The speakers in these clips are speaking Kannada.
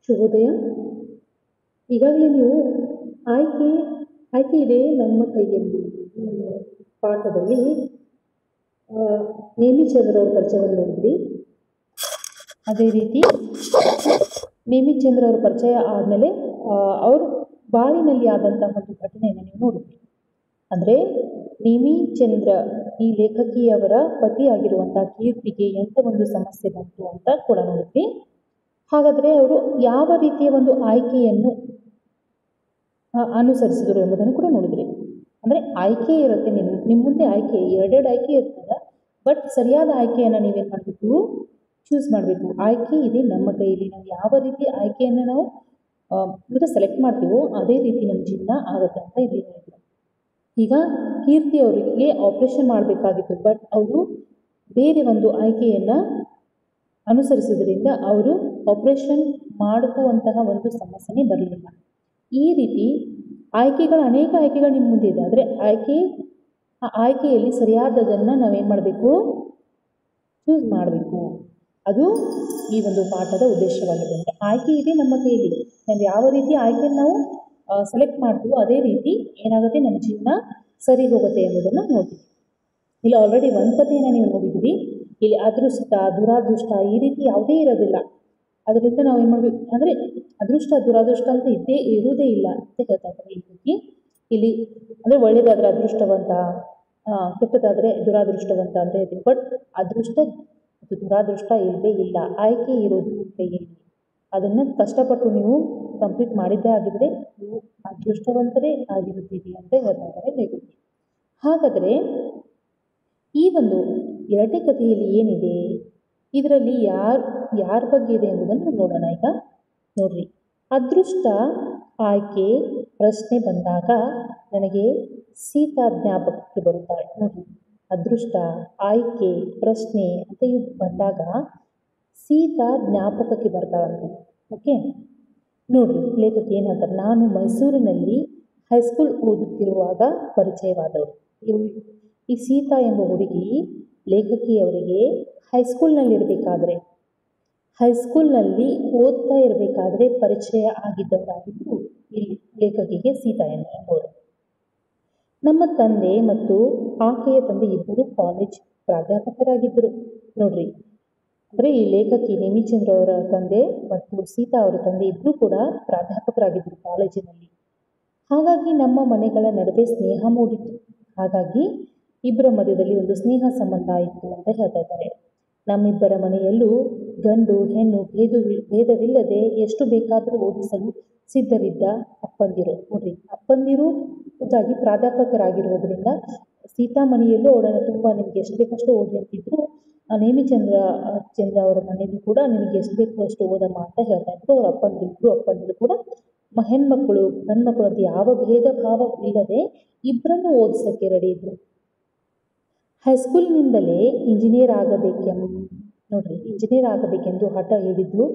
ಶುಭೋದಯ. ಈಗಾಗಲೇ ನೀವು ಆಯ್ಕೆ ಆಯ್ಕೆ ಇದೆ ನಮ್ಮ ಕೈಯಲ್ಲಿ ಪಾಠದಲ್ಲಿ ನೇಮಿಚಂದ್ರವ್ರ ಪರಿಚಯವನ್ನು ನೋಡಿದ್ರಿ. ಅದೇ ರೀತಿ ನೇಮಿಚಂದ್ರವ್ರ ಪರಿಚಯ ಆದಮೇಲೆ ಅವರು ಬಾಳಿನಲ್ಲಿ ಆದಂತಹ ಒಂದು ಘಟನೆಯನ್ನು ನೀವು ನೋಡಿದ್ರಿ. ಅಂದರೆ ನೇಮಿಚಂದ್ರ ಈ ಲೇಖಕಿಯವರ ಪತಿಯಾಗಿರುವಂತಹ ಕೀರ್ತಿಗೆ ಎಂಥ ಒಂದು ಸಮಸ್ಯೆ ಬಂತು ಅಂತ ಕೂಡ ನೋಡಿದ್ವಿ. ಹಾಗಾದರೆ ಅವರು ಯಾವ ರೀತಿಯ ಒಂದು ಆಯ್ಕೆಯನ್ನು ಅನುಸರಿಸಿದರು ಎಂಬುದನ್ನು ಕೂಡ ನೋಡಿದ್ರಿ. ಅಂದರೆ ಆಯ್ಕೆ ಇರುತ್ತೆ, ನಿಮ್ಮ ಮುಂದೆ ಆಯ್ಕೆ ಎರಡೆರಡು ಆಯ್ಕೆ ಇರ್ತದೆ, ಬಟ್ ಸರಿಯಾದ ಆಯ್ಕೆಯನ್ನು ನೀವೇನು ಮಾಡಬೇಕು, ಚೂಸ್ ಮಾಡಬೇಕು. ಆಯ್ಕೆ ಇದೆ ನಮ್ಮ ಕೈಯಲ್ಲಿ, ನಾವು ಯಾವ ರೀತಿ ಆಯ್ಕೆಯನ್ನು ನಾವು ಸೆಲೆಕ್ಟ್ ಮಾಡ್ತೀವೋ ಅದೇ ರೀತಿ ನಮ್ಮ ಜೀವನ ಆಗುತ್ತೆ ಅಂತ ಇಲ್ಲಿ ಹೇಳಿದ್ರು. ಈಗ ಕೀರ್ತಿ ಅವರಿಗೆ ಆಪರೇಷನ್ ಮಾಡಬೇಕಾಗಿತ್ತು, ಬಟ್ ಅವರು ಬೇರೆ ಒಂದು ಆಯ್ಕೆಯನ್ನು ಅನುಸರಿಸಿದ್ರಿಂದ ಅವರು ಆಪರೇಷನ್ ಮಾಡುವಂತಹ ಒಂದು ಸಮಸ್ಯೆನೇ ಬರಲಿಲ್ಲ. ಈ ರೀತಿ ಅನೇಕ ಆಯ್ಕೆಗಳು ನಿಮ್ಮ ಮುಂದೆ ಇದೆ, ಆದರೆ ಆ ಆಯ್ಕೆಯಲ್ಲಿ ಸರಿಯಾದದನ್ನು ನಾವೇನು ಮಾಡಬೇಕು, ಚೂಸ್ ಮಾಡಬೇಕು. ಅದು ಈ ಒಂದು ಪಾಠದ ಉದ್ದೇಶವಾಗಿದೆ. ಅಂದರೆ ಆಯ್ಕೆ ಇದೆ ನಮ್ಮ ಕೈಯಲ್ಲಿ, ನಾವು ಯಾವ ರೀತಿ ಆಯ್ಕೆಯನ್ನು ನಾವು ಸೆಲೆಕ್ಟ್ ಮಾಡ್ತೀವೋ ಅದೇ ರೀತಿ ಏನಾಗುತ್ತೆ, ನಮ್ಮ ಜೀವನ ಸರಿ ಹೋಗುತ್ತೆ ಎಂಬುದನ್ನು ನೋಡ್ತೀವಿ. ಇಲ್ಲಿ ಆಲ್ರೆಡಿ ಒಂದು ಕಥೆಯನ್ನು ನೀವು ನೋಡಿದ್ವಿ. ಇಲ್ಲಿ ಅದೃಷ್ಟ ದುರಾದೃಷ್ಟ ಈ ರೀತಿ ಯಾವುದೇ ಇರೋದಿಲ್ಲ. ಅದರಿಂದ ನಾವು ಏನು ಮಾಡಬೇಕು ಅಂದರೆ ಅದೃಷ್ಟ ದುರಾದೃಷ್ಟ ಅಂತ ಇರುವುದೇ ಇಲ್ಲ ಅಂತ ಹೇಳ್ತಾ ಇದ್ದಾರೆ ಈ ರೀತಿ. ಇಲ್ಲಿ ಅಂದರೆ ಒಳ್ಳೆಯದಾದರೆ ಅದೃಷ್ಟವಂತ, ಕೆಟ್ಟದಾದರೆ ದುರಾದೃಷ್ಟವಂತ ಅಂತ ಹೇಳ್ತೀವಿ. ಬಟ್ ಅದೃಷ್ಟ ಮತ್ತು ದುರಾದೃಷ್ಟ ಇಲ್ಲವೇ ಇಲ್ಲ, ಆಯ್ಕೆ ಇರೋದು ನಿಮ್ಮ ಕೈಯಲ್ಲಿ. ಅದನ್ನು ಕಷ್ಟಪಟ್ಟು ನೀವು ಕಂಪ್ಲೀಟ್ ಮಾಡಿದ್ದೇ ಆಗಿದ್ದರೆ ನೀವು ಅದೃಷ್ಟವಂತರೇ ಆಗಿರುತ್ತೀರಿ ಅಂತ ಹೇಳ್ತಾ ಇದ್ದಾರೆ ಲೇಖಕಿ. ಹಾಗಾದರೆ ಈ ಒಂದು ಎರಡನೇ ಕಥೆಯಲ್ಲಿ ಏನಿದೆ, ಇದರಲ್ಲಿ ಯಾರ ಬಗ್ಗೆ ಇದೆ ಎಂಬುದನ್ನು ನೋಡೋಣ. ಈಗ ನೋಡ್ರಿ, ಅದೃಷ್ಟ ಆಯ್ಕೆ ಪ್ರಶ್ನೆ ಬಂದಾಗ ನನಗೆ ಸೀತಾ ಜ್ಞಾಪಕಕ್ಕೆ ಬರುತ್ತಾಳೆ. ನೋಡ್ರಿ, ಅದೃಷ್ಟ ಆಯ್ಕೆ ಪ್ರಶ್ನೆ ಅಂತ ಇವು ಬಂದಾಗ ಸೀತಾ ಜ್ಞಾಪಕಕ್ಕೆ ಬರ್ತಾಳಂತೆ. ಓಕೆ, ನೋಡ್ರಿ ಲೇಖಕಿ ಏನು ಹೇಳ್ತಾರೆ, ನಾನು ಮೈಸೂರಿನಲ್ಲಿ ಹೈಸ್ಕೂಲ್ ಓದುತ್ತಿರುವಾಗ ಪರಿಚಯವಾದವರು. ಈ ಸೀತಾ ಎಂಬ ಹುಡುಗಿ ಲೇಖಕಿಯವರಿಗೆ ಹೈಸ್ಕೂಲ್ನಲ್ಲಿ ಓದ್ತಾ ಇರಬೇಕಾದ್ರೆ ಪರಿಚಯ ಆಗಿದ್ದವರಾಗಿದ್ದು ಇಲ್ಲಿ ಲೇಖಕಿಗೆ ಸೀತಾ ಎಂಬವರು. ನಮ್ಮ ತಂದೆ ಮತ್ತು ಆಕೆಯ ತಂದೆ ಇಬ್ಬರು ಕಾಲೇಜ್ ಪ್ರಾಧ್ಯಾಪಕರಾಗಿದ್ದರು. ನೋಡ್ರಿ, ಅಂದರೆ ಈ ಲೇಖಕಿ ನೇಮಿಚಂದ್ರ ಅವರ ತಂದೆ ಮತ್ತು ಸೀತಾ ಅವರ ತಂದೆ ಇಬ್ಬರು ಕೂಡ ಪ್ರಾಧ್ಯಾಪಕರಾಗಿದ್ದರು ಕಾಲೇಜಿನಲ್ಲಿ. ಹಾಗಾಗಿ ನಮ್ಮ ಮನೆಗಳ ನಡುವೆ ಸ್ನೇಹ ಮೂಡಿತ್ತು. ಹಾಗಾಗಿ ಇಬ್ಬರ ಮಧ್ಯದಲ್ಲಿ ಒಂದು ಸ್ನೇಹ ಸಂಬಂಧ ಆಯಿತು ಅಂತ ಹೇಳ್ತಾ ಇದ್ದಾರೆ. ನಮ್ಮಿಬ್ಬರ ಮನೆಯಲ್ಲೂ ಗಂಡು ಹೆಣ್ಣು ಭೇದವಿಲ್ಲದೆ ಎಷ್ಟು ಬೇಕಾದರೂ ಓದಿಸಲು ಸಿದ್ಧರಿದ್ದ ಅಪ್ಪಂದಿರು. ನೋಡ್ರಿ, ಅಪ್ಪಂದಿರು ಖುದ್ದಾಗಿ ಪ್ರಾಧ್ಯಾಪಕರಾಗಿರುವುದರಿಂದ ಸೀತಾ ಮನೆಯಲ್ಲೂ ಅವಳನ್ನು ತುಂಬ ನಿಮಗೆ ಎಷ್ಟು ಬೇಕಷ್ಟು ಓದಿ ಅಂತಿದ್ರು. ನೇಮಿಚಂದ್ರ ಅವರ ಮನೆಯಲ್ಲೂ ಕೂಡ ನಿನಗೆ ಎಷ್ಟು ಬೇಕು ಅಷ್ಟು ಓದಮ್ಮ ಅಂತ ಹೇಳ್ತಾ ಇದ್ರು. ಅವರ ಅಪ್ಪಂದಿರು ಕೂಡ ಹೆಣ್ಮಕ್ಕಳು ಗಂಡ್ಮಕ್ಕಳು ಅಂತ ಯಾವ ಭೇದ ಭಾವ ಇಲ್ಲದೆ ಇಬ್ಬರನ್ನು ಓದಿಸೋಕ್ಕೆ ರೆಡಿ ಇದ್ರು. ಹೈಸ್ಕೂಲ್ನಿಂದಲೇ ಇಂಜಿನಿಯರ್ ಆಗಬೇಕೆಂದು ಹಠ ಹಿಡಿದು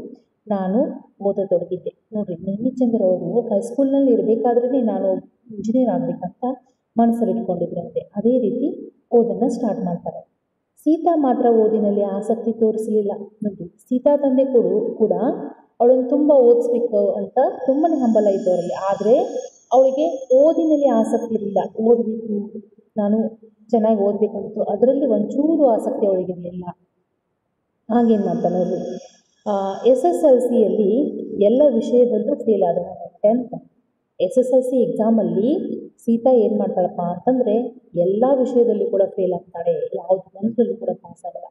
ನಾನು ಓದತೊಡಗಿದ್ದೆ. ನೋಡ್ರಿ, ನೇಮಿಚಂದ್ರ ಅವರು ಹೈಸ್ಕೂಲ್ನಲ್ಲಿ ಇರಬೇಕಾದ್ರೇ ನಾನು ಇಂಜಿನಿಯರ್ ಆಗಬೇಕಂತ ಮನಸ್ಸಲ್ಲಿ ಇಟ್ಕೊಂಡಿದ್ರಂತೆ. ಅದೇ ರೀತಿ ಓದನ್ನು ಸ್ಟಾರ್ಟ್ ಮಾಡ್ತಾರೆ. ಸೀತಾ ಮಾತ್ರ ಓದಿನಲ್ಲಿ ಆಸಕ್ತಿ ತೋರಿಸಲಿಲ್ಲ. ನೋಡಿ, ಸೀತಾ ತಂದೆ ಕೂಡ ಅವಳನ್ನು ತುಂಬ ಓದಿಸ್ಬೇಕು ಅಂತ ತುಂಬನೇ ಹಂಬಲ ಇತ್ತು ಅವರಲ್ಲಿ. ಆದರೆ ಅವಳಿಗೆ ಓದಿನಲ್ಲಿ ಆಸಕ್ತಿ ಇರಲಿಲ್ಲ. ಓದಬೇಕು, ನಾನು ಚೆನ್ನಾಗಿ ಓದಬೇಕಂತು ಅದರಲ್ಲಿ ಒಂಚೂರು ಆಸಕ್ತಿ ಅವಳಿಗಿರಲಿಲ್ಲ. ಹಾಗೇನು ಮಾಡ್ತಾನೆ ನೋಡ್ರಿ, SSLCಯಲ್ಲಿ ಎಲ್ಲ ವಿಷಯದಲ್ಲೂ ಫೇಲ್ ಆದಳು. 10th SSLC ಎಕ್ಸಾಮಲ್ಲಿ ಸೀತಾ ಏನು ಮಾಡ್ತಾಳಪ್ಪ ಅಂತಂದರೆ ಎಲ್ಲ ವಿಷಯದಲ್ಲಿ ಕೂಡ ಫೇಲ್ ಆಗ್ತಾಳೆ, ಯಾವುದು ಒಂದರಲ್ಲೂ ಕೂಡ ಪಾಸ್ ಆಗಲ್ಲ.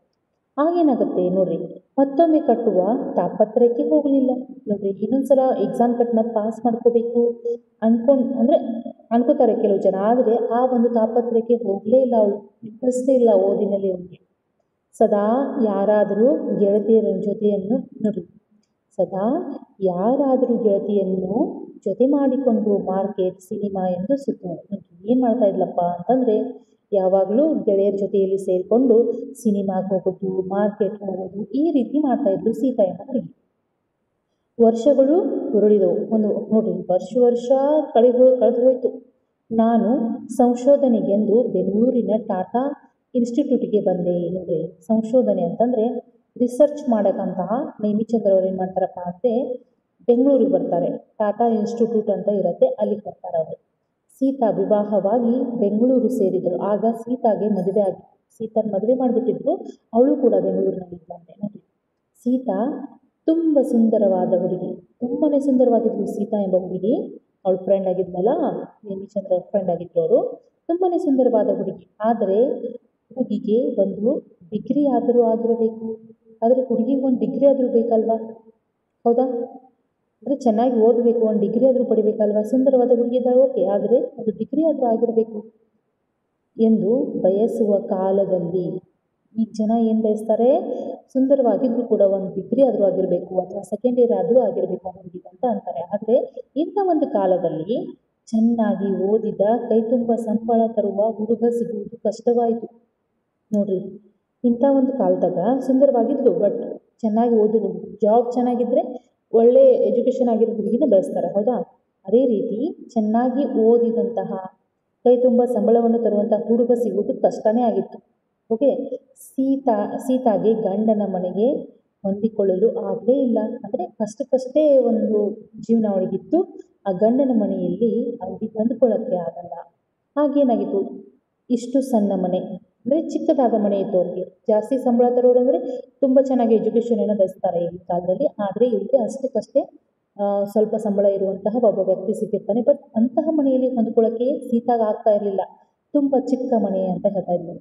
ಆಗೇನಾಗುತ್ತೆ ನೋಡ್ರಿ, ಮತ್ತೊಮ್ಮೆ ಕಟ್ಟುವ ತಾಪತ್ರಯಕ್ಕೆ ಹೋಗಲಿಲ್ಲ. ನೋಡ್ರಿ, ಇನ್ನೊಂದ್ಸಲ ಎಕ್ಸಾಮ್ ಕಟ್ಟಿ ಮತ್ತೆ ಪಾಸ್ ಮಾಡ್ಕೋಬೇಕು ಅನ್ಕೋತಾರೆ ಕೆಲವು ಜನ. ಆದರೆ ಆ ಒಂದು ತಾಪತ್ರಯಕ್ಕೆ ಹೋಗಲೇ ಇಲ್ಲ ಅವಳು, ಇಂಟ್ರೆಸ್ಟೇ ಇಲ್ಲ ಓದಿನಲ್ಲಿ ಅವಳಿಗೆ. ಸದಾ ಯಾರಾದರೂ ಗೆಳತಿಯನ್ನು ಜೊತೆ ಮಾಡಿಕೊಂಡು ಮಾರ್ಕೆಟ್ ಸಿನಿಮಾ ಎಂದು ಸುತ್ತುವಳು. ಏನು ಮಾಡ್ತಾ ಇದ್ಲಪ್ಪ ಅಂತಂದರೆ ಯಾವಾಗಲೂ ಗೆಳೆಯರ ಜೊತೆಯಲ್ಲಿ ಸೇರಿಕೊಂಡು ಸಿನಿಮಾಗೆ ಹೋಗೋದು, ಮಾರ್ಕೆಟ್ ಹೋಗೋದು, ಈ ರೀತಿ ಮಾಡ್ತಾ ಇದ್ಲು ಸೀತಾ ಎಂಬ ಹುಡುಗಿ. ವರ್ಷಗಳು ಉರುಳಿದವು. ನೋಡ್ರಿ, ವರ್ಷ ಕಳೆದು ಹೋಯಿತು. ನಾನು ಸಂಶೋಧನೆಗೆಂದು ಬೆಂಗಳೂರಿನ ಟಾಟಾ ಇನ್ಸ್ಟಿಟ್ಯೂಟ್ಗೆ ಬಂದೆ. ನೋಡ್ರಿ, ಸಂಶೋಧನೆ ಅಂತಂದರೆ ರಿಸರ್ಚ್ ಮಾಡೋಕ್ಕಂತಹ ನೇಮಿಚಂದ್ರ ಅವ್ರು ಏನು ಮಾಡ್ತಾರಪ್ಪ ಅಂದರೆ ಬೆಂಗಳೂರಿಗೆ ಬರ್ತಾರೆ. ಟಾಟಾ ಇನ್ಸ್ಟಿಟ್ಯೂಟ್ ಅಂತ ಇರುತ್ತೆ, ಅಲ್ಲಿಗೆ ಬರ್ತಾರೆ ಅವರು. ಸೀತಾ ವಿವಾಹವಾಗಿ ಬೆಂಗಳೂರು ಸೇರಿದರು. ಆಗ ಸೀತಾಗೆ ಮದುವೆ ಆಗಿ, ಸೀತಾನ ಮದುವೆ ಮಾಡಿಬಿಟ್ಟಿದ್ರು. ಅವಳು ಕೂಡ ಬೆಂಗಳೂರಿನಲ್ಲಿ ಇದ್ದಂತೆ ನೋಡಿ. ಸೀತಾ ತುಂಬ ಸುಂದರವಾದ ಹುಡುಗಿ, ತುಂಬಾ ಸುಂದರವಾಗಿದ್ಲು ಸೀತಾ ಎಂಬ ಹುಡುಗಿ. ಅವಳ ಫ್ರೆಂಡ್ ಆಗಿದ್ನಲ್ಲ, ನೇಮಿಚಂದ್ರ ಅವ್ರ ಫ್ರೆಂಡ್ ಆಗಿದ್ರು ಅವರು. ತುಂಬಾ ಸುಂದರವಾದ ಹುಡುಗಿ. ಆದರೆ ಹುಡುಗಿಗೆ ಒಂದು ಡಿಗ್ರಿ ಆದರೂ ಆಗಿರಬೇಕು. ಆದರೆ ಹುಡುಗಿಗೆ ಒಂದು ಡಿಗ್ರಿ ಆದರೂ ಬೇಕಲ್ವಾ, ಹೌದಾ? ಅಂದರೆ ಚೆನ್ನಾಗಿ ಓದಬೇಕು, ಒಂದು ಡಿಗ್ರಿ ಆದರೂ ಪಡಿಬೇಕಲ್ವಾ. ಸುಂದರವಾದ ಹುಡುಗಿ ಇದ್ದಾಳೆ ಓಕೆ, ಆದರೆ ಒಂದು ಡಿಗ್ರಿ ಆದರೂ ಆಗಿರಬೇಕು ಎಂದು ಬಯಸುವ ಕಾಲದಲ್ಲಿ, ಈಗ ಜನ ಏನು ಬಯಸ್ತಾರೆ, ಸುಂದರವಾಗಿದ್ದರೂ ಕೂಡ ಒಂದು ಡಿಗ್ರಿ ಆದರೂ ಆಗಿರಬೇಕು ಅಥವಾ ಸೆಕೆಂಡ್ ಇಯರ್ ಆದರೂ ಆಗಿರಬೇಕು ಹುಡುಗಿಗೆ ಅಂತ ಅಂತಾರೆ. ಆದರೆ ಇಂಥ ಒಂದು ಕಾಲದಲ್ಲಿ ಚೆನ್ನಾಗಿ ಓದಿದ ಕೈ ತುಂಬ ಸಂಬಳ ತರುವ ಹುಡುಗ ಸಿಗುವುದು ಕಷ್ಟವಾಯಿತು ನೋಡ್ರಿ. ಇಂಥ ಒಂದು ಕಾಲದಾಗ ಸುಂದರವಾಗಿದ್ಲು, ಬಟ್ ಚೆನ್ನಾಗಿ ಓದಿರೋದು, ಜಾಬ್ ಚೆನ್ನಾಗಿದ್ದರೆ ಒಳ್ಳೆ ಎಜುಕೇಷನ್ ಆಗಿರೋ ಹುಡುಗಿನ ಬಯಸ್ತಾರೆ, ಹೌದಾ? ಅದೇ ರೀತಿ ಚೆನ್ನಾಗಿ ಓದಿದಂತಹ ಕೈ ತುಂಬ ಸಂಬಳವನ್ನು ತರುವಂತಹ ಹುಡುಗ ಸಿಗುವುದು ಕಷ್ಟನೇ ಆಗಿತ್ತು. ಓಕೆ, ಸೀತಾಗೆ ಗಂಡನ ಮನೆಗೆ ಹೊಂದಿಕೊಳ್ಳಲು ಆಗಲೇ ಇಲ್ಲ. ಅಂದರೆ ಕಷ್ಟಕ್ಕಷ್ಟೇ ಒಂದು ಜೀವನ ಅವಳಿಗಿತ್ತು. ಆ ಗಂಡನ ಮನೆಯಲ್ಲಿ ಅವಳಿಗೆ ಹೊಂದ್ಕೊಳ್ಳೋಕ್ಕೆ ಆಗಲ್ಲ. ಹಾಗೇನಾಗಿತ್ತು, ಇಷ್ಟು ಸಣ್ಣ ಮನೆ ಅಂದರೆ ಚಿಕ್ಕದಾದ ಮನೆ ಇತ್ತು ಅವ್ರಿಗೆ. ಜಾಸ್ತಿ ಸಂಬಳ ತರೋರು ಅಂದರೆ ತುಂಬ ಚೆನ್ನಾಗಿ ಎಜುಕೇಷನನ್ನು ಬಯಸ್ತಾರೆ ಈ ಕಾಲದಲ್ಲಿ. ಆದರೆ ಇವರಿಗೆ ಅಷ್ಟಕ್ಕಷ್ಟೇ ಸ್ವಲ್ಪ ಸಂಬಳ ಇರುವಂತಹ ಒಬ್ಬ ವ್ಯಕ್ತಿ ಸಿಕ್ಕಿರ್ತಾನೆ. ಬಟ್ ಅಂತಹ ಮನೆಯಲ್ಲಿ ಹೊಂದ್ಕೊಳ್ಳೋಕ್ಕೆ ಸೀತಾಗ ಆಗ್ತಾ ಇರಲಿಲ್ಲ. ತುಂಬ ಚಿಕ್ಕ ಮನೆ ಅಂತ ಹೇಳ್ತಾ ಇದ್ಲು.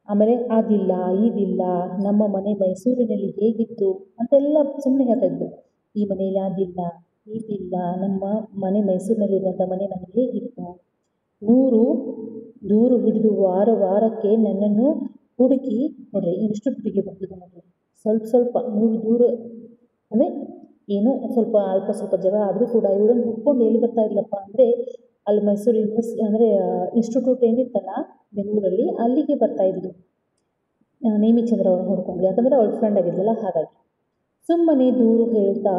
ಆಮೇಲೆ ಅದಿಲ್ಲ ಇದಿಲ್ಲ, ನಮ್ಮ ಮನೆ ಮೈಸೂರಿನಲ್ಲಿ ಹೇಗಿತ್ತು ಅಂತೆಲ್ಲ ಸುಮ್ಮನೆ ಹೇಳ್ತಾ ಇದ್ಲು. ಈ ಮನೆಯಲ್ಲಿ ಅದಿಲ್ಲ ಇದಿಲ್ಲ, ನಮ್ಮ ಮನೆ ಮೈಸೂರಿನಲ್ಲಿರುವಂಥ ಮನೆ ನಮಗೆ ಹೇಗಿತ್ತು, ದೂರು ಹಿಡಿದು ವಾರಕ್ಕೆ ನನ್ನನ್ನು ಹುಡುಕಿ ನೋಡ್ರಿ, ಇನ್ಸ್ಟಿಟ್ಯೂಟಿಗೆ ಬಂದಿದ್ದು ನೋಡ್ರಿ. ಸ್ವಲ್ಪ ದೂರ ಅಂದರೆ ಏನೋ ಅಲ್ಪ ಸ್ವಲ್ಪ ಜಾಗ ಆದರೂ ಕೂಡ ಇವಳನ್ನು ಹುಡ್ಕೊಂಡು ಎಲ್ಲಿ ಬರ್ತಾ ಇಲ್ಲಪ್ಪ ಅಂದರೆ ಅಲ್ಲಿ ಮೈಸೂರು ಅಂದರೆ ಇನ್ಸ್ಟಿಟ್ಯೂಟ್ ಏನಿತ್ತಲ್ಲ ಬೆಂಗಳೂರಲ್ಲಿ, ಅಲ್ಲಿಗೆ ಬರ್ತಾ ಇದ್ಲು ನೇಮಿಚಂದ್ರ ಅವ್ರನ್ನ ಹುಡ್ಕೊಂಡು. ಯಾಕಂದರೆ ಅವಳ ಫ್ರೆಂಡ್ ಆಗಿದ್ಲಲ್ಲ, ಹಾಗಾಗಿ. ಸುಮ್ಮನೆ ದೂರು ಹೇಳ್ತಾ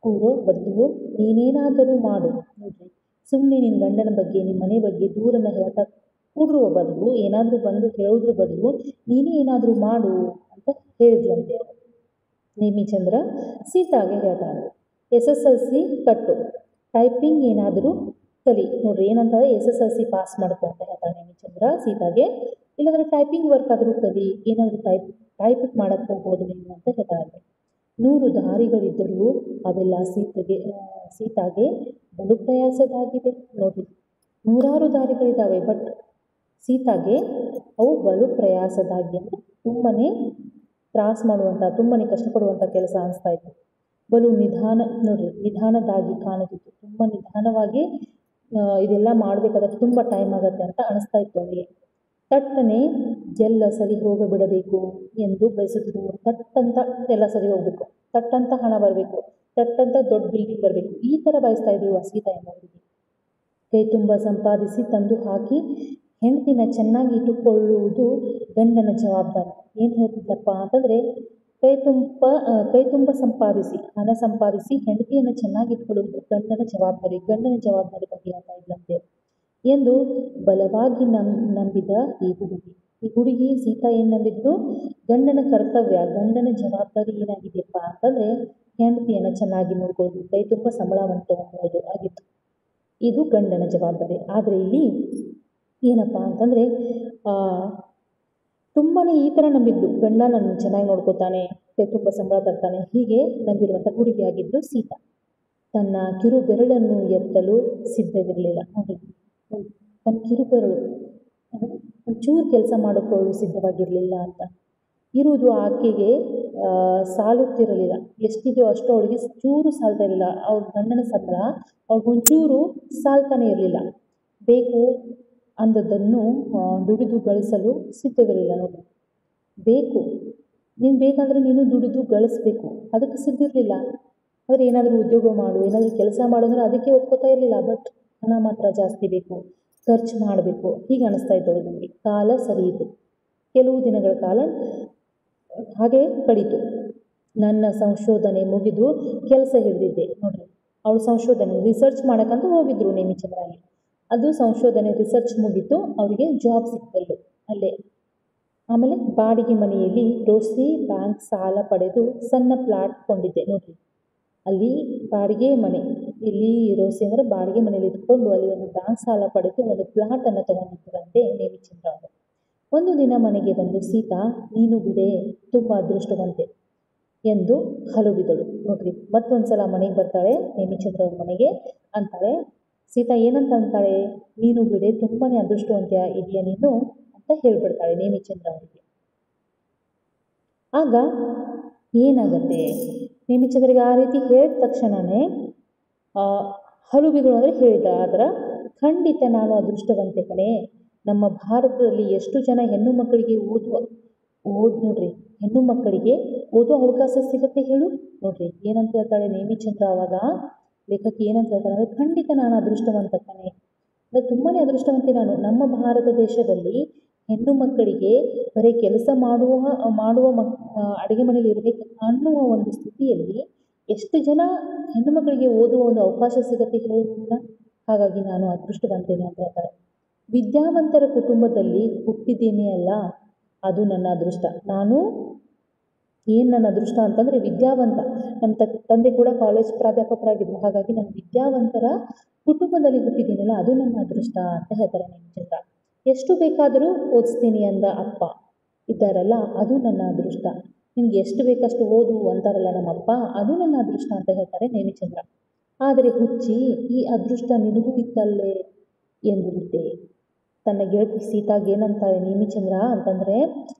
ಕೂರೋ ಬದಲು ನೀನೇನಾದರೂ ಮಾಡು ನೋಡ್ರಿ. ಸುಮ್ಮನೆ ನಿನ್ನ ಗಂಡನ ಬಗ್ಗೆ, ನಿಮ್ಮ ಮನೆ ಬಗ್ಗೆ ದೂರನ್ನು ಹೇಳ್ತಾ ಕೂಡಿರುವ ಬದಲು, ಏನಾದರೂ ಬಂದು ಹೇಳೋದ್ರ ಬದಲು ನೀನೇ ಏನಾದರೂ ಮಾಡು ಅಂತ ಹೇಳಿದ್ಲಂತೆ ಅವರು. ನೇಮಿಚಂದ್ರ ಸೀತಾಗೆ ಹೇಳ್ತಾಳೆ, SSLC ಕಟ್ಟು, ಟೈಪಿಂಗ್ ಏನಾದರೂ ಕಲಿ ನೋಡ್ರಿ. ಏನಂತಾರೆ, SSLC ಪಾಸ್ ಮಾಡ್ಕೊ ಅಂತ ಹೇಳ್ತಾಳೆ ನೇಮಿಚಂದ್ರ ಸೀತಾಗೆ. ಇಲ್ಲಾಂದರೆ ಟೈಪಿಂಗ್ ವರ್ಕ್ ಆದರೂ ಕಲಿ, ಏನಾದರೂ ಟೈಪಿಂಗ್ ಮಾಡೋಕ್ಕೆ ಹೋಗ್ಬೋದು ನೀನು ಅಂತ ಹೇಳ್ತಾಳೆ. 100 ದಾರಿಗಳಿದ್ದರೂ ಅವೆಲ್ಲ ಸೀತಾಗೆ ಬಲು ಪ್ರಯಾಸದಾಗಿದೆ ನೋಡ್ರಿ. 100 ದಾರಿಗಳಿದ್ದಾವೆ, ಬಟ್ ಸೀತಾಗೆ ಅವು ಬಲು ಪ್ರಯಾಸದಾಗಿ ಅಂದರೆ ತುಂಬಾ ತ್ರಾಸ ಮಾಡುವಂಥ, ತುಂಬಾ ಕಷ್ಟಪಡುವಂಥ ಕೆಲಸ ಅನಿಸ್ತಾ ಇತ್ತು. ಬಲು ನಿಧಾನದಾಗಿ ಕಾಣುತ್ತಿತ್ತು. ತುಂಬ ನಿಧಾನವಾಗಿ ಇದೆಲ್ಲ ಮಾಡಬೇಕಾದ್ರೆ ತುಂಬ ಟೈಮ್ ಆಗುತ್ತೆ ಅಂತ ಅನಿಸ್ತಾ ಇತ್ತು ಅವನಿಗೆ. ತಟ್ಟನೆ ಎಲ್ಲ ಸರಿ ಹೋಗಬಿಡಬೇಕು ಎಂದು ಬಯಸುತ್ತಿದ್ದು. ತಟ್ಟಂತ ಎಲ್ಲ ಸರಿ ಹೋಗಬೇಕು, ತಟ್ಟಂತ ಹಣ ಬರಬೇಕು, ತಟ್ಟಂತ ದೊಡ್ಡ ಬಿಲ್ಡಿಂಗ್ ಬರಬೇಕು, ಈ ಥರ ಬಯಸ್ತಾ ಇದ್ರು ಸೀತಾ ಎಂಬುವರಿಗೆ. ಕೈ ತುಂಬ ಸಂಪಾದಿಸಿ ತಂದು ಹಾಕಿ ಹೆಂಡತಿನ ಚೆನ್ನಾಗಿ ಇಟ್ಟುಕೊಳ್ಳುವುದು ಗಂಡನ ಜವಾಬ್ದಾರಿ. ಏನು ಹೇಳ್ತಿದ್ದಪ್ಪ ಅಂತಂದರೆ, ಕೈ ತುಂಬ ಸಂಪಾದಿಸಿ, ಹಣ ಸಂಪಾದಿಸಿ ಹೆಂಡತಿಯನ್ನು ಚೆನ್ನಾಗಿ ಇಟ್ಕೊಳ್ಳುವುದು ಗಂಡನ ಜವಾಬ್ದಾರಿ ಬಗ್ಗೆ ಹೇಳ್ತಾ ಇದ್ದಂತೆ ಎಂದು ಬಲವಾಗಿ ನಂಬಿದ ಈ ಹುಡುಗಿ ಸೀತಾ ಏನು ನಂಬಿದ್ದು, ಗಂಡನ ಕರ್ತವ್ಯ, ಗಂಡನ ಜವಾಬ್ದಾರಿ ಏನಾಗಿದೆಯಪ್ಪ ಅಂತಂದರೆ ಹೆಂಡತಿಯನ್ನು ಚೆನ್ನಾಗಿ ನೋಡ್ಕೊಳ್ಳೋದು, ಕೈ ತುಂಬ ಸಂಬಳವನ್ನು ತಗೊಳ್ಬೋದು ಆಗಿತ್ತು. ಇದು ಗಂಡನ ಜವಾಬ್ದಾರಿ. ಆದರೆ ಇಲ್ಲಿ ಏನಪ್ಪ ಅಂತಂದರೆ ತುಂಬಾ ಈ ಥರ ನಂಬಿದ್ದು, ಗಂಡ ನನ್ನ ಚೆನ್ನಾಗಿ ನೋಡ್ಕೋತಾನೆ, ಕೈ ತುಂಬ ಸಂಬಳ ತರ್ತಾನೆ, ಹೀಗೆ ನಂಬಿರುವಂಥ ಹುಡುಗಿಯಾಗಿದ್ದು ಸೀತಾ. ತನ್ನ ಕಿರು ಬೆರಳನ್ನು ಎತ್ತಲು ಸಿದ್ಧವಿರಲಿಲ್ಲ ನೋಡಿ. ತನ್ನ ಕಿರು ಬೆರಳು ಒಂಚೂರು ಕೆಲಸ ಮಾಡಿಕೊಳ್ಳಲು ಸಿದ್ಧವಾಗಿರಲಿಲ್ಲ ಅಂತ. ಇರುವುದು ಆಕೆಗೆ ಸಾಲುತ್ತಿರಲಿಲ್ಲ. ಎಷ್ಟಿದೆಯೋ ಅಷ್ಟು ಅವಳಿಗೆ ಚೂರು ಸಾಲ್ತಾ ಇರಲಿಲ್ಲ. ಅವ್ರ ಗಂಡನ ಸಂಬಳ ಅವ್ಳಿಗೊಂಚೂರು ಸಾಲ್ತಾನೆ ಇರಲಿಲ್ಲ. ಬೇಕು ಅಂದದ್ದನ್ನು ದುಡಿದು ಗಳಿಸಲು ಸಿದ್ಧವಿರಲಿಲ್ಲ ನೋಡಿ. ನೀನು ಬೇಕಂದರೆ ನೀನು ದುಡಿದು ಗಳಿಸ್ಬೇಕು, ಅದಕ್ಕೆ ಸಿದ್ಧಿರಲಿಲ್ಲ. ಆದರೆ ಏನಾದರೂ ಉದ್ಯೋಗ ಮಾಡು, ಏನಾದರೂ ಕೆಲಸ ಮಾಡು ಅಂದರೆ ಅದಕ್ಕೆ ಒಪ್ಕೋತಾ ಇರಲಿಲ್ಲ. ಬಟ್ ಹಣ ಮಾತ್ರ ಜಾಸ್ತಿ ಬೇಕು, ಖರ್ಚು ಮಾಡಬೇಕು, ಹೀಗೆ ಅನ್ನಿಸ್ತಾ ಇದ್ದಳು ನನಗೆ. ಕಾಲ ಸರಿಯಿತು. ಕೆಲವು ದಿನಗಳ ಕಾಲ ಹಾಗೆ ಕಳೀತು. ನನ್ನ ಸಂಶೋಧನೆ ಮುಗಿದು ಕೆಲಸ ಹಿಡಿದಿದ್ದೆ ನೋಡ್ರಿ. ಅವಳು ಸಂಶೋಧನೆ ರಿಸರ್ಚ್ ಮಾಡೋಕ್ಕಂತ ಹೋಗಿದ್ರು ನೇಮಿಚಂದ್ರಾಗಿ. ಅದು ಸಂಶೋಧನೆ ರಿಸರ್ಚ್ ಮುಗಿತು, ಅವರಿಗೆ ಜಾಬ್ ಸಿಕ್ತಲ್ಲು ಅಲ್ಲೇ. ಆಮೇಲೆ ಬಾಡಿಗೆ ಮನೆಯಲ್ಲಿ ರೋಸಿ ಬ್ಯಾಂಕ್ ಸಾಲ ಪಡೆದು ಸಣ್ಣ ಪ್ಲಾಟ್ ಕೊಂಡಿದ್ದೆ ನೋಡ್ರಿ. ಅಲ್ಲಿ ಬಾಡಿಗೆ ಮನೆ, ಇಲ್ಲಿ ರೋಸಿ ಅಂದರೆ ಬಾಡಿಗೆ ಮನೇಲಿ ಇಟ್ಕೊಂಡು ಅಲ್ಲಿ ಒಂದು ಬ್ಯಾಂಕ್ ಸಾಲ ಪಡೆದು ಒಂದು ಪ್ಲಾಟನ್ನು ತಗೊಂಡಿದ್ದರಂತೆ ನೇಮಿಚಂದ್ರ ಅವರು. ಒಂದು ದಿನ ಮನೆಗೆ ಬಂದು ಸೀತಾ, ನೀನು ಬಿಡೆ ತುಂಬ ಅದೃಷ್ಟವಂತೆ ಎಂದು ಹಲುಬಿದಳು. ನೋಡ್ರಿ, ಮತ್ತೊಂದ್ಸಲ ಮನೆಗೆ ಬರ್ತಾಳೆ ನೇಮಿಚಂದ್ರ ಅವ್ರ ಮನೆಗೆ. ಅಂತಾಳೆ ಸೀತಾ, ಏನಂತ ಅಂತಾಳೆ, ನೀನು ಬಿಡೆ ತುಂಬಾ ಅದೃಷ್ಟವಂತ ಇದೆಯಾ ನೀನು ಅಂತ ಹೇಳ್ಬಿಡ್ತಾಳೆ ನೇಮಿಚಂದ್ರ ಅವರಿಗೆ. ಆಗ ಏನಾಗತ್ತೆ, ನೇಮಿಚಂದ್ರಿಗೆ ಆ ರೀತಿ ಹೇಳಿದ ತಕ್ಷಣವೇ ಹಲುಬಿದಳು ಅಂದರೆ ಹೇಳಿದ, ಆದ್ರೆ ಖಂಡಿತ ನಾನು ಅದೃಷ್ಟವಂತೆ ಕಣೆ. ನಮ್ಮ ಭಾರತದಲ್ಲಿ ಎಷ್ಟು ಜನ ಹೆಣ್ಣು ಮಕ್ಕಳಿಗೆ ನೋಡ್ರಿ, ಹೆಣ್ಣು ಮಕ್ಕಳಿಗೆ ಓದೋ ಅವಕಾಶ ಸಿಗುತ್ತೆ ಹೇಳು. ನೋಡ್ರಿ ಏನಂತ ಹೇಳ್ತಾಳೆ ನೇಮಿಚಂದ್ರ. ಅವಾಗ ಲೇಖಕಿ ಏನಂತ ಹೇಳ್ತಾಳೆ ಅಂದರೆ, ಖಂಡಿತ ನಾನು ಅದೃಷ್ಟವಂತ ಕಣೆ, ಅಂದರೆ ತುಂಬಾ ಅದೃಷ್ಟವಂತೆ ನಾನು. ನಮ್ಮ ಭಾರತ ದೇಶದಲ್ಲಿ ಹೆಣ್ಣು ಮಕ್ಕಳಿಗೆ ಬರೀ ಕೆಲಸ ಮಾಡುವ ಅಡುಗೆ ಮನೆಯಲ್ಲಿ ಇರಬೇಕು ಅನ್ನುವ ಒಂದು ಸ್ಥಿತಿಯಲ್ಲಿ ಎಷ್ಟು ಜನ ಹೆಣ್ಣು ಮಕ್ಕಳಿಗೆ ಓದುವ ಒಂದು ಅವಕಾಶ ಸಿಗುತ್ತೆ ಹೇಳೋದ್ರಿಂದ, ಹಾಗಾಗಿ ನಾನು ಅದೃಷ್ಟವಂತೇನೆ ಅಂತ ಹೇಳ್ತಾರೆ. ವಿದ್ಯಾವಂತರ ಕುಟುಂಬದಲ್ಲಿ ಹುಟ್ಟಿದ್ದೇನೆ ಅಲ್ಲ, ಅದು ನನ್ನ ಅದೃಷ್ಟ. ನನ್ನ ಅದೃಷ್ಟ ಅಂತಂದರೆ ವಿದ್ಯಾವಂತ. ನಮ್ಮ ತಂದೆ ಕೂಡ ಕಾಲೇಜ್ ಪ್ರಾಧ್ಯಾಪಕರಾಗಿದ್ದರು, ಹಾಗಾಗಿ ನಾನು ವಿದ್ಯಾವಂತರ ಕುಟುಂಬದಲ್ಲಿ ಹುಟ್ಟಿದ್ದೀನಲ್ಲ, ಅದು ನನ್ನ ಅದೃಷ್ಟ ಅಂತ ಹೇಳ್ತಾರೆ ನೇಮಿಚಂದ್ರ. ಎಷ್ಟು ಬೇಕಾದರೂ ಓದಿಸ್ತೀನಿ ಅಂದ ಅಪ್ಪ ಇದ್ದಾರಲ್ಲ, ಅದು ನನ್ನ ಅದೃಷ್ಟ. ನಿಮ್ಗೆ ಎಷ್ಟು ಬೇಕಷ್ಟು ಓದು ಅಂತಾರಲ್ಲ ನಮ್ಮಪ್ಪ, ಅದು ನನ್ನ ಅದೃಷ್ಟ ಅಂತ ಹೇಳ್ತಾರೆ ನೇಮಿಚಂದ್ರ. ಆದರೆ ಹುಚ್ಚಿ, ಈ ಅದೃಷ್ಟ ನಿನಗೂ ಇತ್ತಲ್ಲೇ ಎಂದು ಬಿಟ್ಟೆ. ತನ್ನ ಗೆಳತಿ ಸೀತಾಗೆ ಏನಂತಾಳೆ ನೇಮಿಚಂದ್ರ ಅಂತಂದರೆ,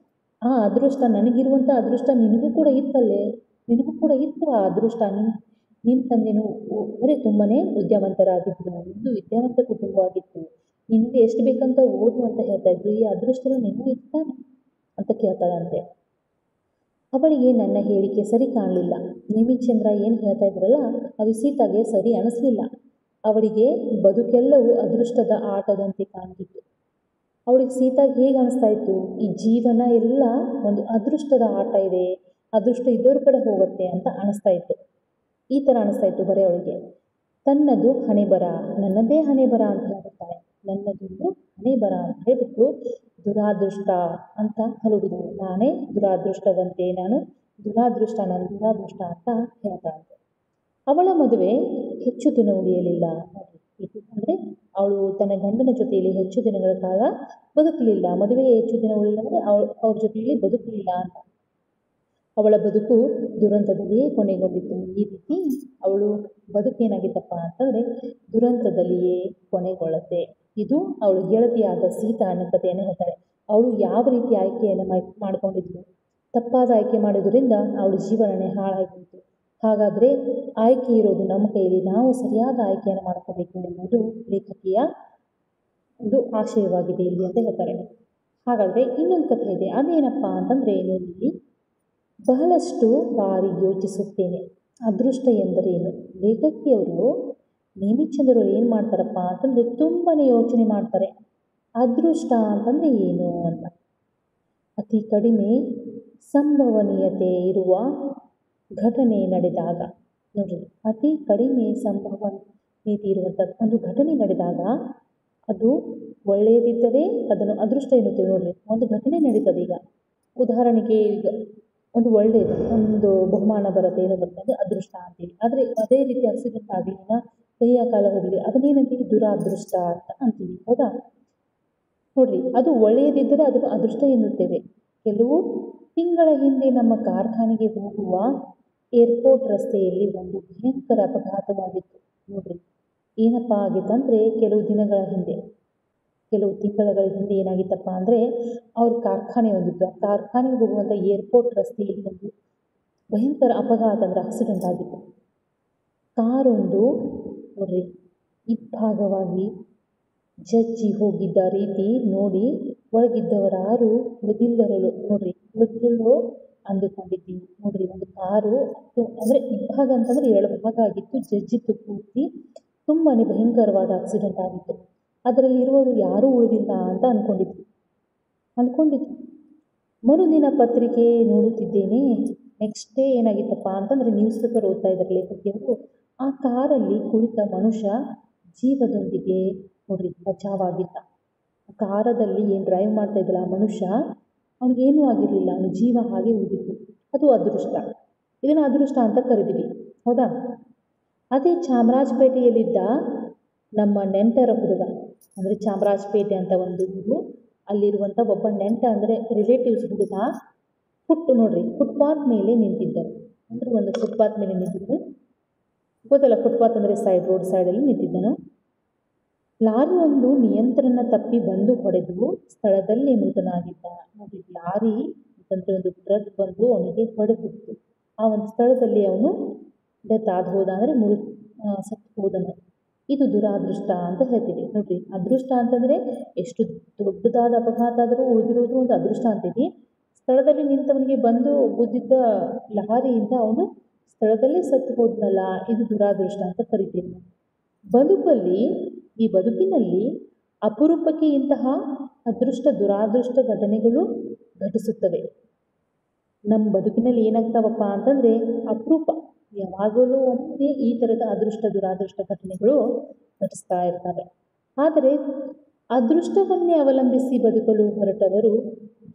ಆ ಅದೃಷ್ಟ, ನನಗಿರುವಂಥ ಅದೃಷ್ಟ ನಿನಗೂ ಕೂಡ ಇತ್ತಲ್ಲೇ, ನಿನಗೂ ಕೂಡ ಇತ್ತು ಆ ಅದೃಷ್ಟ. ನಿಮ್ಮ ತಂದೆನೂ ಅಂದರೆ ತುಂಬಾ ವಿದ್ಯಾವಂತರಾಗಿದ್ದರು, ನಿಮ್ಮದು ವಿದ್ಯಾವಂತ ಕುಟುಂಬವಾಗಿತ್ತು, ನಿನಗೆ ಎಷ್ಟು ಬೇಕಂತ ಓದು ಅಂತ ಹೇಳ್ತಾ ಇದ್ರು, ಈ ಅದೃಷ್ಟ ನಿನಗೂ ಇರ್ತಾನೆ ಅಂತ ಕೇಳ್ತಾಳಂತೆ. ಅವಳಿಗೆ ನನ್ನ ಹೇಳಿಕೆ ಸರಿ ಕಾಣಲಿಲ್ಲ. ನೇಮಿಚಂದ್ರ ಏನು ಹೇಳ್ತಾ ಇದ್ರಲ್ಲ ಅದು ಸೀತಾಗೆ ಸರಿ ಅನಿಸ್ಲಿಲ್ಲ. ಅವಳಿಗೆ ಬದುಕೆಲ್ಲವೂ ಅದೃಷ್ಟದ ಆಟದಂತೆ ಕಾಣ್ತಿತ್ತು. ಅವಳಿಗೆ ಸೀತಾಗೆ ಹೇಗೆ ಅನಿಸ್ತಾ ಇತ್ತು, ಈ ಜೀವನ ಎಲ್ಲ ಒಂದು ಅದೃಷ್ಟದ ಆಟ ಇದೆ, ಅದೃಷ್ಟ ಇದ್ದವ್ರ ಕಡೆ ಹೋಗುತ್ತೆ ಅಂತ ಅನಿಸ್ತಾ ಇತ್ತು. ಈ ಥರ ಅನಿಸ್ತಾ ಇತ್ತು ಬರೀ ಅವಳಿಗೆ. ತನ್ನದು ಹಣೆ ಬರ, ನನ್ನದೇ ಹಣೆ ಬರ ಅಂತ ಹೇಳ್ಬಿಡ್ತಾಳೆ. ನನ್ನದೊಂದು ಹಣೆ ಬರ ಅಂತ ಹೇಳಿಬಿಟ್ಟು ದುರಾದೃಷ್ಟ ಅಂತ ಹಲುಬಿದಳು. ನಾನೇ ದುರಾದೃಷ್ಟವಂತೆ, ನಾನು ದುರಾದೃಷ್ಟ, ನಾನು ದುರಾದೃಷ್ಟ ಅಂತ ಹೇಳ್ತಾಳಂತೆ. ಅವಳ ಮದುವೆ ಹೆಚ್ಚು ದಿನ ಉಳಿಯಲಿಲ್ಲ. ಇದು ಅಂದರೆ ಅವಳು ತನ್ನ ಗಂಡನ ಜೊತೆಯಲ್ಲಿ ಹೆಚ್ಚು ದಿನಗಳ ಕಾಲ ಬದುಕಲಿಲ್ಲ. ಮದುವೆ ಹೆಚ್ಚು ದಿನ ಉಳಿಲಿಲ್ಲ ಅಂದರೆ ಅವ್ರ ಜೊತೆಯಲ್ಲಿ ಬದುಕಲಿಲ್ಲ ಅಂತ. ಅವಳ ಬದುಕು ದುರಂತದಲ್ಲಿಯೇ ಕೊನೆಗೊಂಡಿತ್ತು. ಈ ರೀತಿ ಅವಳು ಬದುಕೇನಾಗಿತ್ತಪ್ಪ ಅಂತಂದರೆ ದುರಂತದಲ್ಲಿಯೇ ಕೊನೆಗೊಳ್ಳುತ್ತೆ. ಇದು ಅವಳು ಗೆಳತಿಯಾದ ಸೀತಾ ಅನ್ನೋ ಕಥೆಯನ್ನು ಹೇಳ್ತಾಳೆ. ಅವಳು ಯಾವ ರೀತಿ ಆಯ್ಕೆಯನ್ನು ಮಾಡ್ಕೊಂಡಿದ್ಲು, ತಪ್ಪಾದ ಆಯ್ಕೆ ಮಾಡೋದ್ರಿಂದ ಅವಳ ಜೀವನನೇ ಹಾಳಾಗಿತ್ತು. ಹಾಗಾದರೆ ಆಯ್ಕೆ ಇರೋದು ನಮ್ಮ ಕೈಯಲ್ಲಿ, ನಾವು ಸರಿಯಾದ ಆಯ್ಕೆಯನ್ನು ಮಾಡ್ಕೋಬೇಕು ಎನ್ನುವುದು ಲೇಖಕಿಯ ಒಂದು ಆಶಯವಾಗಿದೆ ಇಲ್ಲಿ ಅಂತ ಹೇಳ್ತಾರೆ. ಹಾಗಾದರೆ ಇನ್ನೊಂದು ಕಥೆ ಇದೆ, ಅದೇನಪ್ಪ ಅಂತಂದರೆ ಇಲ್ಲಿ ಬಹಳಷ್ಟು ಬಾರಿ ಯೋಚಿಸುತ್ತೇನೆ, ಅದೃಷ್ಟ ಎಂದರೇನು. ಲೇಖಕಿಯವರು ನೇಮಿಚಂದ್ರವರು ಏನು ಮಾಡ್ತಾರಪ್ಪ ಅಂತಂದರೆ ತುಂಬಾ ಯೋಚನೆ ಮಾಡ್ತಾರೆ, ಅದೃಷ್ಟ ಅಂತಂದರೆ ಏನು ಅಂತ. ಅತಿ ಕಡಿಮೆ ಸಂಭವನೀಯತೆ ಇರುವ ಘಟನೆ ನಡೆದಾಗ, ನೋಡ್ರಿ, ಅತಿ ಕಡಿಮೆ ಸಂಭವನೀಯತೆ ಇರುವಂಥ ಒಂದು ಘಟನೆ ನಡೆದಾಗ ಅದು ಒಳ್ಳೆಯದಿದ್ದರೆ ಅದನ್ನು ಅದೃಷ್ಟ ಎನ್ನುತ್ತೇವೆ. ನೋಡ್ರಿ, ಒಂದು ಘಟನೆ ನಡೀತದೆ, ಈಗ ಉದಾಹರಣೆಗೆ ಈಗ ಒಂದು ಒಳ್ಳೆಯದು ಒಂದು ಬಹುಮಾನ ಬರುತ್ತೆ, ಏನೋ ಬರುತ್ತೆ, ಅದು ಅದೃಷ್ಟ ಅಂತೀವಿ. ಆದರೆ ಅದೇ ರೀತಿ ಆಕ್ಸಿಡೆಂಟ್ ಆಗಲಿ, ಕೈಯ ಕಾಲ ಹೋಗಲಿ, ಅದನ್ನೇನಂತೀವಿ, ದುರಾದೃಷ್ಟ ಅಂತ ಅಂತೀವಿ, ಹೌದಾ. ನೋಡ್ರಿ, ಅದು ಒಳ್ಳೆಯದಿದ್ದರೆ ಅದನ್ನು ಅದೃಷ್ಟ ಎನ್ನುತ್ತೇವೆ. ಕೆಲವು ತಿಂಗಳ ಹಿಂದೆ ನಮ್ಮ ಕಾರ್ಖಾನೆಗೆ ಹೋಗುವ ಏರ್ಪೋರ್ಟ್ ರಸ್ತೆಯಲ್ಲಿ ಒಂದು ಭಯಂಕರ ಅಪಘಾತವಾಗಿತ್ತು. ನೋಡ್ರಿ, ಏನಪ್ಪ ಆಗಿತ್ತಂದರೆ ಕೆಲವು ತಿಂಗಳ ಹಿಂದೆ ಏನಾಗಿತ್ತಪ್ಪ ಅಂದರೆ ಅವ್ರ ಕಾರ್ಖಾನೆ ಒಂದಿತ್ತು. ಆ ಕಾರ್ಖಾನೆಗೆ ಹೋಗುವಂಥ ಏರ್ಪೋರ್ಟ್ ರಸ್ತೆಯಲ್ಲಿ ಒಂದು ಭಯಂಕರ ಅಪಘಾತ ಅಂದರೆ ಆಕ್ಸಿಡೆಂಟ್ ಆಗಿತ್ತು. ಕಾರೊಂದು ನೋಡ್ರಿ ಇಬ್ಬಾಗವಾಗಿ ಜಜ್ಜಿ ಹೋಗಿದ್ದ ರೀತಿ ನೋಡಿ ಒಳಗಿದ್ದವರಾರು ಉಳಿದಿಲ್ಲೋ ಅಂದುಕೊಂಡಿದ್ದೀವಿ. ನೋಡ್ರಿ, ಒಂದು ಕಾರು ಅಂದರೆ ಇಬ್ಬಾಗ ಅಂತಂದರೆ 2 ಭಾಗ ಆಗಿತ್ತು, ಜಜ್ಜಿತ್ತು ಪೂರ್ತಿ. ತುಂಬಾ ಭಯಂಕರವಾದ ಆಕ್ಸಿಡೆಂಟ್ ಆಗಿತ್ತು. ಅದರಲ್ಲಿ ಇರುವವರು ಯಾರೂ ಉಳಿದಿಲ್ಲ ಅಂತ ಅಂದ್ಕೊಂಡಿದ್ವಿ. ಮರುದಿನ ಪತ್ರಿಕೆ ನೋಡುತ್ತಿದ್ದೇನೆ. ನೆಕ್ಸ್ಟ್ ಡೇ ಏನಾಗಿತ್ತಪ್ಪ ಅಂತಂದರೆ ನ್ಯೂಸ್ ಪೇಪರ್ ಓದ್ತಾ ಇದ್ದಾರೆ ಲೇಖಕಿಯವರು. ಆ ಕಾರಲ್ಲಿ ಕುಳಿತ ಮನುಷ್ಯ ಜೀವದೊಂದಿಗೆ ನೋಡ್ರಿ ಬಚಾವಾಗಿದ್ದ. ಕಾರದಲ್ಲಿ ಏನು ಡ್ರೈವ್ ಮಾಡ್ತಾ ಇದ್ದಲ್ಲ ಆ ಮನುಷ್ಯ, ಅವನಿಗೇನೂ ಆಗಿರಲಿಲ್ಲ, ಅವನ ಜೀವ ಹಾಗೆ ಉಳಿದಿತ್ತು. ಅದು ಅದೃಷ್ಟ. ಇದನ್ನು ಅದೃಷ್ಟ ಅಂತ ಕರಿತೀವಿ. ಹೌದಾ? ಅದೇ ಚಾಮರಾಜಪೇಟೆಯಲ್ಲಿದ್ದ ನಮ್ಮ ನೆಂಟರ ಹುಡುಗ, ಅಂದರೆ ಚಾಮರಾಜಪೇಟೆ ಅಂತ ಒಂದು ಊರು, ಅಲ್ಲಿರುವಂಥ ಒಬ್ಬ ನೆಂಟ ಅಂದರೆ ರಿಲೇಟಿವ್ಸ್ ಹುಡುಗ ನೋಡ್ರಿ ಫುಟ್ಪಾತ್ ಮೇಲೆ ನಿಂತಿದ್ದರು. ಅಂದರೆ ಒಂದು ಫುಟ್ಪಾತ್ ಮೇಲೆ ನಿಂತಿದ್ದು, ಗೊತ್ತಲ್ಲ ಫುಟ್ಪಾತ್ ಅಂದರೆ ಸೈಡ್, ರೋಡ್ ಸೈಡಲ್ಲಿ ನಿಂತಿದ್ದನು. ಲಾರಿ ಒಂದು ನಿಯಂತ್ರಣ ತಪ್ಪಿ ಬಂದು ಹೊಡೆದು ಸ್ಥಳದಲ್ಲಿ ಮೃತನಾಗಿದ್ದ. ನೋಡಿ, ಲಾರಿ ಅಂತಂದರೆ ಒಂದು ಟ್ರಕ್ ಬಂದು ಅವನಿಗೆ ಹೊಡೆದಿತ್ತು. ಆ ಒಂದು ಸ್ಥಳದಲ್ಲಿ ಅವನು ಡೆತ್ ಆದ ಹೋದ, ಅಂದರೆ ಸತ್ತು ಹೋದನು. ಇದು ದುರಾದೃಷ್ಟ ಅಂತ ಹೇಳ್ತೀವಿ. ನೋಡ್ರಿ, ಅದೃಷ್ಟ ಅಂತಂದರೆ ಎಷ್ಟು ದೊಡ್ಡದಾದ ಅಪಘಾತ ಆದರೂ ಉಳಿದಿರೋದು ಒಂದು ಅದೃಷ್ಟ ಅಂತೀವಿ. ಸ್ಥಳದಲ್ಲಿ ನಿಂತವನಿಗೆ ಬಂದು ಗುದ್ದಿದ್ದ ಲಾರಿಯಿಂದ ಅವನು ಸ್ಥಳದಲ್ಲಿ ಸತ್ತು ಹೋದ್ನಲ್ಲ, ಇದು ದುರಾದೃಷ್ಟ ಅಂತ ಕರಿತೀವಿ. ಈ ಬದುಕಿನಲ್ಲಿ ಅಪರೂಪಕ್ಕೆ ಇಂತಹ ಅದೃಷ್ಟ ದುರಾದೃಷ್ಟ ಘಟನೆಗಳು ಘಟಿಸುತ್ತವೆ. ನಮ್ಮ ಬದುಕಿನಲ್ಲಿ ಏನಾಗ್ತಾವಪ್ಪ ಅಂತಂದರೆ ಅಪರೂಪ, ಯಾವಾಗಲೂ ಒಮ್ಮೆ ಈ ಥರದ ಅದೃಷ್ಟ ದುರಾದೃಷ್ಟ ಘಟನೆಗಳು ಘಟಿಸ್ತಾ ಇರ್ತವೆ. ಆದರೆ ಅದೃಷ್ಟವನ್ನೇ ಅವಲಂಬಿಸಿ ಬದುಕಲು ಹೊರಟವರು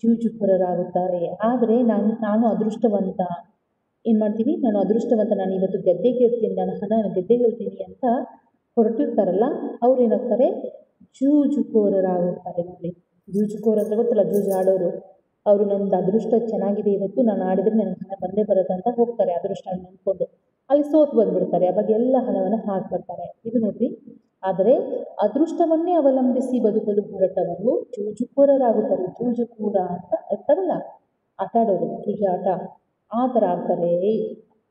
ಜೂಜುಕೋರರಾಗುತ್ತಾರೆ. ಆದರೆ ನಾನು ಅದೃಷ್ಟವಂತ, ಏನು ಮಾಡ್ತೀವಿ, ನಾನು ಅದೃಷ್ಟವಂತ, ನಾನು ಇವತ್ತು ಗೆದ್ದೆ ಗೆಲ್ತೀನಿ, ನಾನು ಹಣ ಗೆದ್ದೆ ಗೆಲ್ತೀನಿ ಅಂತ ಹೊರಟಿರ್ತಾರಲ್ಲ, ಅವ್ರು ಏನಾಗ್ತಾರೆ, ಜೂಜುಕೋರರಾಗುತ್ತಾರೆ. ನೋಡಿ, ಜೂಜುಕೋರ ಅಂದರೆ ಗೊತ್ತಲ್ಲ, ಜೂಜು ಆಡೋರು. ಅವರು ನಂದು ಅದೃಷ್ಟ ಚೆನ್ನಾಗಿದೆ, ಇವತ್ತು ನಾನು ಆಡಿದರೆ ನನಗೆ ಹಣ ಬಂದೇ ಬರುತ್ತೆ ಅಂತ ಹೋಗ್ತಾರೆ ಅದೃಷ್ಟ ನೆನ್ಕೊಂಡು. ಅಲ್ಲಿ ಸೋತು ಬಂದುಬಿಡ್ತಾರೆ, ಅವಾಗ ಎಲ್ಲ ಹಣವನ್ನು ಹಾಕ್ಬರ್ತಾರೆ. ಇದು ನೋಡ್ರಿ, ಆದರೆ ಅದೃಷ್ಟವನ್ನೇ ಅವಲಂಬಿಸಿ ಬದುಕಲು ಹೊರಟವರು ಜೂಜುಕೋರರಾಗುತ್ತಾರೆ. ಜೂಜುಕೋರ ಅಂತ ಇರ್ತಾರಲ್ಲ, ಆಟ ಆಡೋರು, ಜೂಜು ಆಟ, ಆ ಥರ ಆಗ್ತಾರೆ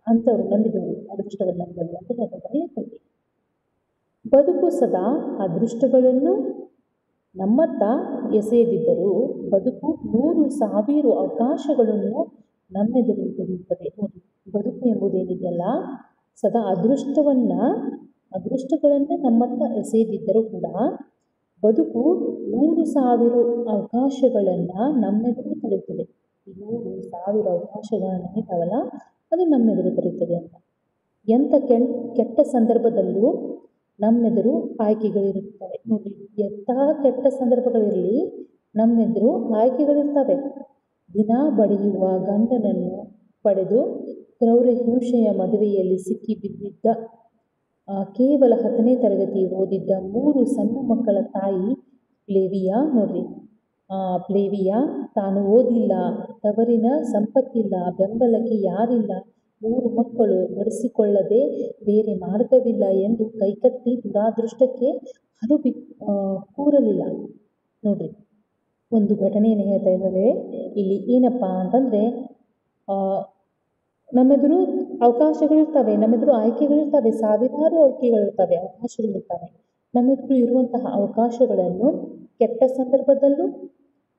ಅಂಥವ್ರು ನಂಬಿದವರು, ಅದೃಷ್ಟವನ್ನು ನಂಬಿದವರು ಅಂತ ಹೇಳ್ತಾರೆ. ಬದುಕು ಸದಾ ಅದೃಷ್ಟಗಳನ್ನು ನಮ್ಮತ್ತ ಎಸೆಯದಿದ್ದರೂ ಬದುಕು 100,000 ಅವಕಾಶಗಳನ್ನು ನಮ್ಮೆದುರು ತೆರೆಯುತ್ತದೆ. ನೋಡಿ, ಬದುಕು ಎಂಬುದೇನಿದೆಯಲ್ಲ, ಸದಾ ಅದೃಷ್ಟಗಳನ್ನು ನಮ್ಮತ್ತ ಎಸೆಯದಿದ್ದರೂ ಕೂಡ ಬದುಕು 100,000 ಅವಕಾಶಗಳನ್ನು ನಮ್ಮೆದುರು ತೆರೆಯುತ್ತದೆ. 100,000 ಅವಕಾಶಗಳನ್ನು ಇದ್ದಾವಲ್ಲ, ಅದು ನಮ್ಮೆದುರು ತೆರೆಯುತ್ತದೆ ಅಂತ. ಎಂಥ ಕೆಟ್ಟ ಸಂದರ್ಭದಲ್ಲೂ ನಮ್ಮೆದುರು ಆಯ್ಕೆಗಳಿರುತ್ತವೆ. ನೋಡಿ, ಎಂಥ ಕೆಟ್ಟ ಸಂದರ್ಭಗಳಿರಲಿ, ನಮ್ಮೆದುರು ಆಯ್ಕೆಗಳಿರ್ತವೆ. ದಿನ ಬಡಿಯುವ ಗಂಡನನ್ನು ಪಡೆದು ಕ್ರೌರ್ಯ ಹಿಂಸೆಯ ಮದುವೆಯಲ್ಲಿ ಸಿಕ್ಕಿ ಬಿದ್ದಿದ್ದ, ಕೇವಲ 10ನೇ ತರಗತಿ ಓದಿದ್ದ 3 ಸಣ್ಣ ಮಕ್ಕಳ ತಾಯಿ ಫ್ಲೇವಿಯಾ. ನೋಡ್ರಿ, ಫ್ಲೇವಿಯಾ ತಾನು ಓದಿಲ್ಲ, ತವರಿನ ಸಂಪತ್ತಿಲ್ಲ, ಬೆಂಬಲಕ್ಕೆ ಯಾರಿಲ್ಲ, 3 ಮಕ್ಕಳು ನಡೆಸಿಕೊಳ್ಳದೆ ಬೇರೆ ಮಾರ್ಗವಿಲ್ಲ ಎಂದು ಕೈಕಟ್ಟಿ ದುರಾದೃಷ್ಟಕ್ಕೆ ಹರುಬಿ ಕೂರಲಿಲ್ಲ. ನೋಡ್ರಿ, ಒಂದು ಘಟನೆಯನ್ನು ಹೇಳ್ತಾ ಇದ್ದಾರೆ ಇಲ್ಲಿ. ಏನಪ್ಪ ಅಂತಂದರೆ, ನಮ್ಮೆದುರು ಅವಕಾಶಗಳಿರ್ತವೆ, ನಮ್ಮೆದುರು ಆಯ್ಕೆಗಳಿರ್ತವೆ, ಸಾವಿರಾರು ಆಯ್ಕೆಗಳಿರ್ತವೆ, ಅವಕಾಶಗಳಿರ್ತವೆ. ನಮ್ಮೆದುರು ಇರುವಂತಹ ಅವಕಾಶಗಳನ್ನು ಕೆಟ್ಟ ಸಂದರ್ಭದಲ್ಲೂ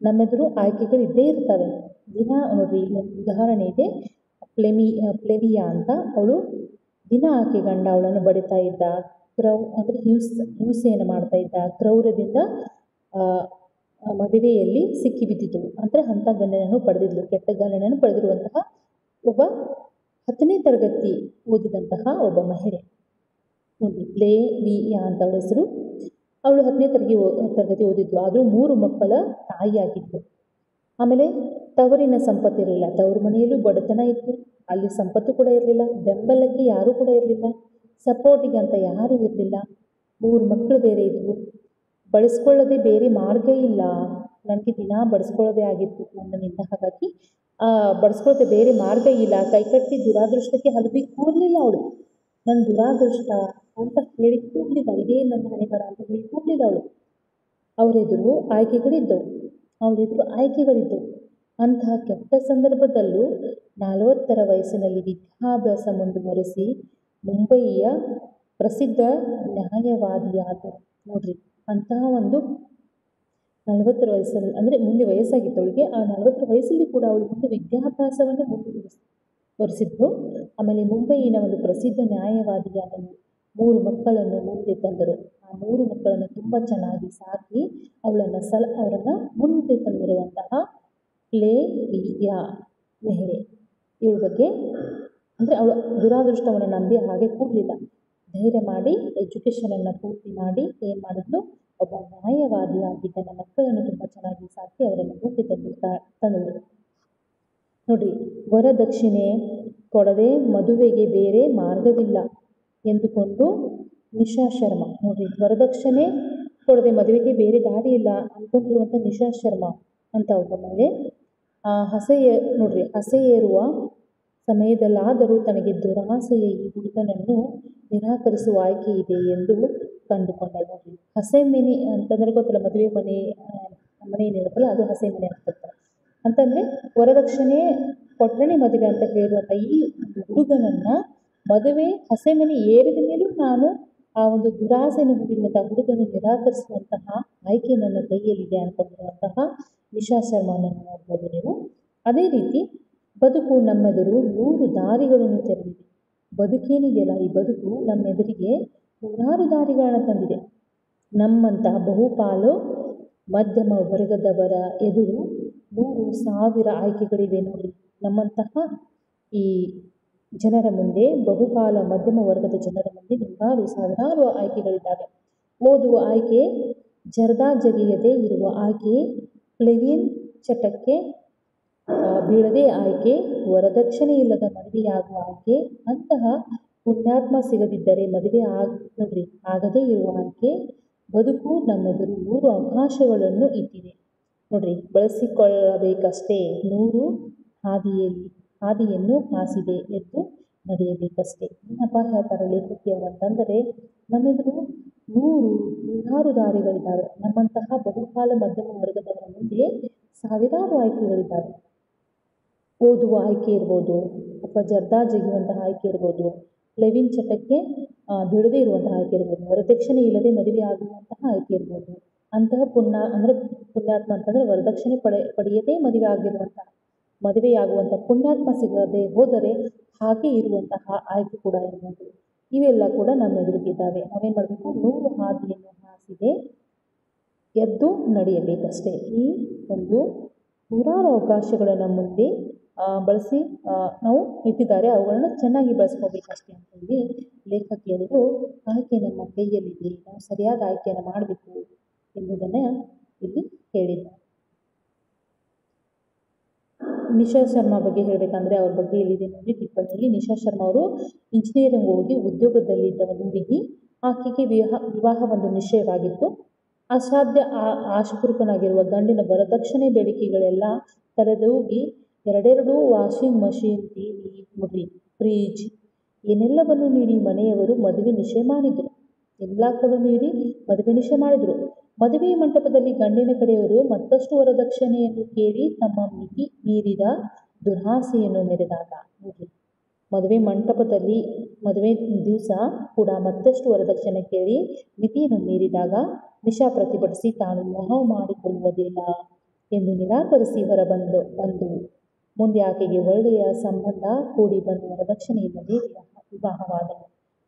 ನಮ್ಮೆದುರು ಆಯ್ಕೆಗಳಿದ್ದೇ ಇರ್ತವೆ. ದಿನ ನೋಡ್ರಿ, ಇಲ್ಲೊಂದು ಉದಾಹರಣೆ ಇದೆ. ಫ್ಲೇವಿಯಾ ಅಂತ, ಅವಳು ದಿನ ಆಕೆ ಗಂಡ ಅವಳನ್ನು ಬಡಿತಾ ಇದ್ದ, ಅಂದರೆ ಹಿಂಸೆಯನ್ನು ಮಾಡ್ತಾ ಇದ್ದ, ಕ್ರೌರ್ಯದಿಂದ ಮದುವೆಯಲ್ಲಿ ಸಿಕ್ಕಿಬಿದ್ದಿದ್ದಳು. ಅಂದರೆ ಅಂಥ ಗಂಡನನ್ನು ಪಡೆದಿದ್ಳು, ಕೆಟ್ಟ ಗಂಡನನ್ನು ಪಡೆದಿರುವಂತಹ ಒಬ್ಬ 10ನೇ ತರಗತಿ ಓದಿದಂತಹ ಒಬ್ಬ ಮಹಿಳೆ. ನೋಡಿ, ಫ್ಲೇವಿಯಾ ಅಂತ ಅವಳ ಹೆಸರು. ಅವಳು 10ನೇ ತರಗತಿ ಓದಿದ್ಳು, ಆದರೂ 3 ಮಕ್ಕಳ ತಾಯಿಯಾಗಿದ್ಳು. ಆಮೇಲೆ ತವರಿನ ಸಂಪತ್ತಿರಲಿಲ್ಲ, ತವರು ಮನೆಯಲ್ಲೂ ಬಡತನ ಇತ್ತು, ಅಲ್ಲಿ ಸಂಪತ್ತು ಕೂಡ ಇರಲಿಲ್ಲ, ಬೆಂಬಲಕ್ಕೆ ಯಾರೂ ಕೂಡ ಇರಲಿಲ್ಲ, ಸಪೋರ್ಟಿಗೆ ಅಂತ ಯಾರೂ ಇರಲಿಲ್ಲ. 3 ಮಕ್ಕಳು ಬೇರೆ ಇದ್ವು, ಬಳಸ್ಕೊಳ್ಳೋದೇ ಬೇರೆ ಮಾರ್ಗ ಇಲ್ಲ. ನನಗೆ ದಿನ ಬಡಿಸ್ಕೊಳ್ಳೋದೇ ಆಗಿತ್ತು ನನ್ನಿಂದ, ಹಾಗಾಗಿ ಬಡಿಸ್ಕೊಳ್ಳೋದೇ ಬೇರೆ ಮಾರ್ಗ ಇಲ್ಲ. ಕೈಕಟ್ಟಿ ದುರಾದೃಷ್ಟಕ್ಕೆ ಹಲುಬಿ ಕೂರಲಿಲ್ಲ ಅವಳು. ನನ್ನ ದುರಾದೃಷ್ಟ ಅಂತ ಹೇಳಿ ಕೂರಲಿಲ್ಲ, ಇದೇ ನನ್ನ ಹಣೆ ಬರ ಅಂತ ಹೇಳಿ ಕೂರಲಿಲ್ಲ ಅವಳು. ಅವರೆದುರು ಆಯ್ಕೆಗಳಿದ್ದವು. ಅಂತಹ ಕೆಟ್ಟ ಸಂದರ್ಭದಲ್ಲೂ 40ರ ವಯಸ್ಸಿನಲ್ಲಿ ವಿದ್ಯಾಭ್ಯಾಸ ಮುಂದುವರೆಸಿ ಮುಂಬಯಿಯ ಪ್ರಸಿದ್ಧ ನ್ಯಾಯವಾದಿಯಾದರು. ನೋಡ್ರಿ, ಅಂತಹ ಒಂದು 40ರ ವಯಸ್ಸಲ್ಲಿ, ಅಂದರೆ ಮುಂದೆ ವಯಸ್ಸಾಗಿತ್ತು ಅವಳಿಗೆ, ಆ 40ರ ವಯಸ್ಸಲ್ಲಿ ಕೂಡ ಅವಳು ಮುಂದೆ ವಿದ್ಯಾಭ್ಯಾಸವನ್ನು ಮುಂದುವರಿಸಿದ್ದು. ಆಮೇಲೆ ಮುಂಬಯಿನ ಒಂದು ಪ್ರಸಿದ್ಧ ನ್ಯಾಯವಾದಿಯಾದನು. 3 ಮಕ್ಕಳನ್ನು ಮುಂದೆ ತಂದರು. ಆ 3 ಮಕ್ಕಳನ್ನು ತುಂಬ ಚೆನ್ನಾಗಿ ಸಾಕಿ ಅವರನ್ನು ಮುಂದೆ ತಂದಿರುವಂತಹ ಫ್ಲೇವಿಯಾ ಮಹಿಳೆ. ಇವಳ ಬಗ್ಗೆ ಅಂದರೆ ಅವಳು ದುರಾದೃಷ್ಟವನ್ನು ನಂಬಿ ಹಾಗೆ ಕೂಡಲಿಲ್ಲ, ಧೈರ್ಯ ಮಾಡಿ ಎಜುಕೇಷನನ್ನು ಪೂರ್ತಿ ಮಾಡಿ ಏನು ಮಾಡಿದ್ಲು, ಒಬ್ಬ ನ್ಯಾಯವಾದಿಯಾಗಿ ತನ್ನ ಮಕ್ಕಳನ್ನು ತುಂಬ ಚೆನ್ನಾಗಿ ಸಾಕಿ ಅವರನ್ನು ಮುಂದೆ ತಂದಳು. ನೋಡ್ರಿ, ವರದಕ್ಷಿಣೆ ಕೊಡದೆ ಮದುವೆಗೆ ಬೇರೆ ಮಾರ್ಗವಿಲ್ಲ ಎಂದುಕೊಂಡು ನಿಶಾ ಶರ್ಮಾ ನೋಡ್ರಿ, ವರದಕ್ಷಿಣೆ ಕೊಡದೆ ಮದುವೆಗೆ ಬೇರೆ ದಾರಿ ಇಲ್ಲ ಅಂದ್ಕೊಂಡಿರುವಂಥ ನಿಶಾ ಶರ್ಮಾ ಅಂತ ಒಬ್ಬ ಮೇಲೆ ಹಸೆಯೇರುವ ಸಮಯದಲ್ಲಾದರೂ ತನಗೆ ದುರಾಸೆಯ ಈ ಹುಡುಗನನ್ನು ನಿರಾಕರಿಸುವ ಆಯ್ಕೆ ಇದೆ ಎಂದು ಕಂಡುಕೊಂಡಳು. ನೋಡ್ರಿ, ಹಸೆ ಮನೆ ಅಂತಂದ್ರೆ ಗೊತ್ತಲ್ಲ, ಮದುವೆ ಮನೆ ಏನಿರುತ್ತಲ್ಲ ಅದು ಹಸೆ ಮನೆ ಆಗ್ತಿರ್ತಾರೆ ಅಂತಂದ್ರೆ ವರದಕ್ಷಿಣೆ ಕೊಟ್ಟರೆ ಮದುವೆ ಅಂತ ಹೇಳುವಂಥ ಈ ಹುಡುಗನನ್ನ ಮದುವೆ ಹಸೆ ಮನೆ ಏರಿದ ಮೇಲೂ ನಾನು ಆ ಒಂದು ದುರಾಸೆಯನ್ನು ಹೊಂದಿರುವಂತಹ ಹುಡುಗನು ನಿರಾಕರಿಸುವಂತಹ ಆಯ್ಕೆ ನನ್ನ ಕೈಯಲ್ಲಿದೆ ಅನ್ಕೊಂಡಿರುವಂತಹ ನಿಶಾ ಶರ್ಮಾನನ್ನು ನೋಡ್ಬೋದು ನೀವು. ಅದೇ ರೀತಿ ಬದುಕು ನಮ್ಮೆದುರು 100 ದಾರಿಗಳನ್ನು ತೆರೆದಿದೆ. ಬದುಕೇನಿದೆಯಲ್ಲ, ಈ ಬದುಕು ನಮ್ಮೆದುರಿಗೆ 100 ದಾರಿಗಳನ್ನ ತಂದಿದೆ. ನಮ್ಮಂತಹ ಬಹುಪಾಲು ಮಧ್ಯಮ ವರ್ಗದವರ ಎದುರು 100,000 ಆಯ್ಕೆಗಳಿವೆ ನೋಡಿ. ನಮ್ಮಂತಹ ಈ ಜನರ ಮುಂದೆ, ಬಹುಪಾಲ ಮಧ್ಯಮ ವರ್ಗದ ಜನರ ಮುಂದೆ 100,000 ಆಯ್ಕೆಗಳಿದ್ದಾವೆ. ಓದುವ ಆಯ್ಕೆ, ಜರ್ದಾ ಜಗಿಯದೆ ಇರುವ ಆಯ್ಕೆ, ಪ್ಲೇವಿನ್ ಚಟಕ್ಕೆ ಬೀಳದೆ ಆಯ್ಕೆ, ವರದಕ್ಷಿಣೆ ಇಲ್ಲದ ಮದುವೆಯಾಗುವ ಆಯ್ಕೆ, ಅಂತಹ ಪುಣ್ಯಾತ್ಮ ಸಿಗದಿದ್ದರೆ ಮದುವೆ ಆಗದೇ ಇರುವ ಆಯ್ಕೆ. ಬದುಕು ನಮ್ಮೆದುರು 100 ಅವಕಾಶಗಳನ್ನು ಇಟ್ಟಿದೆ ನೋಡ್ರಿ, ಬಳಸಿಕೊಳ್ಳಬೇಕಷ್ಟೇ. 100 ಹಾದಿಯನ್ನು ಹಾಸಿದೆ, ಎದ್ದು ನಡೆಯಬೇಕಷ್ಟೇ. ಏನಪ್ಪ ಹೇಳ್ತಾರೆ ಲೇಖಕಿಯವರು ಅಂತಂದರೆ, ನಮ್ಮೆದುರು 100 ದಾರಿಗಳಿದ್ದಾವೆ. ನಮ್ಮಂತಹ ಬಹುಪಾಲ ಮಧ್ಯಮ ವರ್ಗದವರ ಮುಂದೆ 1000 ಆಯ್ಕೆಗಳಿದ್ದಾವೆ. ಓದುವ ಆಯ್ಕೆ ಇರ್ಬೋದು, ಅಥವಾ ಜರ್ದಾ ಜಗಿಯುವಂತಹ ಆಯ್ಕೆ ಇರ್ಬೋದು, ಲೆವಿನ್ ಚಟಕ್ಕೆ ಬೀಳದೇ ಇರುವಂತಹ ಆಯ್ಕೆ ಇರ್ಬೋದು, ವರದಕ್ಷಿಣೆ ಇಲ್ಲದೆ ಮದುವೆ ಆಗುವಂತಹ ಆಯ್ಕೆ ಇರ್ಬೋದು. ಅಂತಹ ಪುಣ್ಯಾತ್ಮ ಅಂತಂದರೆ ವರದಕ್ಷಿಣೆ ಪಡೆಯದೇ ಮದುವೆಯಾಗುವಂಥ ಪುಣ್ಯಾತ್ಮ ಸಿಗದೆ ಹೋದರೆ ಹಾಗೆ ಇರುವಂತಹ ಆಯ್ಕೆ ಕೂಡ ಇರ್ಬೋದು. ಇವೆಲ್ಲ ಕೂಡ ನಮ್ಮ ಎದುರಿಗಿದ್ದಾವೆ. ನಾವೇನು ಮಾಡಬೇಕು? 100 ಹಾದಿಯನ್ನು ಹಾಸಿದೆ, ಎದ್ದು ನಡೆಯಬೇಕಷ್ಟೇ. ಈ ಒಂದು 100 ಅವಕಾಶಗಳನ್ನು ಮುಂದೆ ಬಳಸಿ ನಾವು ಇಟ್ಟಿದ್ದಾರೆ, ಅವುಗಳನ್ನು ಚೆನ್ನಾಗಿ ಬಳಸ್ಕೋಬೇಕಷ್ಟೇ ಅಂತ ಹೇಳಿ ಲೇಖಕಿಯವರು ಆಯ್ಕೆ ನಮ್ಮ ಕೈಯಲ್ಲಿದೆ, ನಾವು ಸರಿಯಾದ ಆಯ್ಕೆಯನ್ನು ಮಾಡಬೇಕು ಎಂಬುದನ್ನು ಇಲ್ಲಿ ಹೇಳಿದ್ದಾರೆ. ನಿಶಾ ಶರ್ಮಾ ಬಗ್ಗೆ ಹೇಳಬೇಕಂದ್ರೆ ಅವ್ರ ಬಗ್ಗೆ ಇಲ್ಲಿದೆ ನೋಡಿ ಟಿಪ್ಪಣಿಯಲ್ಲಿ. ನಿಶಾ ಶರ್ಮಾ ಅವರು ಇಂಜಿನಿಯರಿಂಗ್ ಓದಿ ಉದ್ಯೋಗದಲ್ಲಿದ್ದ ಒಂದು ಹುಡುಗಿ. ಆಕೆಗೆ ವಿವಾಹ ಒಂದು ನಿಶ್ಚಯವಾಗಿತ್ತು. ಅಸಾಧ್ಯ ಆಶಪೂರ್ವಕನಾಗಿರುವ ಗಂಡಿನ ವರದಕ್ಷಿಣೆ ಬೇಡಿಕೆಗಳೆಲ್ಲ ತಲೆದೂಗಿ 2 ವಾಷಿಂಗ್ ಮಷೀನ್, ಟಿವಿ, ಫ್ರಿಜ್ ಏನೆಲ್ಲವನ್ನು ನೀಡಿ ಮನೆಯವರು ಮದುವೆ ನಿಶ್ಚಯ ಮಾಡಿದರು. ಎಲ್ಲ ಕೂಡ ನೀಡಿ ಮದುವೆ ನಿಶ್ಚಯ ಮಾಡಿದರು. ಮದುವೆಯ ಮಂಟಪದಲ್ಲಿ ಗಂಡಿನ ಕಡೆಯವರು ಮತ್ತಷ್ಟು ವರದಕ್ಷಿಣೆಯನ್ನು ಕೇಳಿ ತಮ್ಮ ಮಿತಿ ಮೀರಿದ ದುರಾಸೆಯನ್ನು ಮೆರೆದಾಗ ನೋಡ್ರಿ, ಮದುವೆ ಮಂಟಪದಲ್ಲಿ ಮದುವೆ ದಿವಸ ಕೂಡ ಮತ್ತಷ್ಟು ವರದಕ್ಷಿಣೆ ಕೇಳಿ ಮಿತಿಯನ್ನು ಮೀರಿದಾಗ ನಿಶಾ ಪ್ರತಿಭಟಿಸಿ ತಾನು ವಿವಾಹ ಮಾಡಿಕೊಳ್ಳುವುದಿಲ್ಲ ಎಂದು ನಿರಾಕರಿಸಿ ಹೊರಬಂದು ಮುಂದೆ ಆಕೆಗೆ ಒಳ್ಳೆಯ ಸಂಬಂಧ ಕೂಡಿ ಬಂದು ವರದಕ್ಷಿಣೆ ಇಲ್ಲದೆ ವಿವಾಹವಾದನು.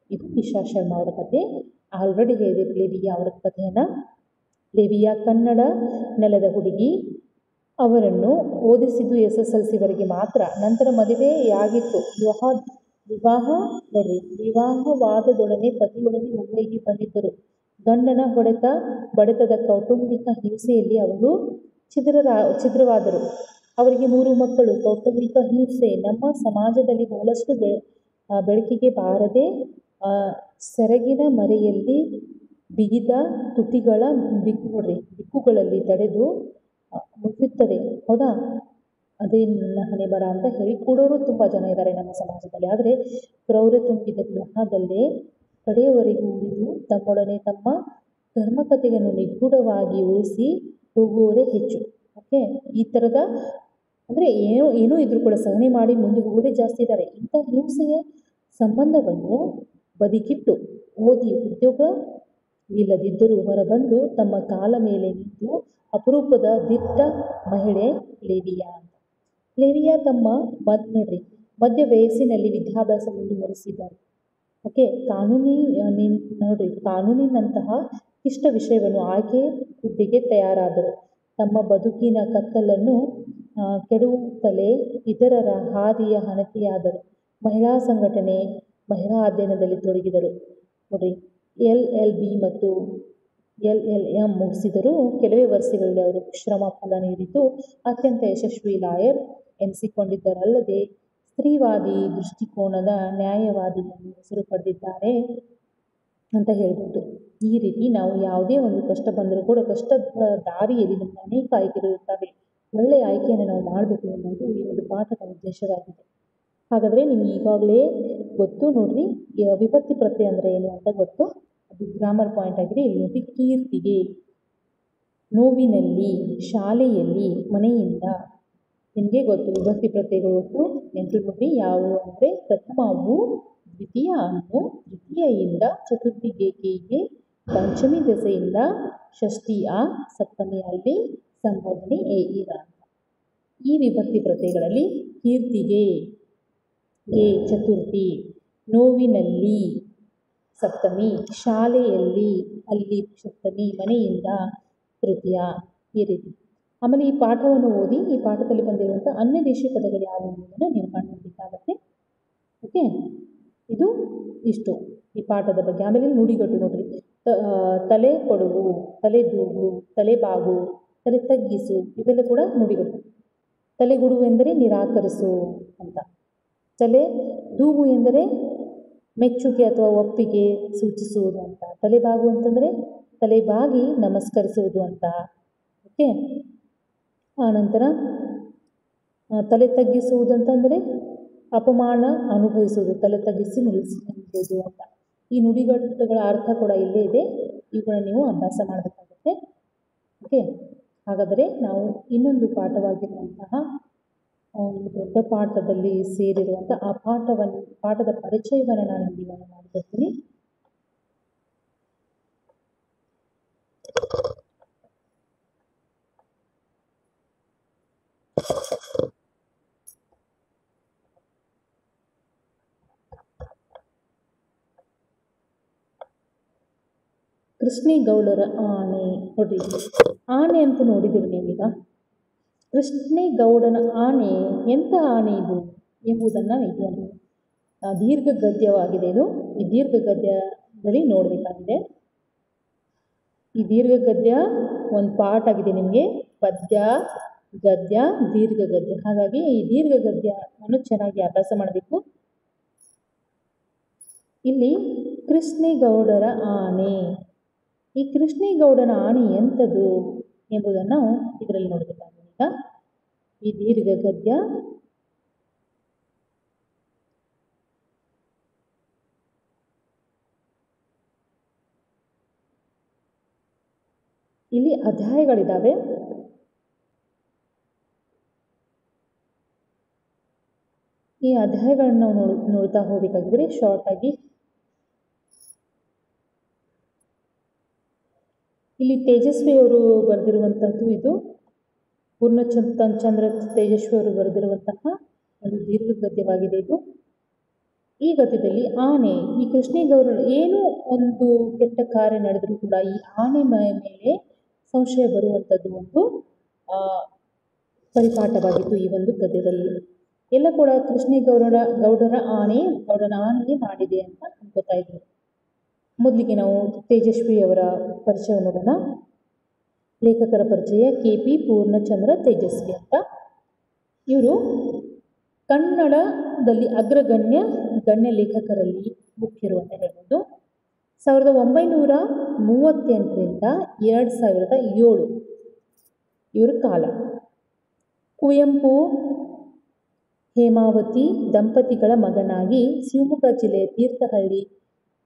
ಇದು ನಿಶಾ ಶರ್ಮಾ ಅವರ ಕಥೆ. ಆಲ್ರೆಡಿ ಹೇಳಿದೆ ಲೇವಿಯಾ ಅವರ ಕಥೆಯನ್ನು. ಲೇವಿಯಾ ಕನ್ನಡ ನೆಲದ ಹುಡುಗಿ. ಅವರನ್ನು ಓದಿಸಿದ್ದು SSLC ಮಾತ್ರ. ನಂತರ ಮದುವೆಯಾಗಿತ್ತು. ವಿವಾಹವಾದದೊಡನೆ ಪತಿಯೊಡನೆ ಮುಂಬೈಗೆ ಬಂದಿದ್ದರು. ಗಂಡನ ಬಡೆತದ ಕೌಟುಂಬಿಕ ಹಿಂಸೆಯಲ್ಲಿ ಅವರು ಛಿದ್ರವಾದರು. ಅವರಿಗೆ 3 ಮಕ್ಕಳು. ಕೌಟುಂಬಿಕ ಹಿಂಸೆ ನಮ್ಮ ಸಮಾಜದಲ್ಲಿ ಬಹಳಷ್ಟು ಬೆಳಕಿಗೆ ಬಾರದೆ ಸೆರಗಿನ ಮರೆಯಲ್ಲಿ ಬಿಗಿದ ತುಟಿಗಳ ಬಿಕ್ಕುಗಳಲ್ಲಿ ತಡೆದು ಮುಗಿಯುತ್ತದೆ. ಹೌದಾ? ಅದೇ ನನ್ನ ಹಣೆ ಬರ ಅಂತ ಹೇಳಿ ಕೂಡೋರು ತುಂಬ ಜನ ಇದ್ದಾರೆ ನಮ್ಮ ಸಮಾಜದಲ್ಲಿ. ಆದರೆ ಕ್ರೌರ್ಯ ತುಂಬಿದ ಗೃಹದಲ್ಲೇ ಕಡೆಯವರೆಗೂ ಉಳಿದು ತಮ್ಮೊಡನೆ ತಮ್ಮ ಧರ್ಮಕಥೆಯನ್ನು ನಿಗೂಢವಾಗಿ ಉಳಿಸಿ ಹೋಗುವವರೇ ಹೆಚ್ಚು. ಓಕೆ, ಈ ಥರದ ಅಂದರೆ ಏನೂ ಇದ್ರೂ ಕೂಡ ಸಹನೆ ಮಾಡಿ ಮುಂದೆ ಹೋಗೋದೇ ಜಾಸ್ತಿ ಇದ್ದಾರೆ. ಇಂಥ ಹಿಂಸೆಯ ಸಂಬಂಧವನ್ನು ಬದಿಗಿಟ್ಟು ಓದಿ ಉದ್ಯೋಗವಿಲ್ಲದಿದ್ದರೂ ಹೊರಬಂದು ತಮ್ಮ ಕಾಲ ಮೇಲೆ ನಿಂತು ಅಪರೂಪದ ದಿಟ್ಟ ಮಹಿಳೆ ಲೇವಿಯಾ ಅಂತ. ಲೇವಿಯಾ ತಮ್ಮ ಮಧ್ಯ ವಯಸ್ಸಿನಲ್ಲಿ ವಿದ್ಯಾಭ್ಯಾಸ ಮುಂದುವರಿಸಿದ್ದಾರೆ. ಓಕೆ, ಕಾನೂನಿನಂತಹ ಇಷ್ಟ ವಿಷಯವನ್ನು ಆಯ್ಕೆ ಹುದ್ದೆಗೆ ತಯಾರಾದರು. ತಮ್ಮ ಬದುಕಿನ ಕತ್ತಲನ್ನು ಕೆಡವುತ್ತಲೇ ಇತರರ ಹಾದಿಯ ಹಣತೆಯಾದರು. ಮಹಿಳಾ ಸಂಘಟನೆ, ಮಹಿಳಾ ಅಧ್ಯಯನದಲ್ಲಿ ತೊಡಗಿದರು. ನೋಡ್ರಿ, LLB ಮತ್ತು LLM ಮುಗಿಸಿದರೂ ಕೆಲವೇ ವರ್ಷಗಳಲ್ಲಿ ಅವರು ಶ್ರಮ ಫಲ ನೀಡಿದ್ದು ಅತ್ಯಂತ ಯಶಸ್ವಿ ಲಾಯರ್ ಎನಿಸಿಕೊಂಡಿದ್ದರಲ್ಲದೆ ಸ್ತ್ರೀವಾದಿ ದೃಷ್ಟಿಕೋನದ ನ್ಯಾಯವಾದಿ ಎಂದು ಹೆಸರು ಪಡೆದಿದ್ದಾರೆ ಅಂತ ಹೇಳ್ಬೋದು. ಈ ರೀತಿ ನಾವು ಯಾವುದೇ ಒಂದು ಕಷ್ಟ ಬಂದರೂ ಕೂಡ ಕಷ್ಟದ ದಾರಿಯಲ್ಲಿ ನಮಗೆ ಅನೇಕ ಆಯ್ಕೆಗಳಿರ್ತವೆ. ಒಳ್ಳೆಯ ಆಯ್ಕೆಯನ್ನು ನಾವು ಮಾಡಬೇಕು ಅನ್ನೋದು ಈ ಒಂದು ಪಾಠದ ಉದ್ದೇಶವಾಗಿದೆ. ಹಾಗಾದರೆ ನಿಮ್ಗೆ ಈಗಾಗಲೇ ಗೊತ್ತು ನೋಡ್ರಿ, ವಿಭಕ್ತಿ ಪ್ರತ್ಯಯ ಅಂದರೆ ಏನು ಅಂತ ಗೊತ್ತು. ಅದು ಗ್ರಾಮರ್ ಪಾಯಿಂಟ್ ಆಗಿದೆ. ಇಲ್ಲಿ ನೋಡಿ, ಕೀರ್ತಿಗೆ, ನೋವಿನಲ್ಲಿ, ಶಾಲೆಯಲ್ಲಿ, ಮನೆಯಿಂದ. ನಿಮಗೆ ಗೊತ್ತು ವಿಭಕ್ತಿ ಪ್ರತ್ಯಯಗಳು ಒಟ್ಟು 8 ನೋಡಿ. ಯಾವುವು ಅಂದರೆ ಪ್ರಥಮವು ದ್ವಿತೀಯ ಅನ್ನು, ತೃತೀಯೆಯಿಂದ ಚತುರ್ಥಿಗೆ ಕೇಗೆ, ಪಂಚಮಿ ದೆಸೆಯಿಂದ ಷಷ್ಠಿ ಆ, ಸಪ್ತಮಿ ಅಲ್ಲಿ, ಸಂಬೋಧನೆ ಎ ಈಗ. ಈ ವಿಭಕ್ತಿ ಪ್ರತ್ಯಯಗಳಲ್ಲಿ ಕೀರ್ತಿಗೆ ಗೆ ಚತುರ್ಥಿ, ನೋವಿನಲ್ಲಿ ಸಪ್ತಮಿ, ಶಾಲೆಯಲ್ಲಿ ಅಲ್ಲಿ ಸಪ್ತಮಿ, ಮನೆಯಿಂದ ತೃತೀಯ, ಈ ರೀತಿ. ಆಮೇಲೆ ಈ ಪಾಠವನ್ನು ಓದಿ ಈ ಪಾಠದಲ್ಲಿ ಬಂದಿರುವಂಥ ಅನ್ಯ ದೇಶೀಯ ಪದಗಳು ಯಾವುವು ಅನ್ನೋದನ್ನು ನೀವು ಕಂಡುಹಿಡಿಯಬೇಕಾಗತ್ತೆ. ಓಕೆ, ಇದು ಇಷ್ಟು ಈ ಪಾಠದ ಬಗ್ಗೆ. ಆಮೇಲೆ ನುಡಿಗಟ್ಟು ನೋಡ್ರಿ, ತಲೆ ಕೊಡುವು, ತಲೆ ದೂಗು, ತಲೆ ಬಾಗು, ತಲೆ ತಗ್ಗಿಸು, ಇವೆಲ್ಲ ಕೂಡ ನುಡಿಗಟ್ಟು. ತಲೆಗುಡುವು ಎಂದರೆ ನಿರಾಕರಿಸು ಅಂತ. ತಲೆ ದೂಗು ಎಂದರೆ ಮೆಚ್ಚುಗೆ ಅಥವಾ ಒಪ್ಪಿಗೆ ಸೂಚಿಸುವುದು ಅಂತ. ತಲೆಬಾಗು ಅಂತಂದರೆ ತಲೆಬಾಗಿ ನಮಸ್ಕರಿಸುವುದು ಅಂತ. ಓಕೆ, ಆನಂತರ ತಲೆ ತಗ್ಗಿಸುವುದು ಅಂತಂದರೆ ಅಪಮಾನ ಅನುಭವಿಸುವುದು, ತಲೆ ತಗ್ಗಿಸಿ ನಿಲ್ಲಿಸುವುದು ಅಂತ. ಈ ನುಡಿಗಟ್ಟುಗಳ ಅರ್ಥ ಕೂಡ ಇಲ್ಲೇ ಇದೆ. ಇವುಗಳನ್ನ ನೀವು ಅಭ್ಯಾಸ ಮಾಡಬೇಕಾಗುತ್ತೆ. ಓಕೆ, ಹಾಗಾದರೆ ನಾವು ಇನ್ನೊಂದು ಪಾಠವಾಗಿರುವಂತಹ ಒಂದು ದೊಡ್ಡ ಪಾಠದಲ್ಲಿ ಸೇರಿರುವಂಥ ಆ ಪಾಠದ ಪರಿಚಯವನ್ನು ನಾನು ನಿಮಗೆ ಮಾಡಿಕೊಡ್ತೀನಿ. ಕೃಷ್ಣೇಗೌಡರ ಆನೆ ನೋಡ್ರಿ. ಆನೆ ಅಂತೂ ನೋಡಿದಿರಿ ನೀವೀಗ. ಕೃಷ್ಣೇಗೌಡನ ಆನೆ ಎಂಥ ಆನೆ ಇದು ಎಂಬುದನ್ನು ಇದು ಒಂದು ದೀರ್ಘ ಗದ್ಯವಾಗಿದೆ. ಈ ದೀರ್ಘ ಗದ್ಯದಲ್ಲಿ ನೋಡಬೇಕಾಗಿದೆ. ಈ ದೀರ್ಘ ಗದ್ಯ ಒಂದು ಪಾಠ ಆಗಿದೆ ನಿಮಗೆ, ಪದ್ಯ, ಗದ್ಯ, ದೀರ್ಘ ಗದ್ಯ. ಹಾಗಾಗಿ ಈ ದೀರ್ಘ ಗದ್ಯವನ್ನು ಚೆನ್ನಾಗಿ ಅಭ್ಯಾಸ ಮಾಡಬೇಕು. ಇಲ್ಲಿ ಕೃಷ್ಣೇಗೌಡರ ಆನೆ, ಈ ಕೃಷ್ಣೇಗೌಡನ ಆನೆ ಎಂಥದ್ದು ಎಂಬುದನ್ನು ನಾವು ಇದರಲ್ಲಿ ನೋಡಬೇಕಾಗಿದೆ. ಈಗ ಈ ದೀರ್ಘ ಗದ್ಯ ಇಲ್ಲಿ ಅಧ್ಯಾಯಗಳಿದ್ದಾವೆ. ಈ ಅಧ್ಯಾಯಗಳನ್ನು ನಾವು ನೋಡ್ತಾ ಹೋಗಬೇಕಾಗಿದ್ರೆ ಶಾರ್ಟ್ ಆಗಿ ಇಲ್ಲಿ ತೇಜಸ್ವಿಯವರು ಬರೆದಿರುವಂಥದ್ದು, ಇದು ಪೂರ್ಣಚಂದ್ರ ತೇಜಸ್ವಿಯವರು ಬರೆದಿರುವಂತಹ ಒಂದು ದೀರ್ಘ ಗದ್ಯವಾಗಿದೆ ಇದು. ಈ ಗದ್ಯದಲ್ಲಿ ಆನೆ, ಈ ಕೃಷ್ಣೇಗೌಡರು ಏನೋ ಒಂದು ಕೆಟ್ಟ ಕಾರ್ಯ ನಡೆದರೂ ಕೂಡ ಈ ಆನೆ ಮೇಲೆ ಸಂಶಯ ಬರುವಂಥದ್ದು ಒಂದು ಪರಿಪಾಠವಾಗಿತ್ತು ಈ ಒಂದು ಗದ್ಯದಲ್ಲಿ. ಎಲ್ಲ ಕೂಡ ಗೌಡರ ಆನೆಯೇ ಮಾಡಿದೆ ಅಂತ ಅನ್ಕೋತಾ ಇದ್ರು. ಮೊದಲಿಗೆ ನಾವು ತೇಜಸ್ವಿಯವರ ಪರಿಚಯ ನೋಡೋಣ. ಲೇಖಕರ ಪರಿಚಯ KP ಪೂರ್ಣಚಂದ್ರ ತೇಜಸ್ವಿ ಅಂತ. ಇವರು ಕನ್ನಡದಲ್ಲಿ ಗಣ್ಯ ಲೇಖಕರಲ್ಲಿ ಮುಖ್ಯರು ಅಂತ ಹೇಳ್ಬೋದು. 1938ರಿಂದ 2007 ಇವರ ಕಾಲ. ಕುವೆಂಪು ಹೇಮಾವತಿ ದಂಪತಿಗಳ ಮಗನಾಗಿ ಶಿವಮೊಗ್ಗ ಜಿಲ್ಲೆಯ ತೀರ್ಥಹಳ್ಳಿ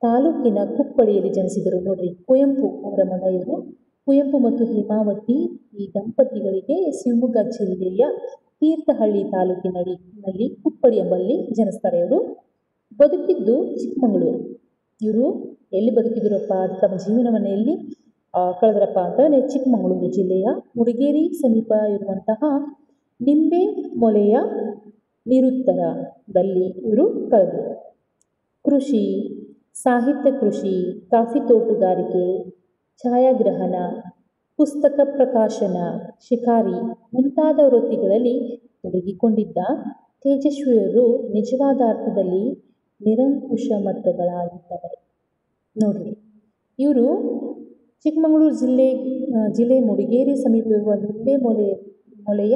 ತಾಲೂಕಿನ ಕುಪ್ಪಳಿಯಲ್ಲಿ ಜನಿಸಿದರು. ನೋಡ್ರಿ, ಕುವೆಂಪು ಅವರ ಮಗ ಇವರು. ಕುವೆಂಪು ಮತ್ತು ಹೇಮಾವತಿ ಈ ದಂಪತಿಗಳಿಗೆ ಶಿವಮೊಗ್ಗ ಜಿಲ್ಲೆಯ ತೀರ್ಥಹಳ್ಳಿ ತಾಲೂಕಿನಲ್ಲಿ ಕುಪ್ಪಳಿ ಎಂಬಲ್ಲಿ ಜನಿಸ್ತಾರೆ. ಇವರು ಬದುಕಿದ್ದು ಚಿಕ್ಕಮಗಳೂರು. ಇವರು ಎಲ್ಲಿ ಬದುಕಿದ್ರಪ್ಪ, ತಮ್ಮ ಜೀವನವನ್ನು ಎಲ್ಲಿ ಕಳೆದ್ರಪ್ಪ ಅಂತಂದರೆ ಚಿಕ್ಕಮಗಳೂರು ಜಿಲ್ಲೆಯ ಮುಡಿಗೇರಿ ಸಮೀಪ ಇರುವಂತಹ ನಿಂಬೆ ಮೊಲೆಯ ನಿರುತ್ತರದಲ್ಲಿ ಇವರು ಕಳೆದರು. ಕೃಷಿ, ಸಾಹಿತ್ಯ ಕೃಷಿ, ಕಾಫಿ ತೋಟಗಾರಿಕೆ, ಛಾಯಾಗ್ರಹಣ, ಪುಸ್ತಕ ಪ್ರಕಾಶನ, ಶಿಕಾರಿ ಮುಂತಾದ ವೃತ್ತಿಗಳಲ್ಲಿ ತೊಡಗಿಕೊಂಡಿದ್ದ ತೇಜಸ್ವಿಯವರು ನಿಜವಾದ ಅರ್ಥದಲ್ಲಿ ನಿರಂಕುಶ ಮತಗಳಾಗಿದ್ದಾರೆ. ನೋಡ್ರಿ, ಇವರು ಚಿಕ್ಕಮಗಳೂರು ಜಿಲ್ಲೆ ಮುಡಿಗೇರಿ ಸಮೀಪವಿರುವ ನಿಂಬೆ ಮೊಲೆಯ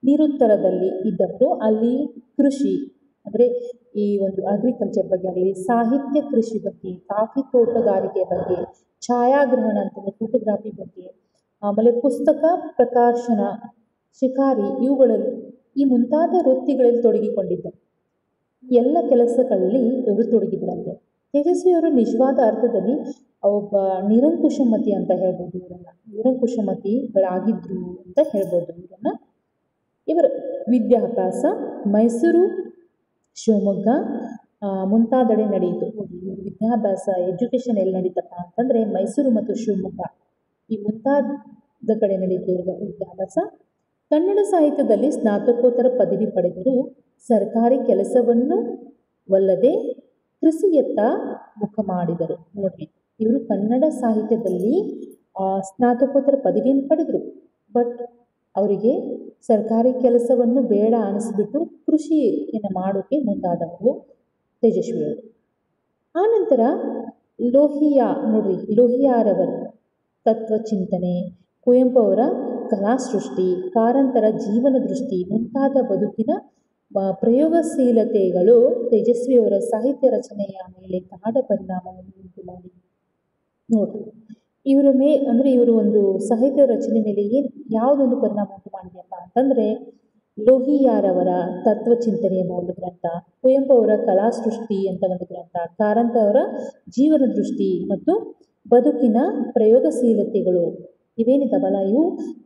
ನಿರುತ್ತರದಲ್ಲಿ ಇದ್ದವರು. ಅಲ್ಲಿ ಕೃಷಿ ಅಂದರೆ ಈ ಒಂದು ಅಗ್ರಿಕಲ್ಚರ್ ಬಗ್ಗೆ ಆಗಲಿ, ಸಾಹಿತ್ಯ ಕೃಷಿ ಬಗ್ಗೆ, ಕಾಫಿ ತೋಟಗಾರಿಕೆ ಬಗ್ಗೆ, ಛಾಯಾಗ್ರಹಣ ಅಂತಂದರೆ ಫೋಟೋಗ್ರಾಫಿ ಬಗ್ಗೆ, ಆಮೇಲೆ ಪುಸ್ತಕ ಪ್ರಕಾಶನ, ಶಿಕಾರಿ, ಇವುಗಳಲ್ಲಿ ಈ ಮುಂತಾದ ವೃತ್ತಿಗಳಲ್ಲಿ ತೊಡಗಿಕೊಂಡಿದ್ದರು. ಎಲ್ಲ ಕೆಲಸಗಳಲ್ಲಿ ಇವರು ತೊಡಗಿದ್ರಂತೆ. ತೇಜಸ್ವಿಯವರು ನಿಜವಾದ ಅರ್ಥದಲ್ಲಿ ಒಬ್ಬ ನಿರಂಕುಶಮತಿ ಅಂತ ಹೇಳ್ಬೋದು. ಇವರನ್ನ ನಿರಂಕುಶಮತಿಗಳಾಗಿದ್ರು ಅಂತ ಹೇಳ್ಬೋದು ಇವರನ್ನ. ಇವರ ವಿದ್ಯಾಭ್ಯಾಸ ಮೈಸೂರು, ಶಿವಮೊಗ್ಗ ಮುಂತಾದೆಡೆ ನಡೆಯಿತು. ಇವ್ರ ವಿದ್ಯಾಭ್ಯಾಸ ಎಜುಕೇಷನ್ ಎಲ್ಲಿ ನಡೀತಪ್ಪ ಅಂತಂದರೆ ಮೈಸೂರು ಮತ್ತು ಶಿವಮೊಗ್ಗ ಈ ಮುಂತಾದ ಕಡೆ ನಡೆಯಿತು ಇವ್ರ ವಿದ್ಯಾಭ್ಯಾಸ. ಕನ್ನಡ ಸಾಹಿತ್ಯದಲ್ಲಿ ಸ್ನಾತಕೋತ್ತರ ಪದವಿ ಪಡೆದರು. ಸರ್ಕಾರಿ ಕೆಲಸವನ್ನು ವಲ್ಲದೆ ಕೃಷಿಯತ್ತ ಮುಖ ಮಾಡಿದರು. ನೋಡ್ರಿ, ಇವರು ಕನ್ನಡ ಸಾಹಿತ್ಯದಲ್ಲಿ ಸ್ನಾತಕೋತ್ತರ ಪದವಿಯನ್ನು ಪಡೆದರು. ಬಟ್ ಅವರಿಗೆ ಸರ್ಕಾರಿ ಕೆಲಸವನ್ನು ಬೇಡ ಅನಿಸ್ಬಿಟ್ಟು ಕೃಷಿಯನ್ನು ಮಾಡೋಕ್ಕೆ ಮುಂದಾದವರು ತೇಜಸ್ವಿಯವರು. ಆನಂತರ ಲೋಹಿಯಾರವರ ತತ್ವಚಿಂತನೆ, ಕುವೆಂಪು ಅವರ ಕಲಾಸೃಷ್ಟಿ, ಕಾರಂತರ ಜೀವನ ದೃಷ್ಟಿ ಮುಂತಾದ ಬದುಕಿನ ಪ್ರಯೋಗಶೀಲತೆಗಳು ತೇಜಸ್ವಿಯವರ ಸಾಹಿತ್ಯ ರಚನೆಯ ಮೇಲೆ ಗಾಢ ಪರಿಣಾಮವನ್ನು ಉಂಟು ಮಾಡಿದೆ. ನೋಡ್ರಿ, ಇವರು ಒಂದು ಸಾಹಿತ್ಯ ರಚನೆ ಮೇಲೆ ಯಾವುದೊಂದು ಪರಿಣಾಮ ಉಂಟು ಮಾಡಿದೆಯಪ್ಪ ಅಂತಂದರೆ ಲೋಹಿಯಾರವರ ತತ್ವಚಿಂತನೆ ಎಂಬ ಒಂದು ಗ್ರಂಥ, ಕುವೆಂಪು ಅವರ ಕಲಾಸೃಷ್ಟಿ ಅಂತ ಒಂದು ಗ್ರಂಥ, ಕಾರಂತ ಅವರ ಜೀವನ ದೃಷ್ಟಿ ಮತ್ತು ಬದುಕಿನ ಪ್ರಯೋಗಶೀಲತೆಗಳು ಇವೇನಿದಾವಲ್ಲ, ಇವು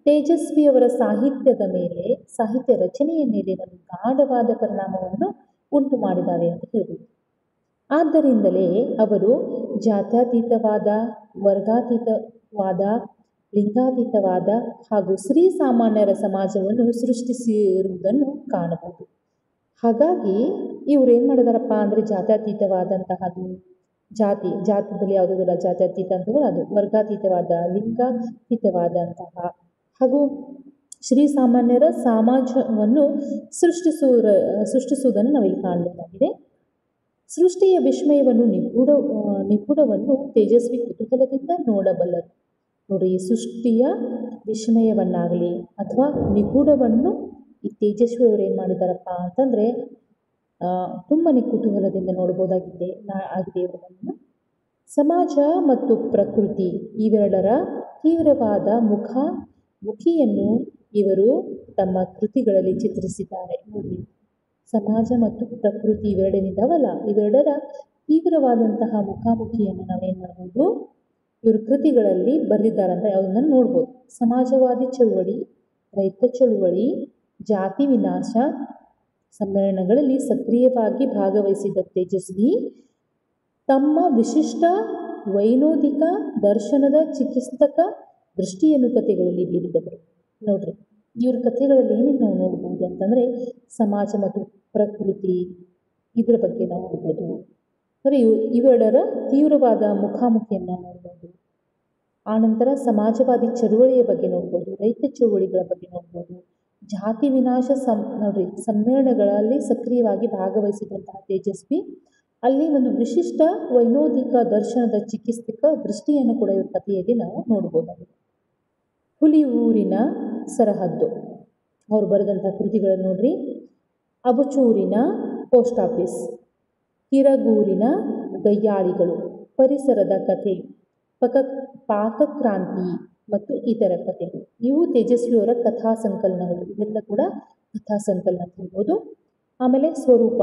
ತೇಜಸ್ವಿಯವರ ಸಾಹಿತ್ಯ ರಚನೆಯ ಮೇಲೆ ಒಂದು ಗಾಢವಾದ ಪರಿಣಾಮವನ್ನು ಉಂಟು ಮಾಡಿದ್ದಾವೆ ಅಂತ ಹೇಳ್ಬೋದು. ಆದ್ದರಿಂದಲೇ ಅವರು ಜಾತ್ಯತೀತವಾದ, ವರ್ಗಾತೀತವಾದ, ಲಿಂಗಾತೀತವಾದ ಹಾಗೂ ಶ್ರೀ ಸಾಮಾನ್ಯರ ಸಮಾಜವನ್ನು ಸೃಷ್ಟಿಸಿರುವುದನ್ನು ಕಾಣಬಹುದು. ಹಾಗಾಗಿ ಇವ್ರು ಏನು ಮಾಡಿದಾರಪ್ಪ ಅಂದರೆ ಜಾತ್ಯತೀತವಾದಂತಹದ್ದು, ಜಾತದಲ್ಲಿ ಯಾವುದಿಲ್ಲ ಜಾತ್ಯತೀತ ಅಂತಂದ್ರೆ ಅದು, ವರ್ಗಾತೀತವಾದ, ಲಿಂಗಾತೀತವಾದಂತಹ ಹಾಗೂ ಶ್ರೀ ಸಾಮಾನ್ಯರ ಸಮಾಜವನ್ನು ಸೃಷ್ಟಿಸುವುದನ್ನು ನಾವಿಲ್ಲಿ ಕಾಣಬೇಕಾಗಿದೆ. ಸೃಷ್ಟಿಯ ವಿಸ್ಮಯವನ್ನು ನಿಗೂಢವನ್ನು ತೇಜಸ್ವಿ ಕುತೂಹಲದಿಂದ ನೋಡಬಲ್ಲರು. ನೋಡಿ, ಈ ಸೃಷ್ಟಿಯ ವಿಸ್ಮಯವನ್ನಾಗಲಿ ಅಥವಾ ನಿಗೂಢವನ್ನು ಈ ತೇಜಸ್ವಿ ಅವರು ಏನು ಮಾಡಿದಾರಪ್ಪ ಅಂತಂದರೆ ತುಂಬಾ ಕುತೂಹಲದಿಂದ ನೋಡ್ಬೋದಾಗಿದೆ ಇವರನ್ನು. ಸಮಾಜ ಮತ್ತು ಪ್ರಕೃತಿ ಇವೆರಡರ ತೀವ್ರವಾದ ಮುಖಿಯನ್ನು ಇವರು ತಮ್ಮ ಕೃತಿಗಳಲ್ಲಿ ಚಿತ್ರಿಸಿದ್ದಾರೆ. ನೋಡಿ, ಸಮಾಜ ಮತ್ತು ಪ್ರಕೃತಿ ಇವೆರಡೇನಿದ್ದಾವಲ್ಲ, ಇವೆರಡರ ತೀವ್ರವಾದಂತಹ ಮುಖಾಮುಖಿಯನ್ನು ನಾವೇನು ಮಾಡ್ಬೋದು, ಇವರು ಕೃತಿಗಳಲ್ಲಿ ಬರೆದಿದ್ದಾರಂತ ಯಾವುದನ್ನು ನೋಡ್ಬೋದು. ಸಮಾಜವಾದಿ ಚಳುವಳಿ, ರೈತ ಚಳುವಳಿ, ಜಾತಿ ವಿನಾಶ ಸಮ್ಮೇಳನಗಳಲ್ಲಿ ಸಕ್ರಿಯವಾಗಿ ಭಾಗವಹಿಸಿದ ತೇಜಸ್ವಿ ತಮ್ಮ ವಿಶಿಷ್ಟ ವೈನೋದಿಕ ದರ್ಶನದ ಚಿಕಿತ್ಸಕ ದೃಷ್ಟಿಯನ್ನು ಕಥೆಗಳಲ್ಲಿ ಬೀರಿದವರು. ನೋಡ್ರಿ, ಇವ್ರ ಕಥೆಗಳಲ್ಲಿ ಏನೇನು ನಾವು ನೋಡ್ಬೋದು ಅಂತಂದರೆ ಸಮಾಜ ಮತ್ತು ಪ್ರಕೃತಿ ಇದರ ಬಗ್ಗೆ ನಾವು ನೋಡ್ಬೋದು. ಅಂದರೆ ಇವೆರಡರ ತೀವ್ರವಾದ ಮುಖಾಮುಖಿಯನ್ನು ನೋಡ್ಬೋದು. ಆನಂತರ ಸಮಾಜವಾದಿ ಚಳುವಳಿಯ ಬಗ್ಗೆ ನೋಡ್ಬೋದು, ರೈತ ಚಳುವಳಿಗಳ ಬಗ್ಗೆ ನೋಡ್ಬೋದು, ಜಾತಿ ವಿನಾಶ ಸಮ್ಮೇಳನಗಳಲ್ಲಿ ಸಕ್ರಿಯವಾಗಿ ಭಾಗವಹಿಸಿದಂತಹ ತೇಜಸ್ವಿ ಅಲ್ಲಿ ಒಂದು ವಿಶಿಷ್ಟ ವೈನೋದಿಕ ದರ್ಶನದ ಚಿಕಿತ್ಸಕ ದೃಷ್ಟಿಯನ್ನು ಕೂಡ ಇವ್ರ ಕಥೆಯಲ್ಲಿ ನಾವು ನೋಡ್ಬೋದಾಗಿದೆ. ಹುಲಿಯೂರಿನ ಸರಹದ್ದು ಅವ್ರು ಬರೆದಂಥ ಕೃತಿಗಳನ್ನು ನೋಡ್ರಿ. ಅಬಚೂರಿನ ಪೋಸ್ಟ್ ಆಫೀಸ್, ಕಿರಗೂರಿನ ಗಯ್ಯಾಳಿಗಳು, ಪರಿಸರದ ಕಥೆ, ಪಾಕಕ್ರಾಂತಿ ಮತ್ತು ಇತರ ಕಥೆಗಳು ಇವು ತೇಜಸ್ವಿಯವರ ಕಥಾ ಸಂಕಲನಗಳು. ಇವೆಲ್ಲ ಕೂಡ ಕಥಾ ಸಂಕಲನ ಅಂತ ಹೇಳ್ಬೋದು. ಆಮೇಲೆ ಸ್ವರೂಪ,